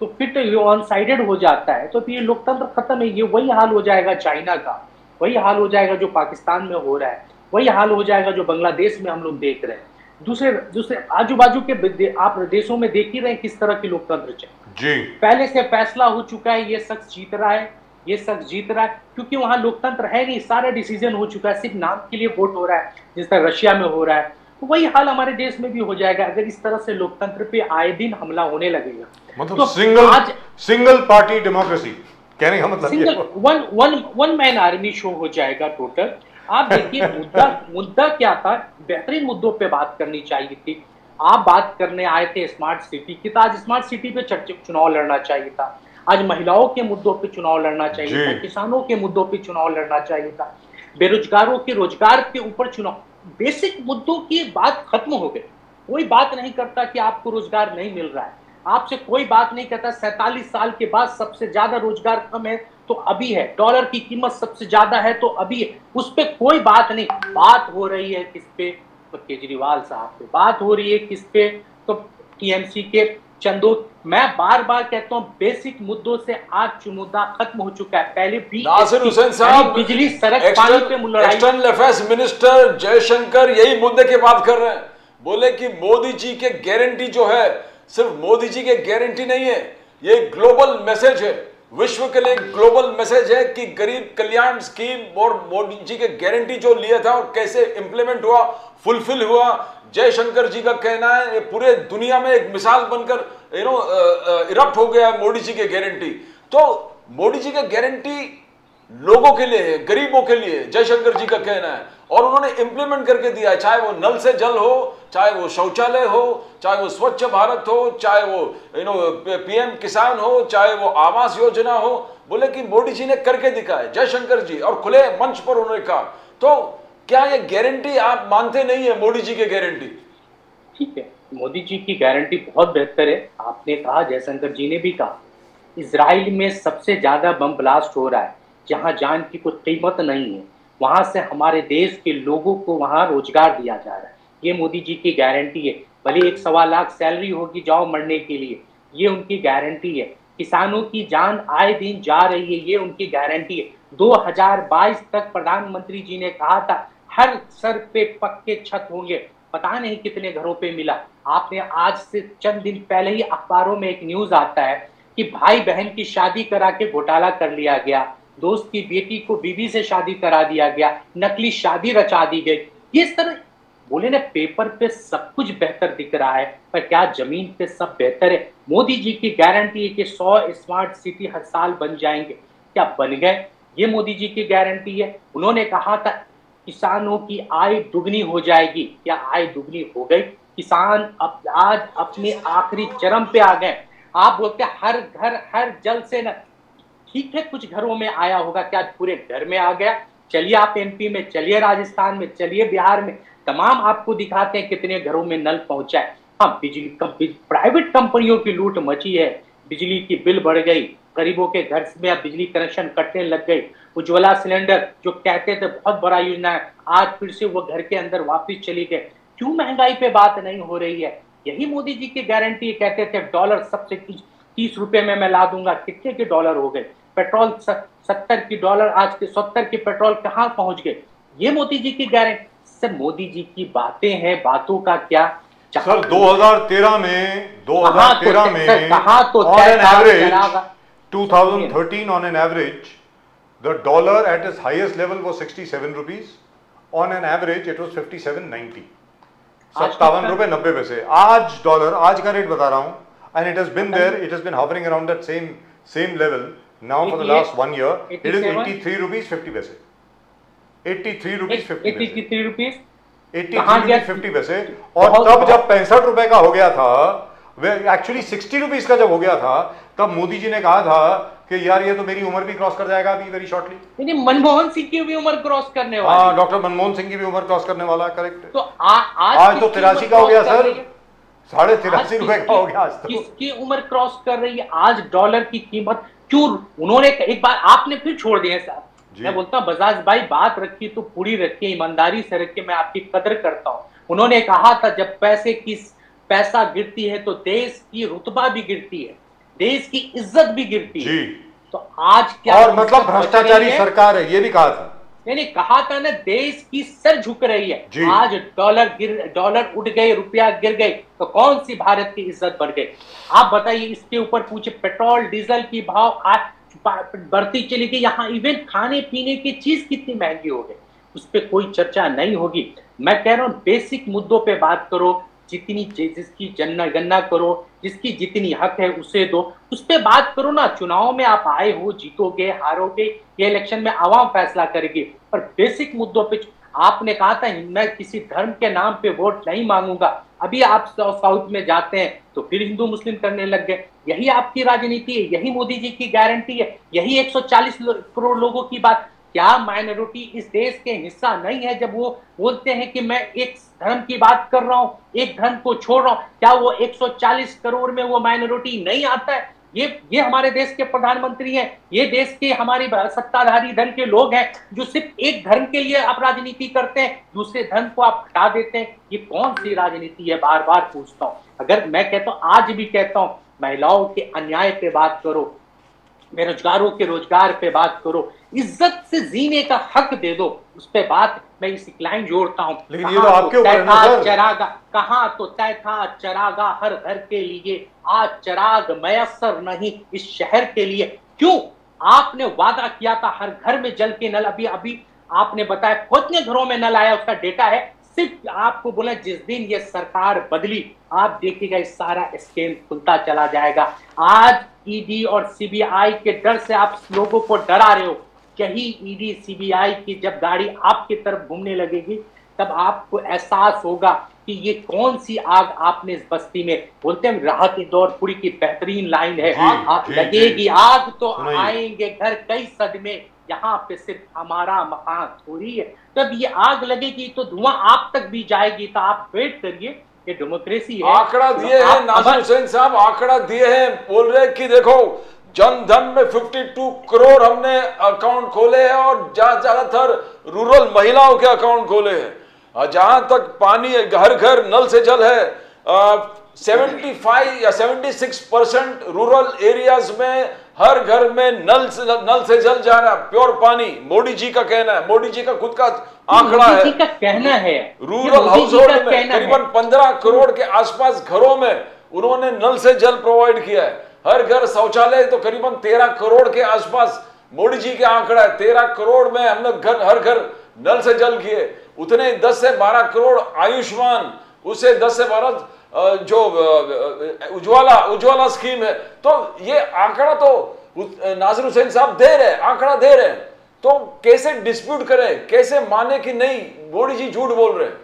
तो फिर तो ये वन साइडेड हो जाता है, तो फिर ये लोकतंत्र खत्म है। ये वही हाल हो जाएगा चाइना का, वही हाल हो जाएगा जो पाकिस्तान में हो रहा है, वही हाल हो जाएगा जो बांग्लादेश में हम लोग देख रहे हैं। दूसरे दूसरे आजू बाजू के आप देशों में देख ही रहे हैं किस तरह की लोकतंत्र चल जी। पहले से फैसला हो चुका है, ये शख्स जीत रहा है, ये शख्स जीत रहा है, क्योंकि वहां लोकतंत्र है नहीं, सारा डिसीजन हो चुका है, सिर्फ नाम के लिए वोट हो रहा है, जिस तरह रशिया में हो रहा है। तो वही हाल हमारे देश में भी हो जाएगा अगर इस तरह से लोकतंत्र पे आए दिन हमला होने लगेगा। मतलब तो सिंगल पार्टी डेमोक्रेसी कहने का मतलब single one man army show हो जाएगा टोटल। आप देखिए मुद्दा क्या था, बेहतरीन मुद्दों पे बात करनी चाहिए थी। आप बात करने आए थे स्मार्ट सिटी की, तो आज स्मार्ट सिटी पे चुनाव लड़ना चाहिए था, आज महिलाओं के मुद्दों पे चुनाव लड़ना चाहिए था, किसानों के मुद्दों पे चुनाव लड़ना चाहिए था, बेरोजगारों के रोजगार के ऊपर चुनाव। बेसिक मुद्दों की बात खत्म हो गई। कोई बात नहीं करता कि आपको रोजगार नहीं मिल रहा है, आपसे कोई बात नहीं करता 47 साल के बाद सबसे ज्यादा रोजगार कम है तो अभी है, डॉलर की कीमत सबसे ज्यादा है तो अभी है, उस पर कोई बात नहीं। बात हो रही है किस पे? तो केजरीवाल साहब पे बात हो रही है। किस पे? तो टीएमसी के चंदो। मैं बार बार कहता हूँ बेसिक मुद्दों से आज चुमुद्दा खत्म हो चुका है। पहले भी नासिर हुसैन साहब बिजली, सड़क, पानी पे लड़ाई। एक्सटर्नल अफेयर्स मिनिस्टर जयशंकर यही मुद्दे की बात कर रहे हैं। बोले कि मोदी जी के गारंटी जो है सिर्फ मोदी जी के गारंटी नहीं है, ये ग्लोबल मैसेज है, विश्व के लिए ग्लोबल मैसेज है कि गरीब कल्याण स्कीम और मोदी जी के गारंटी जो लिया था और कैसे इंप्लीमेंट हुआ, फुलफिल हुआ। जयशंकर जी का कहना है ये पूरे दुनिया में एक मिसाल बनकर इरप्ट हो गया मोदी जी के गारंटी। तो मोदी जी का गारंटी लोगों के लिए है, गरीबों के लिए, जयशंकर जी का कहना है, और उन्होंने इंप्लीमेंट करके दिया है। चाहे वो नल से जल हो, चाहे वो शौचालय हो, चाहे वो स्वच्छ भारत हो, चाहे वो पीएम किसान हो, चाहे वो आवास योजना हो। बोले कि मोदी जी ने करके दिखाया, जयशंकर जी, और खुले मंच पर उन्होंने कहा। तो क्या ये गारंटी आप मानते नहीं है मोदी जी की गारंटी? ठीक है, मोदी जी की गारंटी बहुत बेहतर है। आपने कहा, जयशंकर जी ने भी कहा, इजराइल में सबसे ज्यादा बम ब्लास्ट हो रहा है जहां जान की कोई कीमत नहीं है, वहां से हमारे देश के लोगों को वहां रोजगार दिया जा रहा है। ये मोदी जी की गारंटी है। भले 1.25 लाख सैलरी होगी जाओ मरने के लिए, ये उनकी गारंटी है। किसानों की जान आए दिन जा रही है, ये उनकी गारंटी है। 2022 तक प्रधानमंत्री जी ने कहा था हर सर पे पक्के छत होंगे, पता नहीं कितने घरों पे मिला। आपने आज से चंद दिन पहले ही अखबारों में एक न्यूज आता है कि भाई बहन की शादी करा के घोटाला कर लिया गया, दोस्त की बेटी को बीवी से शादी करा दिया गया, नकली शादी रचा दी गई। ये इस तरह बोले ना, पेपर पे सब कुछ बेहतर दिख रहा है, पर क्या जमीन पे सब बेहतर है? मोदी जी की गारंटी है कि 100 स्मार्ट सिटी हर साल बन जाएंगे, क्या बन गए? ये मोदी जी की गारंटी है। उन्होंने कहा था किसानों की आय दुगनी हो जाएगी, क्या आय दुगनी हो गई? किसान आज अपने आखिरी चरम पे आ गए। आप बोलते हर घर हर जल से न, ठीक है कुछ घरों में आया होगा, क्या पूरे घर में आ गया? चलिए आप एमपी में, चलिए राजस्थान में, चलिए बिहार में, तमाम आपको दिखाते हैं कितने घरों में नल पहुंचा है। हाँ, बिजली प्राइवेट कंपनियों की लूट मची है, बिजली की बिल बढ़ गई, गरीबों के घर में अब बिजली कनेक्शन कटने लग गई। उज्ज्वला सिलेंडर जो कहते थे बहुत बड़ा योजना है, आज फिर से वो घर के अंदर वापस चली गए। क्यों महंगाई पे बात नहीं हो रही है? यही मोदी जी की गारंटी। कहते थे डॉलर सबसे 30 रुपए में मैं ला दूंगा, कितने के डॉलर हो गए? पेट्रोल 70 की डॉलर, आज के 70 की पेट्रोल कहाँ पहुंच गए? ये मोदी जी की गारंटी। सब मोदी जी की बातें हैं, बातों का क्या? सर 2013 में कहाँ तो on an average 2013 on an average the dollar at its highest level was 67 rupees, on an average it was 57.90, 57 रुपए 90 पैसे। आज डॉलर, आज का रेट बता रहा हूं, and it has been there, it has been hovering around that same level now for the last 1 year. It is 83 rupees 50 पैसे, 83 rupees 50 पैसे, 83 रुपीस 83 रुपीस 50 पैसे। और तब जब 65 रुपए का हो गया था, वे एक्चुअली 60 रुपीस का जब हो गया था, तब मोदी जी ने कहा था कि यार ये तो मेरी उम्र भी क्रॉस कर जाएगा अभी वेरी शॉर्टली। मनमोहन सिंह की भी उम्र क्रॉस करने वाला है। हाँ, डॉक्टर मनमोहन सिंह की भी उम्र क्रॉस करने वाला है, करेक्ट। तो आज तो 83 का हो गया सर, 83.5 रुपए का हो गया आज। तो किसकी उम्र क्रॉस कर रही है आज? डॉलर की कीमत क्यों? उन्होंने एक बार आपने फिर छोड़ दिया साहब। मैं बोलता हूँ बजाज भाई, बात रखी तो पूरी रखी, ईमानदारी से रखी, मैं आपकी कदर करता हूँ। उन्होंने कहा था जब पैसा गिरती है तो देश की रुतबा भी गिरती है, देश की इज्जत भी गिरती है। तो आज क्या, और मतलब भ्रष्टाचारी सरकार है, ये भी कहा था। मैंने कहा था ना, देश की सर झुक रही है। आज डॉलर उठ गए, रुपया गिर गए, तो कौन सी भारत की इज्जत बढ़ गई? आप बताइए। इसके ऊपर पूछे, पेट्रोल डीजल की भाव आज बढ़ती चली गई। यहाँ इवन खाने पीने की चीज कितनी महंगी हो गई, उस पर कोई चर्चा नहीं होगी। मैं कह रहा हूँ बेसिक मुद्दों पे बात करो, जिसकी जनगणना करो, जिसकी जितनी हक है उसे दो, उस पे बात करो ना। चुनाव में आप आए हो, जीतोगे हारोगे ये इलेक्शन में आवाम फैसला करेगी, पर बेसिक मुद्दों पे आपने कहा था मैं किसी धर्म के नाम पे वोट नहीं मांगूंगा। अभी आप साउथ में जाते हैं तो फिर हिंदू मुस्लिम करने लग गए। यही आपकी राजनीति है, यही मोदी जी की गारंटी है, यही 140 करोड़ लोगों की बात। क्या माइनॉरिटी इस देश के हिस्सा नहीं है? जब वो बोलते हैं कि मैं एक धर्म की बात कर रहा हूं, एक धर्म को छोड़ रहा हूं, क्या वो 140 करोड़ में वो माइनॉरिटी नहीं आता है? ये हमारे देश के प्रधानमंत्री हैं, ये देश के हमारे सत्ताधारी दल के लोग हैं जो सिर्फ एक धर्म के लिए आप राजनीति करते हैं, दूसरे धर्म को आप हटा देते हैं। ये कौन सी राजनीति है? बार बार पूछता हूं। अगर मैं कहता हूं, आज भी कहता हूं, महिलाओं के अन्याय पे बात करो, बेरोजगारों के रोजगार पे बात करो, इज्जत से जीने का हक दे दो, उस पे बात मैं इस लाइन जोड़ता हूं। लेकिन ये तो आपके ऊपर है ना सर। चरागा कहाँ तो तय था चरागा हर घर के लिए, आज चराग मयसर नहीं इस शहर के लिए। क्यों? आपने वादा किया था हर घर में जल के नल, अभी आपने बताया कितने घरों में नल आया, उसका डेटा है। सिर्फ आपको बोला जिस दिन ये सरकार बदली, आप देखिएगा इस सारा स्कैम खुलता चला जाएगा। आज ईडी और सीबीआई के डर से आप लोगों को डरा रहे हो। यही ईडी सीबीआई की जब गाड़ी आपकी तरफ घूमने लगेगी, तब आपको एहसास होगा कि ये कौन सी आग आपने इस बस्ती में, बोलते हैं राहत इंदौरपुरी की बेहतरीन लाइन है, लगेगी आग तो आएंगे घर कई सदमे, यहाँ पे सिर्फ हमारा मकान थोड़ी है। तब ये आग लगेगी तो धुआं आप तक भी जाएगी। तो आप वेट करिए, ये डेमोक्रेसी है। आंकड़ा दिए हैं नासिर हुसैन साहब, आंकड़ा दिए हैं, बोल रहे हैं कि देखो जन धन में 52 करोड़ हमने अकाउंट खोले हैं और ज्यादातर रूरल महिलाओं के अकाउंट खोले हैं। जहां तक पानी घर घर नल से जल है, 75 या 76% रूरल एरियाज में हर घर में नल से जल जा रहा है, प्योर पानी। मोदी जी का कहना है, मोदी जी का खुद का आंकड़ा है, मोदी जी का कहना है। रूरल हाउस होल्ड में करीबन 15 करोड़ के आसपास घरों में उन्होंने नल से जल प्रोवाइड किया है। हर घर शौचालय तो करीबन 13 करोड़ के आसपास मोदी जी के आंकड़ा है। 13 करोड़ में हमने हर घर नल से जल किए। उतने 10 से 12 करोड़ आयुष्मान, उससे 10 से 12 जो उज्ज्वला स्कीम है। तो ये आंकड़ा तो नासिर हुसैन साहब दे रहे, आंकड़ा दे रहे हैं, तो कैसे डिस्प्यूट करें, कैसे माने कि नहीं मोदी जी झूठ बोल रहे हैं?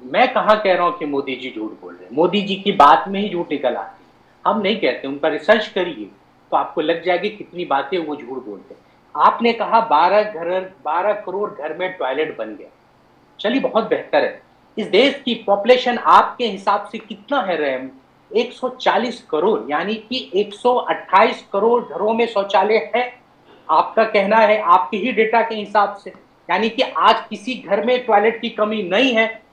मैं कहां कह रहा हूं कि मोदी जी झूठ बोल रहे हैं, मोदी जी की बात में ही झूठ निकल आती है। हम नहीं कहते, उन पर रिसर्च करिए तो आपको लग जाएगी कितनी बातें वो झूठ बोलते हैं। आपने कहा 12 करोड़ घर में टॉयलेट बन गया, चलिए बहुत बेहतर है। इस देश की पॉपुलेशन आपके हिसाब से कितना है रैम? 140 करोड़, यानी कि 128 करोड़ घरों में शौचालय है। आपका कहना है, आपके ही डेटा के हिसाब से, यानी कि आज किसी घर में टॉयलेट की कमी नहीं है।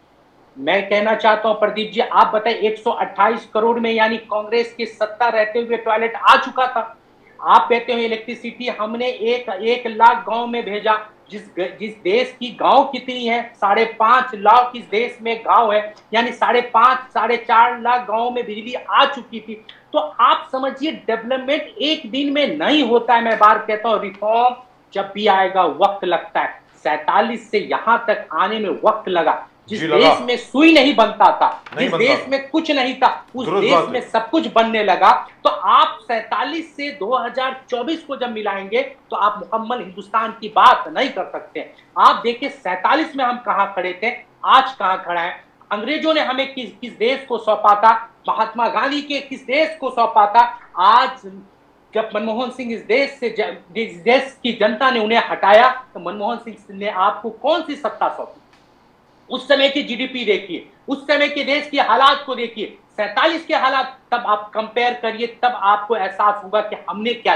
मैं कहना चाहता हूं प्रदीप जी, आप बताइए 128 करोड़ में, यानी कांग्रेस की सत्ता रहते हुए टॉयलेट आ चुका था। आप कहते हो इलेक्ट्रिसिटी हमने 1 लाख गांव में भेजा। जिस देश की गांव कितनी है, 5.5 लाख इस देश में गांव है, यानी 4.5 लाख गांव में बिजली आ चुकी थी। तो आप समझिए डेवलपमेंट एक दिन में नहीं होता है। मैं बार कहता हूँ रिफॉर्म जब भी आएगा वक्त लगता है। 47 से यहां तक आने में वक्त लगा। जिस देश में सुई नहीं बनता था, जिस देश में कुछ नहीं था, उस देश में सब कुछ बनने लगा। तो आप 47 से 2024 को जब मिलाएंगे तो आप मुकम्मल हिंदुस्तान की बात नहीं कर सकते। आप देखिए 47 में हम कहाँ खड़े थे, आज कहाँ खड़ा है। अंग्रेजों ने हमें किस देश को सौंपा था, महात्मा गांधी के किस देश को सौंपा था। आज जब मनमोहन सिंह इस देश की जनता ने उन्हें हटाया, तो मनमोहन सिंह ने आपको कौन सी सत्ता सौंपी? उस समय की जीडीपी देखिए, उस समय के देश के हालात को देखिए, 47 के हालात, तब आप कंपेयर करिए, तब आपको एहसास होगा कि हमने क्या।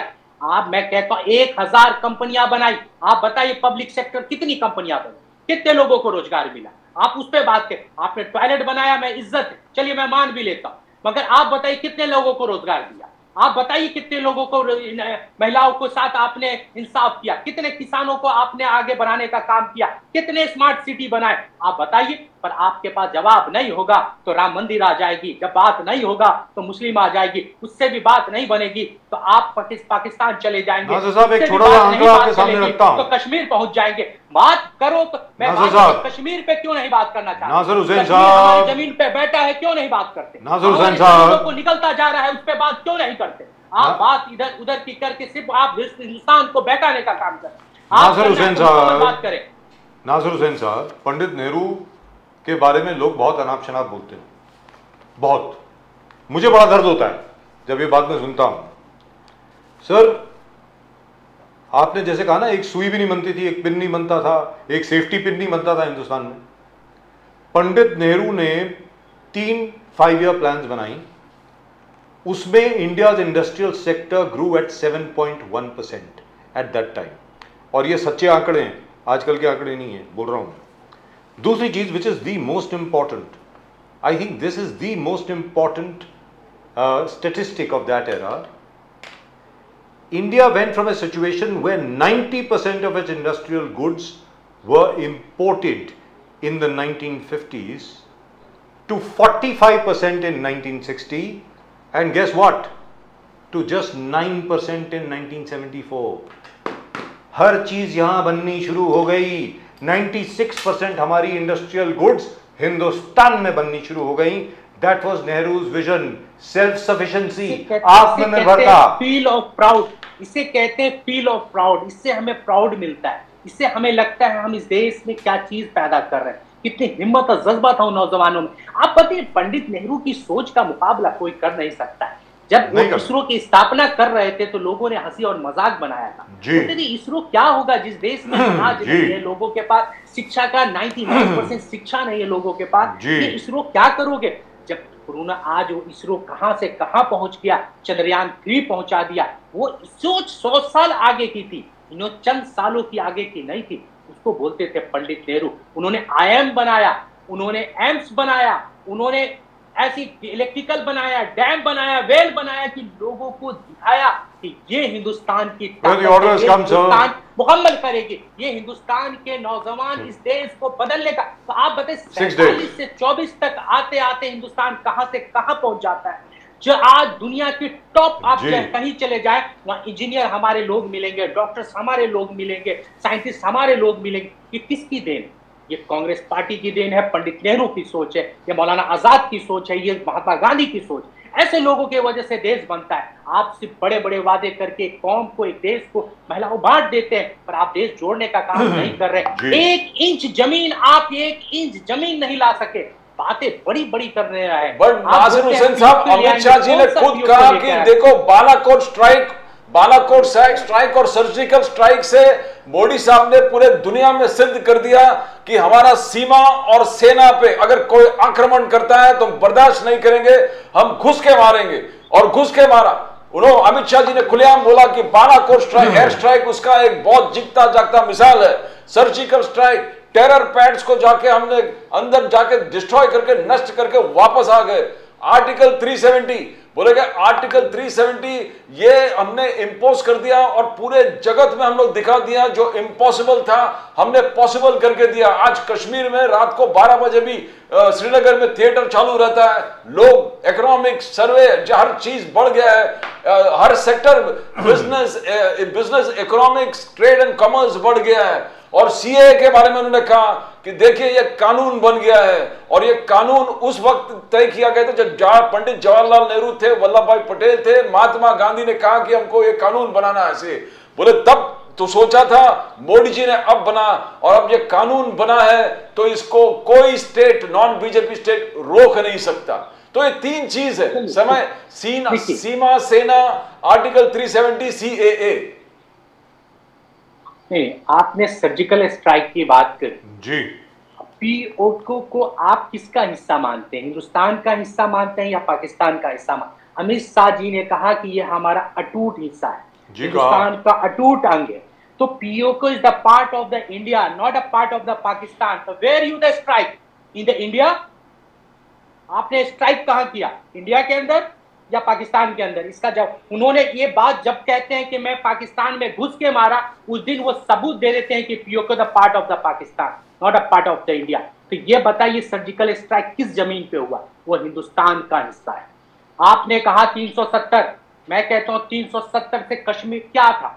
मैं कहता हूं 1000 कंपनियां बनाई। आप बताइए पब्लिक सेक्टर कितनी कंपनियां बनी, कितने लोगों को रोजगार मिला? आप उस पर बात करें। आपने टॉयलेट बनाया, मैं इज्जत है, चलिए मैं मान भी लेता हूं, मगर आप बताइए कितने लोगों को रोजगार दिया? आप बताइए कितने लोगों को, महिलाओं को साथ आपने इंसाफ किया, कितने किसानों को आपने आगे बढ़ाने का काम किया, कितने स्मार्ट सिटी बनाए, आप बताइए। पर आपके पास जवाब नहीं होगा तो राम मंदिर आ जाएगी, जब बात नहीं होगा तो मुस्लिम आ जाएगी, उससे भी बात नहीं बनेगी तो आप पाकिस्तान चले जाएंगे, एक छोटा सा आंकड़ा आपके सामने रखता हूं, तो कश्मीर पहुंच जाएंगे। बात करो तो मैं कश्मीर पे क्यों नहीं बात करना चाहता? नासिर हुसैन साहब जमीन पे बैठा है, क्यों नहीं बात करते? नासिर हुसैन साहब को निकलता जा रहा है, उस पर बात क्यों नहीं करते? आप बात इधर उधर की करके सिर्फ आप हिंदुस्तान को बहकाने का काम करें। नासिर हुसैन साहब बात करें। नासिर हुसैन साहब, पंडित नेहरू के बारे में लोग बहुत अनाप शनाप बोलते हैं, बहुत। मुझे बड़ा दर्द होता है जब ये बात मैं सुनता हूं। सर, आपने जैसे कहा ना, एक सुई भी नहीं बनती थी, एक पिन नहीं बनता था, एक सेफ्टी पिन नहीं बनता था हिंदुस्तान में। पंडित नेहरू ने 3 5 ईयर प्लान्स बनाई, उसमें India's industrial sector grew at 7.1% at that time. और ये सच्चे आंकड़े हैं, आजकल के आंकड़े नहीं है, बोल रहा हूं। दूसरी चीज which is the most important, I think this is the most important statistic of that era. India went from a situation where 90% of its industrial goods were imported in the 1950s to 45% in 1960, and guess what? To just 9% in 1974. हर चीज यहां बननी शुरू हो गई। 96% हमारी industrial goods Hindustan में बननी शुरू हो गई। That was Nehru's vision, self-sufficiency, आत्मनिर्भरता। फील ऑफ प्राउड, इसे कहते हैं फील ऑफ प्राउड। इससे हमें प्राउड मिलता है, इससे हमें लगता है हम इस देश में क्या चीज पैदा कर रहे हैं, कितनी हिम्मत और जज्बा था उन नौजवानों में। आप बताइए, पंडित नेहरू की सोच का मुकाबला कोई कर नहीं सकता है। जब वो इसरो की स्थापना कर रहे थे तो लोगों ने हंसी और मजाक बनाया था, कहते थे इसरो क्या होगा जिस देश में अनाज नहीं है, लोगों के पास शिक्षा का 99% शिक्षा नहीं है लोगों के पास, ये इसरो क्या करोगे? जब कोरोना आज वो इसरो कहां से कहां पहुंच गया, चंद्रयान 3 पहुंचा दिया। वो सोच 100 साल आगे की थी, इन्होंने चंद सालों की आगे की नहीं थी। उसको बोलते थे पंडित नेहरू। उन्होंने आईएम बनाया, उन्होंने एम्स बनाया, उन्होंने ऐसी इलेक्ट्रिकल बनाया, डैम बनाया, वेल बनाया कि लोगों को दिखाया कि ये हिंदुस्तान की हिंदुस्तान मुकम्मल करेगी, ये हिंदुस्तान के नौजवान इस देश को बदलने का। तो आप बताइए 47 से 24 तक आते आते हिंदुस्तान कहां से कहां पहुंच जाता है। जो आज दुनिया की टॉप, आप कहीं चले जाए वहां इंजीनियर हमारे लोग मिलेंगे, डॉक्टर्स हमारे लोग मिलेंगे, साइंटिस्ट हमारे लोग मिलेंगे। ये किसकी देन? ये कांग्रेस पार्टी की देन है, पंडित नेहरू की सोच है, ये मौलाना आजाद की सोच है, ये महात्मा गांधी की सोच। ऐसे लोगों की वजह से देश बनता है। आप सिर्फ बड़े बड़े वादे करके एक कौम को, एक देश को, महिलाओं बांट देते हैं, पर आप देश जोड़ने का काम नहीं कर रहे। 1 इंच जमीन, आप 1 इंच जमीन नहीं ला सके, बातें बड़ी बड़ी कर रहे हैं। बट नासिर हुसैन साहब, अमित शाह जी ने खुद कहा कि देखो बालाकोट स्ट्राइक और सर्जिकल स्ट्राइक से मोदी साहब ने पूरे दुनिया में सिद्ध कर दिया कि हमारा सीमा और सेना पे अगर कोई आक्रमण करता है तो बर्दाश्त नहीं करेंगे, हम घुस के मारेंगे। और घुस के मारा। उन्होंने, अमित शाह जी ने खुलेआम बोला कि बालाकोट स्ट्राइक, एयर स्ट्राइक उसका एक बहुत जिगता जागता मिसाल है। सर्जिकल स्ट्राइक, टेरर पैड्स को जाके हमने अंदर जाके डिस्ट्रॉय करके, नष्ट करके वापस आ गए। आर्टिकल 370 बोले गए, आर्टिकल 370 ये हमने इंपोज कर दिया और पूरे जगत में हम लोग दिखा दिया, जो इम्पॉसिबल था हमने पॉसिबल करके दिया। आज कश्मीर में रात को 12 बजे भी श्रीनगर में थिएटर चालू रहता है। लोग, इकोनॉमिक सर्वे, हर चीज बढ़ गया है, हर sector, business, economics, trade and commerce बढ़ गया है। और सीए के बारे में उन्होंने कहा कि देखिए ये कानून बन गया है, और ये कानून उस वक्त तय किया गया था जब पंडित जवाहरलाल नेहरू थे, वल्लभ भाई पटेल थे, महात्मा गांधी ने कहा कि हमको ये कानून बनाना है। ऐसे बोले, तब तो सोचा था मोदी जी ने अब बना, और अब ये कानून बना है तो इसको कोई स्टेट, नॉन बीजेपी स्टेट रोक नहीं सकता। तो ये 3 चीज है, समय, सीमा, सेना, आर्टिकल 370, CAA। नहीं, आपने सर्जिकल स्ट्राइक की बात करी जी। पीओके को आप किसका हिस्सा मानते हैं? हिंदुस्तान का हिस्सा मानते हैं या पाकिस्तान का हिस्सा मानते? अमित शाह जी ने कहा कि ये हमारा अटूट हिस्सा है, हिंदुस्तान का अटूट अंग है। तो POK is the part of the India, not a part of the Pakistan. तो where you the strike in the India? आपने स्ट्राइक कहां किया? इंडिया के अंदर? या पाकिस्तान के अंदर? इसका जब उन्होंने ये बात जब कहते हैं कि मैं पाकिस्तान में घुस के मारा, उस दिन वो सबूत दे देते हैं कि PoK the part of the Pakistan, not a part of the India. तो ये बताइए सर्जिकल स्ट्राइक किस जमीन पे हुआ? वो हिंदुस्तान का हिस्सा है। आपने कहा 370, मैं कहता हूं 370 से कश्मीर क्या था,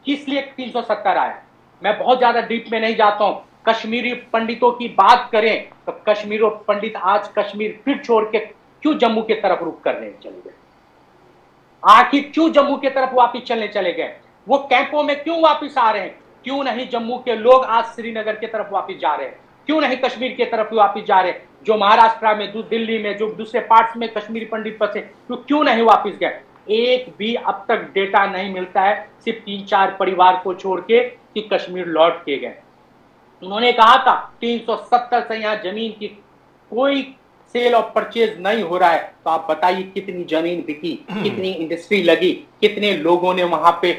किस लिए 370 आया? मैं बहुत ज्यादा डीप में नहीं जाता हूं। कश्मीरी पंडितों की बात करें तो कश्मीरी पंडित आज कश्मीर फिर छोड़ के क्यों जम्मू की तरफ रुख करने चले गए? आखिर क्यों जम्मू की तरफ वापिस चलने चले गए? वो कैंपों में क्यों वापिस आ रहे हैं? क्यों नहीं जम्मू के लोग आज श्रीनगर की तरफ वापिस जा रहे हैं? क्यों नहीं कश्मीर की तरफ वापिस जा रहे हैं? जो महाराष्ट्र में, दिल्ली में, जो दूसरे पार्ट्स में कश्मीरी पंडित फंसे, तो क्यों नहीं वापिस गए? एक भी अब तक डेटा नहीं मिलता है, सिर्फ 3-4 परिवार को छोड़ के कि कश्मीर लौट के गए। उन्होंने कहा था 370 से यहाँ जमीन की कोई सेल और परचेज नहीं हो रहा है। तो आप बताइए कितनी जमीन बिकी, कितनी इंडस्ट्री लगी, कितने लोगों ने वहां पे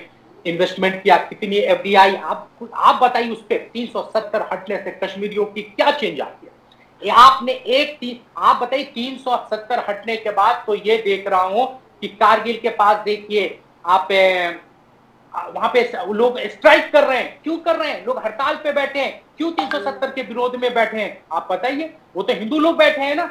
इन्वेस्टमेंट किया, कितनी एफडीआई, आप बताइए उस पर 370 हटने से कश्मीरियों की क्या चेंज आ गया? आपने आप बताइए 370 हटने के बाद तो ये देख रहा हूं कि कारगिल के पास देखिए आप वहां पे लोग स्ट्राइक कर रहे हैं। क्यों कर रहे हैं? लोग हड़ताल पे बैठे हैं। क्यों 370 के विरोध में बैठे हैं? आप बताइए। वो तो हिंदू लोग बैठे हैं ना,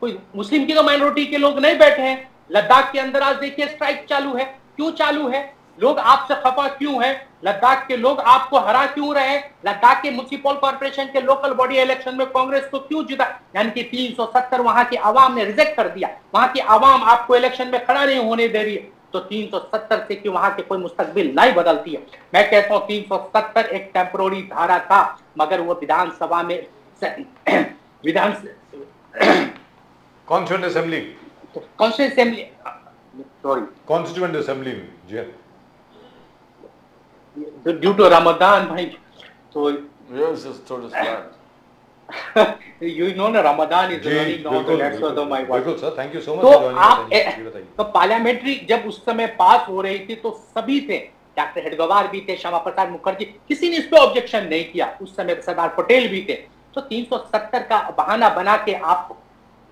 कोई मुस्लिम की तो माइनॉरिटी के लोग नहीं बैठे हैं। लद्दाख के अंदर आज देखिए स्ट्राइक चालू है। क्यों चालू है? लोग आपसे खफा क्यों है? लद्दाख के लोग आपको हरा क्यों रहे? लद्दाख के म्युनिसिपल कॉर्पोरेशन के लोकल बॉडी इलेक्शन में कांग्रेस को क्यों जीता? यानी कि 370 वहां की आवाम ने रिजेक्ट कर दिया। वहां की आवाम आपको इलेक्शन में खड़ा नहीं होने दे रही है। तो 370 से कि वहां के कोई मुस्तकबिल नहीं बदलती है। मैं कहता हूं 370 एक टेम्पोररी धारा था, मगर वो विधानसभा में कॉन्स्टिट्यूएंट असेंबली में जी ड्यू टू रमजान भाई, तो you know ना रमजान इज रनिंग नाउ, तो लेट्स गो माय वर्क। बिल्कुल sir, thank you so much. तो आप तो पार्लियामेंट्री जब उस समय पास हो रही थी तो सभी थे, डॉक्टर हेडगेवार भी थे, श्यामा प्रसाद मुखर्जी, किसी ने इस पे ऑब्जेक्शन नहीं किया। उस समय सरदार पटेल भी थे। तो 370 का बहाना बना के आप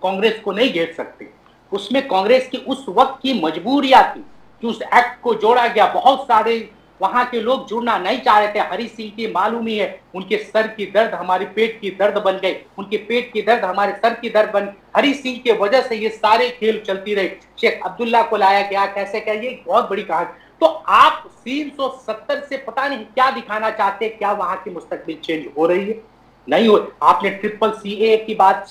कांग्रेस को नहीं घेर सकते। उसमें कांग्रेस की उस वक्त की मजबूरियां थी कि उस एक्ट को जोड़ा गया। बहुत सारे वहां के लोग जुड़ना नहीं चाह रहे थे। हरी सिंह की मालूम ही है, उनके सर की दर्द हमारी पेट की दर्द बन गई, उनके पेट की दर्द हमारे सर की दर्द बन। हरी सिंह के वजह से ये सारे खेल चलती रही। शेख अब्दुल्ला को लाया गया, कैसे क्या, ये बहुत बड़ी कहानी। तो आप 370 से पता नहीं क्या दिखाना चाहते? क्या वहां की मुस्तकबिल चेंज हो रही है? नहीं हो। आपने ट्रिपल सीएए की बात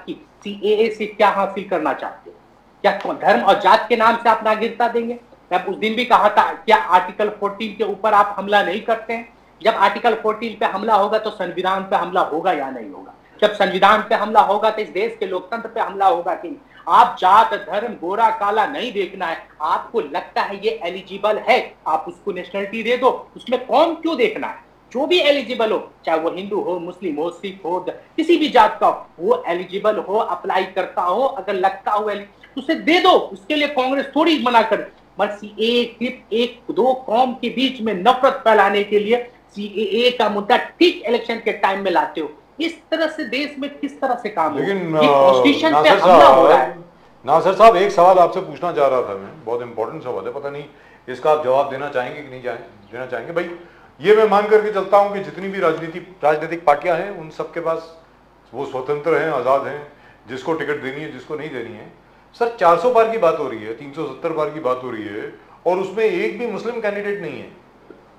की। सीएए से क्या हासिल करना चाहते हो? क्या धर्म और जात के नाम से आप नागरिकता देंगे? मैं उस दिन भी कहा था, क्या आर्टिकल 14 के ऊपर आप हमला नहीं करते हैं? जब आर्टिकल 14 पे हमला होगा तो संविधान पे हमला होगा या नहीं होगा? जब संविधान पे हमला होगा तो इस देश के लोकतंत्र पे हमला होगा कि नहीं? आप जात धर्म गोरा काला नहीं देखना है। आपको लगता है ये एलिजिबल है, आप उसको नेशनलिटी दे दो। उसमें कौन क्यों देखना है? जो भी एलिजिबल हो, चाहे वो हिंदू हो, मुस्लिम हो, सिख हो, किसी भी जात का हो, वो एलिजिबल हो, अप्लाई करता हो, अगर लगता हो उसे दे दो। उसके लिए कांग्रेस थोड़ी मना कर। एक दो कौम के बीच में नफरत फैलाने के लिए सीएए का मुद्दा ठीक इलेक्शन के टाइम में लाते हो। इस तरह से देश में किस तरह से काम होगा? लेकिन कॉन्स्टिट्यूशन पे हमला हो रहा है। नासिर साहब, एक सवाल आपसे पूछना चाह रहा था मैं, बहुत इंपॉर्टेंट सवाल है, पता नहीं इसका आप जवाब देना चाहेंगे कि नहीं देना चाहेंगे। भाई ये मैं मान करके चलता हूं कि जितनी भी राजनीतिक पार्टियां हैं उन सबके पास वो स्वतंत्र हैं, आजाद हैं, जिसको टिकट देनी है, जिसको नहीं देनी है। सर 400 पार की बात हो रही है, 370 पार की बात हो रही है, और उसमें एक भी मुस्लिम कैंडिडेट नहीं है।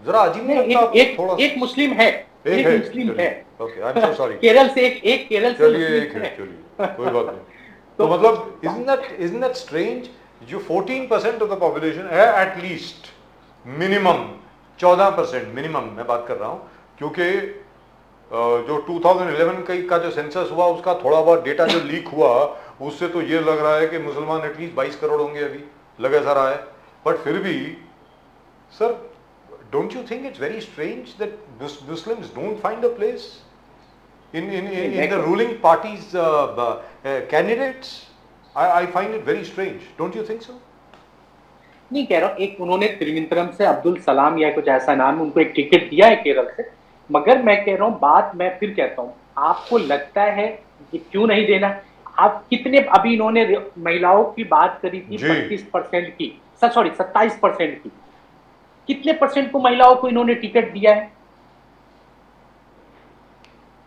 जरा अजीब नहीं लगता? एक मुस्लिम है, एक मुस्लिम है। Okay, I am so sorry. Kerala से एक केरल से चलिए कोई बात नहीं। तो मतलब isn't that strange? जो 14% ऑफ द पॉपुलेशन है, एटलीस्ट मिनिमम 14% मिनिमम मैं बात कर रहा हूं, क्योंकि जो 2011 का जो सेंसस हुआ उसका थोड़ा बहुत डेटा जो लीक हुआ उससे तो ये लग रहा है कि मुसलमान एटलीस्ट 22 करोड़ होंगे, अभी लग ऐसा रहा है। बट फिर भी sir, don't you think it's very strange that Muslims don't find a place in the ruling party's candidates? I find it very strange. Don't you think so? नहीं कह रहा हूँ, एक उन्होंने त्रिवेंद्रम से अब्दुल सलाम या कुछ ऐसा नाम, उनको एक टिकट दिया है केरल से। मगर मैं कह रहा हूँ, बात मैं फिर कहता हूँ, आपको लगता है कि क्यों नहीं देना? आप कितने, अभी इन्होंने महिलाओं की बात करी थी 35% की, सॉरी 27% की, कितने परसेंट को महिलाओं को इन्होंने टिकट दिया है?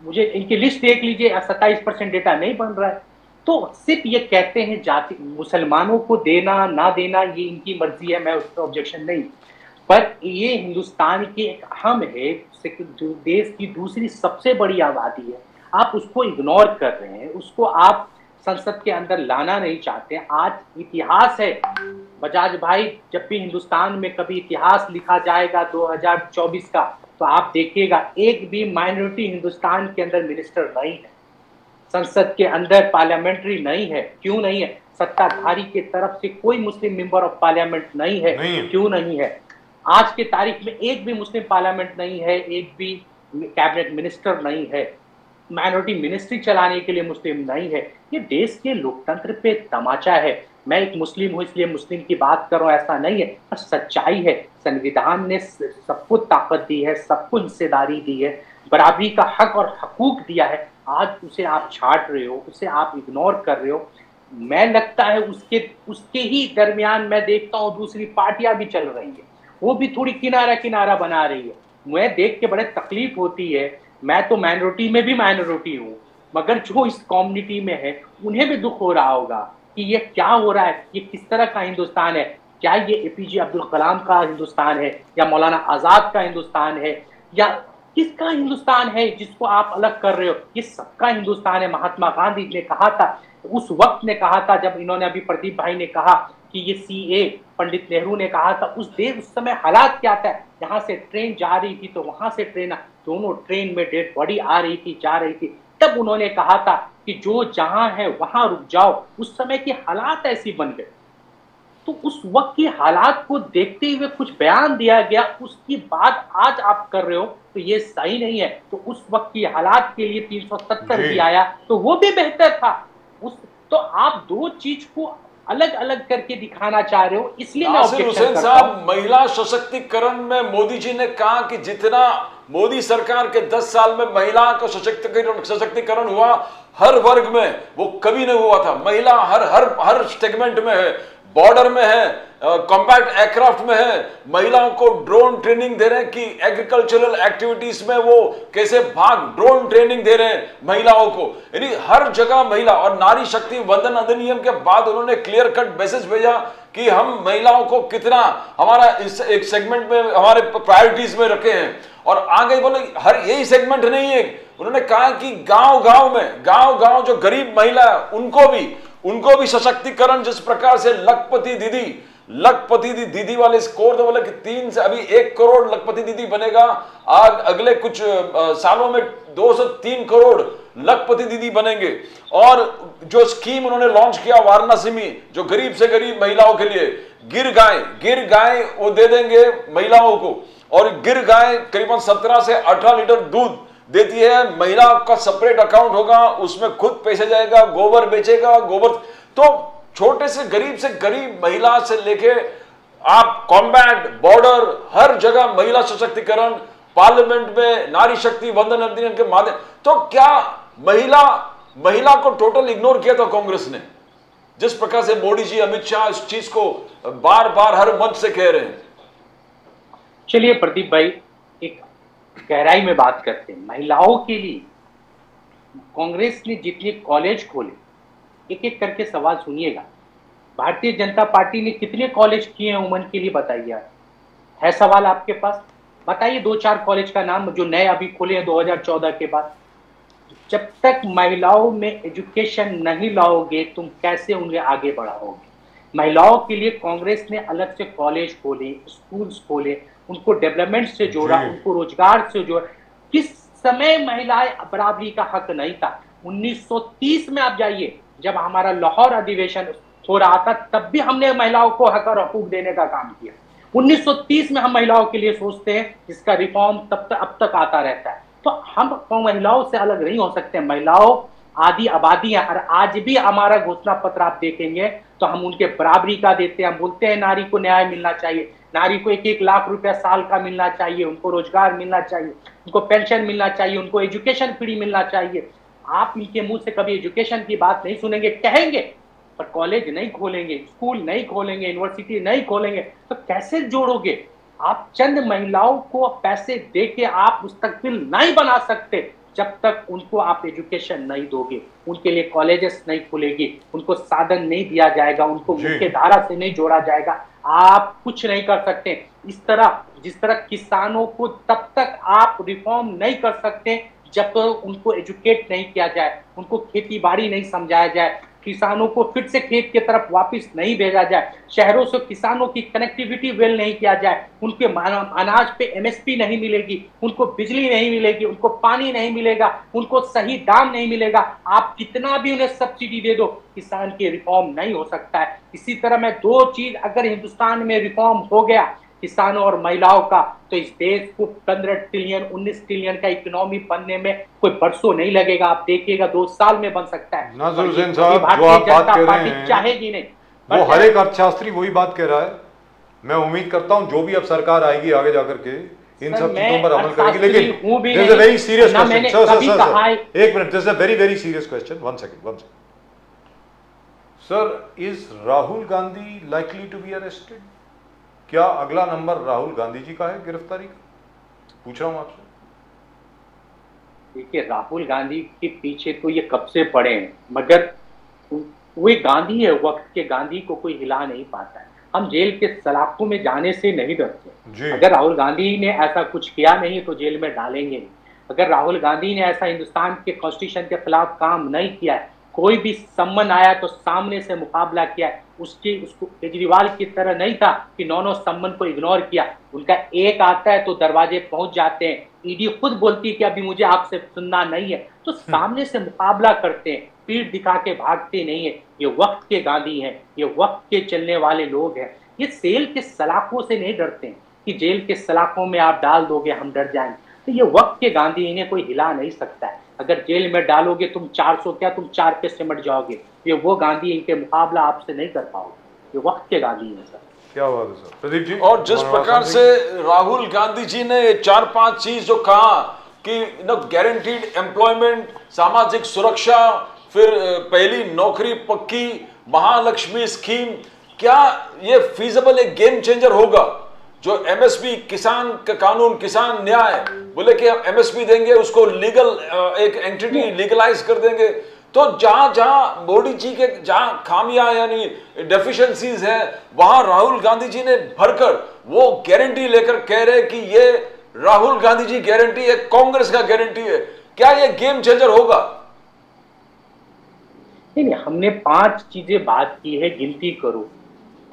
मुझे इनकी लिस्ट देख लीजिए, 27% डेटा नहीं बन रहा है। तो सिर्फ ये कहते हैं जाति, मुसलमानों को देना ना देना ये इनकी मर्जी है, मैं उस पर ऑब्जेक्शन नहीं, पर ये हिंदुस्तान की एक अहम है, देश की दूसरी सबसे बड़ी आबादी है, आप उसको इग्नोर कर रहे हैं, उसको आप संसद के अंदर लाना नहीं चाहते। आज इतिहास है बजाज भाई, जब भी हिंदुस्तान में कभी इतिहास लिखा जाएगा 2024 का, तो आप देखिएगा एक भी माइनॉरिटी हिंदुस्तान के अंदर मिनिस्टर नहीं है, संसद के अंदर पार्लियामेंट्री नहीं है। क्यों नहीं है? सत्ताधारी के तरफ से कोई मुस्लिम मेंबर ऑफ पार्लियामेंट नहीं है। क्यों नहीं है? आज के तारीख में एक भी मुस्लिम पार्लियामेंट नहीं है, एक भी कैबिनेट मिनिस्टर नहीं है, माइनॉरिटी मिनिस्ट्री चलाने के लिए मुस्लिम नहीं है। ये देश के लोकतंत्र पे तमाचा है। मैं एक मुस्लिम हूँ इसलिए मुस्लिम की बात कर रहा हूँ, ऐसा नहीं है, पर सच्चाई है। संविधान ने सबको ताकत दी है, सबको हिस्सेदारी दी है, बराबरी का हक और हकूक दिया है, आज उसे आप छाट रहे हो, उसे आप इग्नोर कर रहे हो। मैं लगता है उसके ही दरमियान मैं देखता हूँ दूसरी पार्टियां भी चल रही है, वो भी थोड़ी किनारा किनारा बना रही है। मुझे देख के बड़े तकलीफ होती है। मैं तो माइनॉरिटी में भी माइनॉरिटी हूँ, मगर जो इस कम्युनिटी में है उन्हें भी दुख हो रहा होगा कि ये क्या हो रहा है, ये किस तरह का हिंदुस्तान है। क्या ये एपीजे अब्दुल कलाम का हिंदुस्तान है, या मौलाना आजाद का हिंदुस्तान है, या किसका हिंदुस्तान है जिसको आप अलग कर रहे हो? ये सबका हिंदुस्तान है। महात्मा गांधी ने कहा था, उस वक्त ने कहा था, जब इन्होंने अभी प्रदीप भाई ने कहा कि ये सीए, पंडित नेहरू ने कहा था, उस समय हालात क्या था, यहाँ से ट्रेन जा रही थी तो वहां से ट्रेन, दोनों ट्रेन में डेड बॉडी आ रही थी, जा रही थी, तब उन्होंने कहा था कि जो जहां है वहां रुक जाओ। उस समय की हालात ऐसी बन गए, तो उस वक्त की हालात को देखते हुए कुछ बयान दिया गया, उसकी बात आज आप कर रहे हो, तो ये सही नहीं है। तो उस वक्त की हालात के लिए 370 भी आया तो वो भी बेहतर था। तो आप दो चीज को अलग अलग करके दिखाना चाह रहे हो, इसलिए मैं हुसैन साहब, महिला सशक्तिकरण में मोदी जी ने कहा कि जितना मोदी सरकार के 10 साल में महिला का सशक्तिकरण हुआ हर वर्ग में, वो कभी नहीं हुआ था। महिला हर सेगमेंट में है, बॉर्डर में है, कॉम्बैट एयरक्राफ्ट में है, महिलाओं को ड्रोन ट्रेनिंग दे रहे हैं कि एग्रीकल्चरल एक्टिविटीज में वो कैसे ड्रोन ट्रेनिंग दे रहे हैं महिलाओं को, यानी हर जगह महिला। और नारी शक्ति वंदन अधिनियम के बाद उन्होंने क्लियर कट मैसेज भेजा कि हम महिलाओं को कितना हमारा इस एक सेगमेंट में हमारे प्रायोरिटीज में रखे हैं। और आगे बोले हर यही सेगमेंट नहीं है, उन्होंने कहा कि गांव जो गरीब महिला है उनको भी सशक्तिकरण, जिस प्रकार से लखपति दीदी वाले स्कोर तो बोले कि 3 से अभी 1 करोड़ लखपति दीदी बनेगा, अगले कुछ सालों में 2 से 3 करोड़ लखपति दीदी बनेंगे। और जो स्कीम उन्होंने लॉन्च किया वाराणसी में, जो गरीब से गरीब महिलाओं के लिए, गिर गाय वो दे देंगे महिलाओं को, और गिर गाय करीबन 17 से 18 लीटर दूध देती है। महिला का सेपरेट अकाउंट होगा, उसमें खुद पैसे जाएगा, गोबर बेचेगा, तो छोटे से गरीब महिला से लेके आप कॉम्बैट, बॉर्डर, हर जगह महिला सशक्तिकरण, पार्लियामेंट में नारी शक्ति वंदन अधिनियम के माध्यम। तो क्या महिला को टोटल इग्नोर किया था कांग्रेस ने, जिस प्रकार से मोदी जी, अमित शाह इस चीज को बार बार हर मंच से कह रहे हैं? चलिए प्रदीप भाई, एक गहराई में बात करते हैं। महिलाओं के लिए कांग्रेस ने जितने कॉलेज खोले, एक एक करके सवाल सुनिएगा। भारतीय जनता पार्टी ने कितने कॉलेज किए हैं वुमेन के लिए, बताइए। है सवाल आपके पास? बताइए 2-4 कॉलेज का नाम जो नए अभी खोले हैं 2014 के बाद। जब तक महिलाओं में एजुकेशन नहीं लाओगे, तुम कैसे उन्हें आगे बढ़ाओगे? महिलाओं के लिए कांग्रेस ने अलग से कॉलेज खोले, स्कूल्स खोले, उनको डेवलपमेंट से जोड़ा, उनको रोजगार से जोड़ा। किस समय महिलाएं बराबरी का हक नहीं था? 1930 में आप जाइए, जब हमारा लाहौर अधिवेशन हो रहा था, तब भी हमने महिलाओं को हक और हकूक देने का काम किया। 1930 में हम महिलाओं के लिए सोचते हैं, जिसका रिफॉर्म अब तक आता रहता है। तो हम महिलाओं से अलग नहीं हो सकते। महिलाओं आदि आबादी है, और आज भी हमारा घोषणा पत्र आप देखेंगे तो हम उनके बराबरी का देते हैं। हम बोलते हैं नारी को न्याय मिलना चाहिए, नारी को 1-1 लाख रुपया साल का मिलना चाहिए, उनको रोजगार मिलना चाहिए, उनको पेंशन मिलना चाहिए, उनको एजुकेशन फ्री मिलना चाहिए। आप इनके मुंह से कभी एजुकेशन की बात नहीं सुनेंगे, कहेंगे पर कॉलेज नहीं खोलेंगे, स्कूल नहीं खोलेंगे, यूनिवर्सिटी नहीं खोलेंगे, तो कैसे जोड़ोगे? आप चंद महिलाओं को पैसे दे के आप मुस्तकबिल नहीं बना सकते जब तक उनको आप एजुकेशन नहीं दोगे, उनके लिए कॉलेजेस नहीं खुलेगी, उनको साधन नहीं दिया जाएगा, उनको मुख्य धारा से नहीं जोड़ा जाएगा, आप कुछ नहीं कर सकते। इस तरह जिस तरह किसानों को तब तक आप रिफॉर्म नहीं कर सकते जब तक उनको एजुकेट नहीं किया जाए, उनको खेती बाड़ी नहीं समझाया जाए, किसानों को फिर से खेत की तरफ वापस नहीं भेजा जाए, शहरों से किसानों की कनेक्टिविटी वेल नहीं किया जाए, उनके अनाज पे एमएसपी नहीं मिलेगी, उनको बिजली नहीं मिलेगी, उनको पानी नहीं मिलेगा, उनको सही दाम नहीं मिलेगा, आप कितना भी उन्हें सब्सिडी दे दो, किसान की रिफॉर्म नहीं हो सकता है। इसी तरह मैं दो चीज अगर हिंदुस्तान में रिफॉर्म हो गया, किसानों और महिलाओं का, तो इस देश को 15 ट्रिलियन 19 ट्रिलियन का इकोनॉमी बनने में कोई बरसों नहीं लगेगा। आप देखिएगा 2 साल में बन सकता है। नाज़िर हुसैन साहब, जो आप बात कह रहे हैं चाहेगी नहीं, वो हर एक अर्थशास्त्री वही बात कह रहा है। मैं उम्मीद करता हूं जो भी अब सरकार आएगी आगे जाकर के इन सब चीजों पर अमल करेगी। लेकिन this is a very serious question sir, एक minute, this is a very very serious question, one second sir. Is Rahul Gandhi likely to be arrested? क्या अगला नंबर राहुल गांधी जी का है गिरफ्तारी का? पूछ रहा हूं आपसे। देखिए, राहुल गांधी के पीछे तो ये कब से पड़े हैं, मगर वे गांधी है, वक्त के गांधी को कोई हिला नहीं पाता है। हम जेल के सलाखों में जाने से नहीं डरते। अगर राहुल गांधी ने ऐसा कुछ किया नहीं तो जेल में डालेंगे नहीं। अगर राहुल गांधी ने ऐसा हिंदुस्तान के कॉन्स्टिट्यूशन के खिलाफ काम नहीं किया है, कोई भी सम्मन आया तो सामने से मुकाबला किया है, उसको केजरीवाल की तरह नहीं था कि नौ सम्मन को इग्नोर किया। उनका एक आता है तो दरवाजे पहुंच जाते हैं। ईडी खुद बोलती है कि अभी मुझे आपसे सुनना नहीं है, तो सामने से मुकाबला करते हैं, पीठ दिखा के भागते नहीं है। ये वक्त के गांधी हैं, ये वक्त के चलने वाले लोग हैं। ये जेल के सलाखों से नहीं डरते हैं कि जेल के सलाखों में आप डाल दोगे हम डर जाएंगे। तो ये वक्त के गांधी, इन्हें कोई हिला नहीं सकता है। अगर जेल में डालोगे तुम 400 क्या, तुम 4 पे सिमट जाओगे। ये वो गांधी, इनके मुकाबला आपसे नहीं कर पाओगे। ये वक्त के गांधी हैं सर। क्या बात है सर। प्रदीप जी, और जिस प्रकार से राहुल गांधी जी ने 4-5 चीज जो कहा कि गारंटीड एम्प्लॉयमेंट, सामाजिक सुरक्षा, फिर पहली नौकरी पक्की, महालक्ष्मी स्कीम, क्या ये फीजिबल एक गेम चेंजर होगा? जो एमएसपी, किसान का कानून, किसान न्याय, बोले कि एमएसपी देंगे, उसको लीगल एक एंटिटी लीगलाइज कर देंगे। तो जहां जहां मोदी जी के जहां खामियां यानी डेफिशिएंसीज हैं, वहां राहुल गांधी जी ने भरकर वो गारंटी लेकर कह रहे कि ये राहुल गांधी जी गारंटी है, कांग्रेस का गारंटी है। क्या ये गेम चेंजर होगा? नहीं, हमने 5 चीजें बात की है, गिनती करो।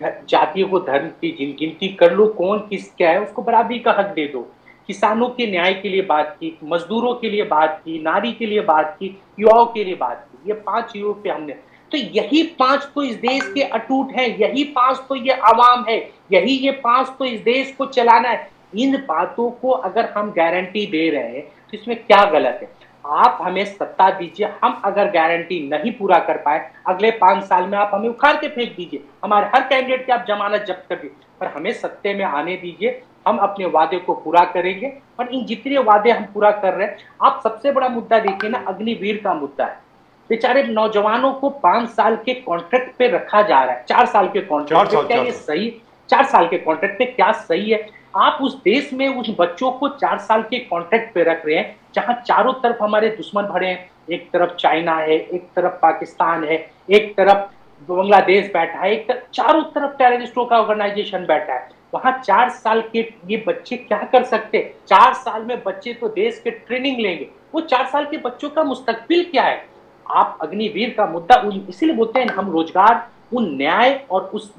जातियों को धर्म की गिनती कर लो, कौन किस क्या है, उसको बराबरी का हक दे दो। किसानों के न्याय के लिए बात की, मजदूरों के लिए बात की, नारी के लिए बात की, युवाओं के लिए बात की। ये 5 चीजों पे हमने, तो यही 5 तो इस देश के अटूट हैं, यही 5 तो ये आवाम है, यही ये 5 तो इस देश को चलाना है। इन बातों को अगर हम गारंटी दे रहे हैं तो इसमें क्या गलत है? आप हमें सत्ता दीजिए, हम अगर गारंटी नहीं पूरा कर पाए, अगले 5 साल में आप हमें उखाड़ के फेंक दीजिए, हमारे हर कैंडिडेट की आप जमानत जब्त कर दीजिए, पर हमें सत्ते में आने दीजिए। हम अपने वादे को पूरा करेंगे। और इन जितने वादे हम पूरा कर रहे हैं, आप सबसे बड़ा मुद्दा देखिए ना, अग्निवीर का मुद्दा है। बेचारे नौजवानों को 5 साल के कॉन्ट्रैक्ट पे रखा जा रहा है, 4 साल के कॉन्ट्रैक्ट पे। क्या ये सही? 4 साल के कॉन्ट्रैक्ट पे क्या सही है? आप उस देश में उस बच्चों को 4 साल के कॉन्ट्रैक्ट पे रख रहे हैं जहां चारों तरफ हमारे दुश्मन भरे हैं। एक तरफ चाइना है, एक तरफ पाकिस्तान है, एक तरफ बांग्लादेश बैठा है, एक तरफ, चारों तरफ टेररिस्टों का ऑर्गेनाइजेशन बैठा है। वहां 4 साल के ये बच्चे क्या कर सकते? 4 साल में बच्चे तो देश के ट्रेनिंग लेंगे। वो 4 साल के बच्चों का मुस्तकबिल क्या है? आप अग्निवीर का मुद्दा, इसीलिए बोलते हैं हम रोजगार, उन न्याय और उस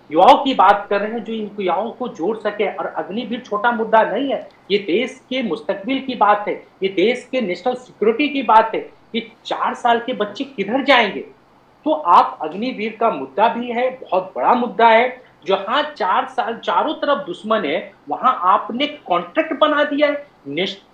युवाओं की बात कर रहे हैं जो इन युवाओं को जोड़ सके। और अग्निवीर छोटा मुद्दा नहीं है, ये देश के मुस्तकबिल की बात है, ये देश के नेशनल सिक्योरिटी की बात है। ये 4 साल के बच्चे किधर जाएंगे? तो आप अग्निवीर का मुद्दा भी है, बहुत बड़ा मुद्दा है। जहां 4 साल चारों तरफ दुश्मन है, वहां आपने कॉन्ट्रैक्ट बना दिया है,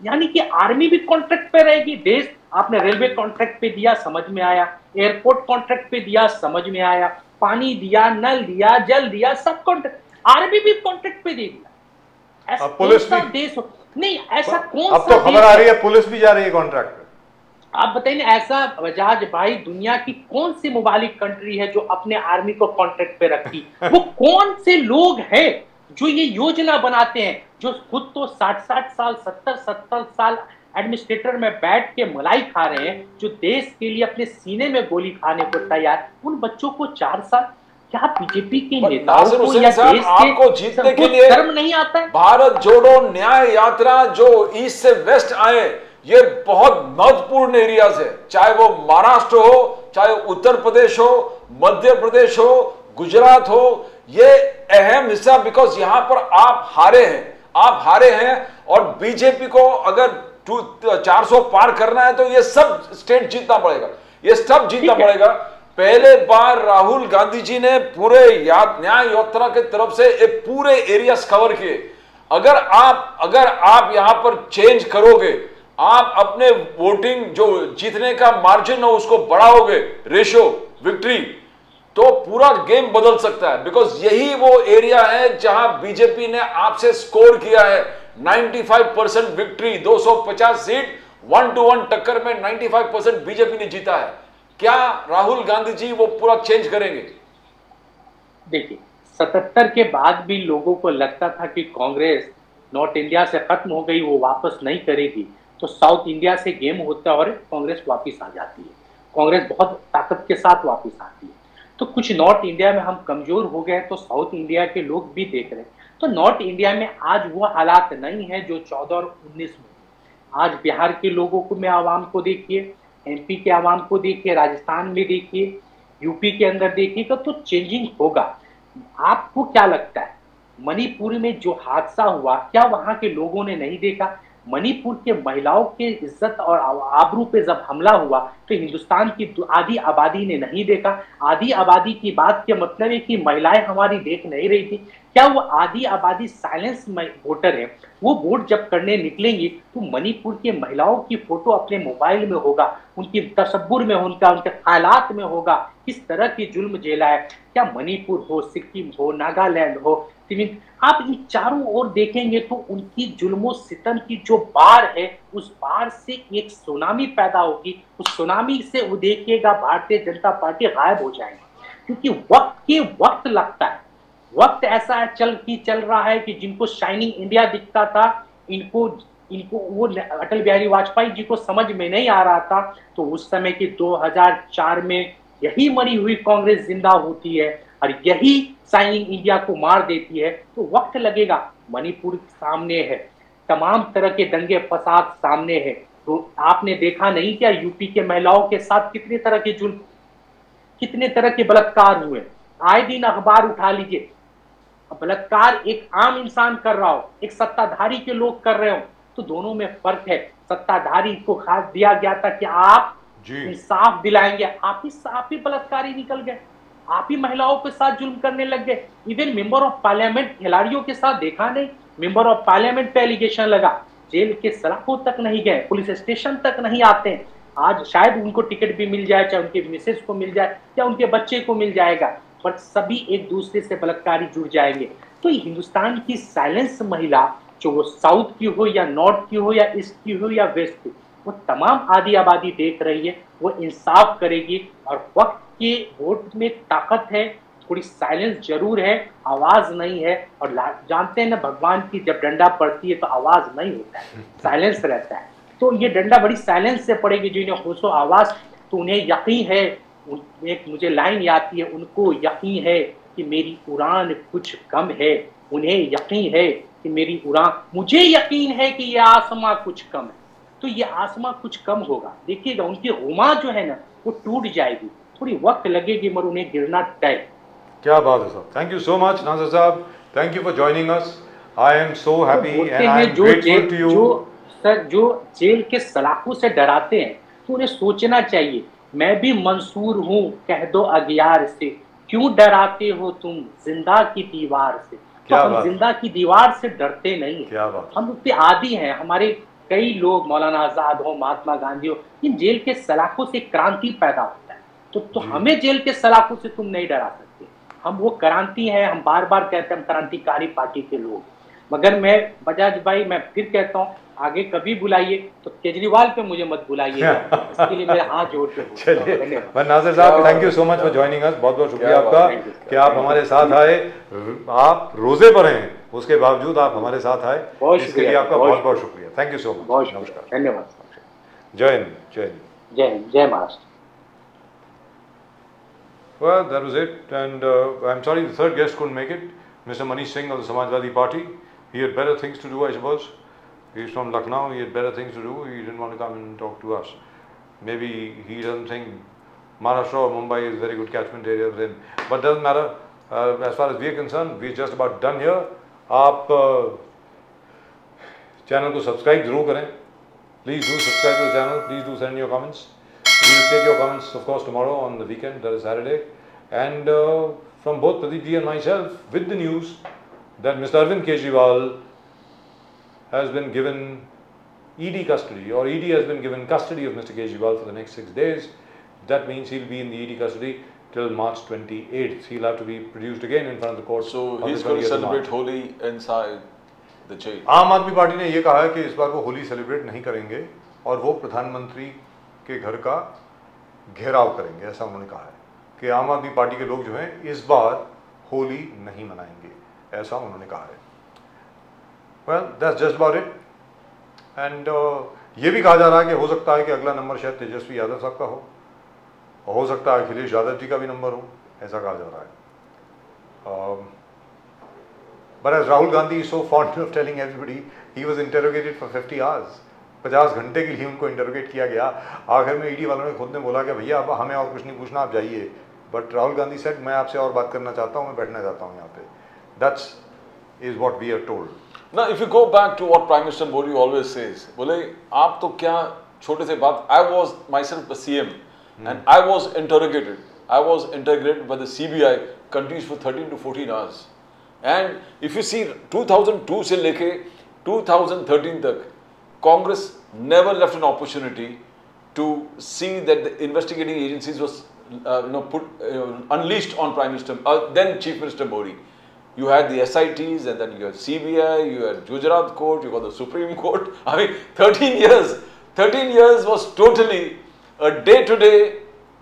यानी कि आर्मी भी कॉन्ट्रैक्ट पे रहेगी। देश, आपने रेलवे कॉन्ट्रैक्ट पे दिया, समझ में आया, एयरपोर्ट कॉन्ट्रैक्ट पे दिया, समझ में आया, पानी दिया, नल दिया, जल दिया, सब कॉन्ट्रैक्ट, आर्मी भी कॉन्ट्रैक्ट पे दे दिया। पुलिस भी देश नहीं, ऐसा कौन सा? अब तो खबर आ रही है पुलिस भी जा रही है कॉन्ट्रैक्ट पे। आप बताइए ना, ऐसा बजाज भाई दुनिया की कौन सी मुबालिक कंट्री है जो अपने आर्मी को कॉन्ट्रैक्ट पे रखती? वो कौन से लोग हैं जो ये योजना बनाते हैं, जो खुद तो 60-60 साल 70-70 साल एडमिनिस्ट्रेटर में बैठ के मलाई खा रहे हैं, जो देश के लिए अपने सीने में गोली खाने को तैयार, उन बच्चों को 4 साल? क्या बीजेपी के नेताओं को या देश आपको जीतने के लिए शर्म नहीं आता है? भारत जोड़ो न्याय यात्रा जो ईस्ट से वेस्ट आए, ये बहुत महत्वपूर्ण एरियाज है, चाहे वो महाराष्ट्र हो, चाहे उत्तर प्रदेश हो, मध्य प्रदेश हो, गुजरात हो, ये अहम हिस्सा, बिकॉज यहां पर आप हारे हैं और बीजेपी को अगर 400 पार करना है तो ये सब स्टेट जीतना पड़ेगा, ये सब जीतना पड़ेगा। पहले बार राहुल गांधी जी ने पूरे न्याय यात्रा की तरफ से एक पूरे एरियाज कवर किए। अगर आप यहां पर चेंज करोगे, आप अपने वोटिंग जो जीतने का मार्जिन हो उसको बढ़ाओगे, रेशो विक्ट्री, तो पूरा गेम बदल सकता है। बिकॉज यही वो एरिया है जहां बीजेपी ने आपसे स्कोर किया है 95% विक्ट्री, 250 सीट 1-1 टक्कर में 95% बीजेपी ने जीता है। क्या राहुल गांधी जी वो पूरा चेंज करेंगे? देखिए, 77 के बाद भी लोगों को लगता था कि कांग्रेस नॉर्थ इंडिया से खत्म हो गई, वो वापस नहीं करेगी, तो साउथ इंडिया से गेम होता है और कांग्रेस वापस आ जाती है। कांग्रेस बहुत ताकत के साथ वापस आती है। तो कुछ नॉर्थ इंडिया में हम कमजोर हो गए तो साउथ इंडिया के लोग भी देख रहे हैं। तो नॉर्थ इंडिया में आज वो हालात नहीं है जो 14 और 19 में। आज बिहार के लोगों को में आवाम को देखिए, एमपी के आवाम को देखिए, राजस्थान में देखिए, यूपी के अंदर देखिएगा तो चेंजिंग होगा। आपको क्या लगता है मणिपुर में जो हादसा हुआ, क्या वहां के लोगों ने नहीं देखा? मणिपुर के महिलाओं के इज्जत और आबरू पे जब हमला हुआ तो हिंदुस्तान की आधी आबादी ने नहीं देखा। आधी आबादी की बात के मतलब है कि महिलाएं हमारी देख नहीं रही थी। क्या वो आधी आबादी साइलेंस वोटर है? वो वोट जब करने निकलेंगी तो मणिपुर के महिलाओं की फोटो अपने मोबाइल में होगा, उनकी तसव्वुर में होगा, उनके ख्यालात में होगा किस तरह की जुल्म झेला है। क्या मणिपुर हो, सिक्किम हो, नागालैंड हो, आप इन चारों ओर देखेंगे तो उनकी जुल्मों सितम की जो बाढ़ है, उस बाढ़ से एक सुनामी पैदा होगी। उस सुनामी से वो देखिएगा भारतीय जनता पार्टी गायब हो जाएगी, क्योंकि वक्त लगता है। वक्त ऐसा चल रहा है कि जिनको शाइनिंग इंडिया दिखता था, इनको वो अटल बिहारी वाजपेयी जी को समझ में नहीं आ रहा था। तो उस समय की 2004 में यही मरी हुई कांग्रेस जिंदा होती है और यही शाइनिंग इंडिया को मार देती है। तो वक्त लगेगा। मणिपुर सामने है, तमाम तरह के दंगे फसाद सामने है। तो आपने देखा नहीं क्या यूपी के महिलाओं के साथ कितने तरह के जुल्म, कितने तरह के बलात्कार हुए? आए दिन अखबार उठा लीजिए, बलात्कार एक आम इंसान कर रहा हो, एक सत्ताधारी के लोग कर रहे हो, तो दोनों में फर्क है। सत्ताधारी को खास दिया गया था कि आप इंसाफ दिलाएंगे, आप ही बलात्कारी निकल गए, आप ही महिलाओं के साथ जुल्म करने लग गए। इवन मेंबर ऑफ पार्लियामेंट खिलाड़ियों के साथ देखा नहीं, मेंबर ऑफ पार्लियामेंट पे एलिगेशन लगा, जेल के सलाखों तक नहीं गए, पुलिस स्टेशन तक नहीं आते हैं। आज शायद उनको टिकट भी मिल जाए, चाहे उनके मिसेज को मिल जाए या उनके बच्चे को मिल जाएगा, पर सभी एक दूसरे से बलात्कारी जुड़ जाएंगे। तो हिंदुस्तान की साइलेंस महिला, जो वो साउथ की हो या नॉर्थ की हो या ईस्ट की हो या वेस्ट की, वो तमाम आधी आबादी देख रही है। वो इंसाफ करेगी और वक्त के वोट में ताकत है, थोड़ी साइलेंस जरूर है, आवाज नहीं है। और जानते हैं ना, भगवान की जब डंडा पड़ती है तो आवाज नहीं होता है, साइलेंस रहता है। तो ये डंडा बड़ी साइलेंस से पड़ेगी। जिन्हें होशो आवाज, तो उन्हें यकीन है, एक मुझे लाइन याद है, उनको यकीन है कि मेरी उड़ान कुछ कम है, उन्हें यकीन है कि मेरी उड़ान, मुझे यकीन है कि ये आसमां कुछ कम है। तो ये आसमां कुछ कम होगा, देखिएगा उनकी हुमा जो है ना वो टूट जाएगी, थोड़ी वक्त लगेगी मगर उन्हें गिरना तय। क्या बात है साहब, thank you so much Nasir साहब, thank you for joining us. I am so happy and I am grateful to you. जो जेल के सलाखों से डराते हैं तो उन्हें सोचना चाहिए, मैं भी मंसूर हूँ, कह दो अगियार से, क्यों डराते हो तुम जिंदा की दीवार से। तो हम जिंदा की दीवार से डरते नहीं है, हम उस पे आदी हैं। हमारे कई लोग, मौलाना आजाद हो, महात्मा गांधी हो, इन जेल के सलाखों से क्रांति पैदा होता है। तो हमें जेल के सलाखों से तुम नहीं डरा सकते। हम वो क्रांति है, हम बार बार कहते हैं हम क्रांतिकारी पार्टी के लोग। मगर मैं बजाज भाई, मैं फिर कहता हूँ, आगे कभी बुलाइए तो केजरीवाल पे मुझे मत बुलाइएगा, इसके लिए मेरा हाथ जोड़ के चलिए, नासिर साहब, thank you so much for joining us. बहुत बहुत शुक्रिया आपका कि आप हमारे साथ आए। आप रोजे पर हैं, उसके बावजूद आप हमारे साथ आए, इसके लिए आपका बहुत बहुत शुक्रिया। Thank you so much. नमस्कार, धन्यवाद। जय हिंद, जय हिंद, जय हिंद, जय Maharashtra. Well, that was it, and I'm sorry the third guest couldn't make it, Mr. Manish Singh of the Samajwadi Party. He had better things to do, I suppose. He's from Lucknow, he had better things to do, he didn't want to come and talk to us. Maybe he doesn't think Maharashtra or Mumbai is very good catchment area for him, but doesn't matter. As far as we are concerned, we're just about done here. आप channel को subscribe जरूर करें. Please do subscribe to the channel, please do send your comments. We will take your comments, of course, tomorrow on the weekend, that is Saturday. And from both Pradeep ji and myself, with the news that Mr. Arvind Kejriwal has been given ED custody, or ED has been given custody of Mr. Kejriwal for the next 6 days. That means he'll be in the ED custody till March 28th. He'll have to be produced again in front of the court. So he's going to celebrate Holi inside the jail. आम Aadmi party ने ये कहा है कि इस बार वो Holi celebrate नहीं करेंगे और वो प्रधानमंत्री के घर का घेराव करेंगे, ऐसा उन्होंने कहा है कि आम आदमी पार्टी के लोग जो हैं इस बार होली नहीं मनाएंगे, ऐसा उन्होंने कहा है। Well, that's just about it. And ये भी कहा जा रहा है कि हो सकता है कि अगला नंबर शायद तेजस्वी यादव साहब का हो सकता है अखिलेश यादव जी का भी नंबर हो, ऐसा कहा जा रहा है। But as Rahul Gandhi is so fond of telling everybody, he was interrogated for 50 hours. 50 घंटे के लिए उनको इंटरोगेट किया गया। आखिर में ईडी वालों ने खुद ने बोला कि भैया अब हमें और कुछ नहीं पूछना, आप जाइए। बट राहुल गांधी सेड, मैं आपसे और बात करना चाहता हूँ, मैं बैठना चाहता हूँ यहाँ पे। That's is what we are told. Now, if you go back to what Prime Minister Modi always says, बोले आप तो क्या छोटे से बात, I was myself a CM and I was interrogated. I was interrogated by the CBI continues for 13 to 14 hours. And if you see 2002 से लेके 2013 तक, Congress never left an opportunity to see that the investigating agencies was unleashed on Prime Minister, then Chief Minister Modi. You had the SITs, and then you had CBI, you had Gujarat Court, you got the Supreme Court. I mean, 13 years was totally a day-to-day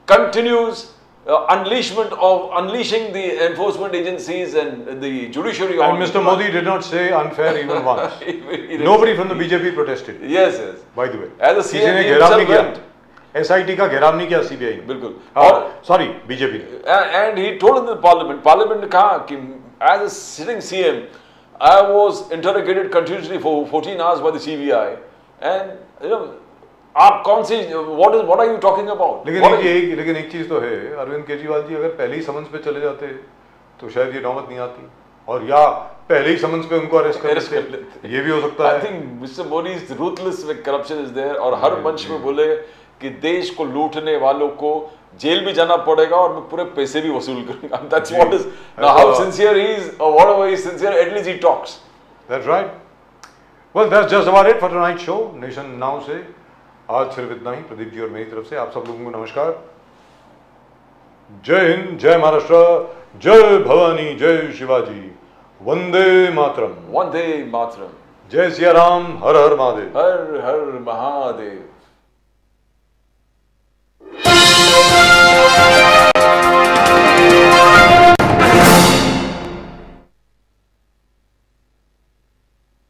continuous unleashing the enforcement agencies and the judiciary. And Mr. Modi did not say unfair even once. Nobody from the BJP protested. Yes. By the way, as a CM, he himself went. SIT का घेराव नहीं किया CBI ने. बिल्कुल. Sorry, BJP ने. And he told in the Parliament ने कहा कि as a sitting CM, I was interrogated continuously for 14 hours by the CBI, and you know. आप कौन सी what are you talking about? लेकिन एक चीज तो है, अरविंद केजरीवाल जी अगर पहले ही समन्स पे चले जाते तो शायद ये नौबत नहीं आती, और या पहले ही समन्स पे उनको अरेस्ट कर लेते, ये भी हो सकता है। I think Mr. Modi is ruthless with corruption is there, और हर मंच में बोले कि देश को लूटने वालों को जेल भी जाना पड़ेगा और मैं पूरे पैसे भी वसूल करूंगा। That's what is now how sincere he is, or whatever he is sincere, at least he talks. That's right. Well, that's just about it for tonight's show. Nation Now से आज सिर्फ इतना ही। प्रदीप जी और मेरी तरफ से आप सब लोगों को नमस्कार। जय हिंद, जय महाराष्ट्र, जय भवानी, जय शिवाजी, वंदे मातरम। वंदे मातरम। जय सिया राम, हर हर महादेव। हर हर महादेव।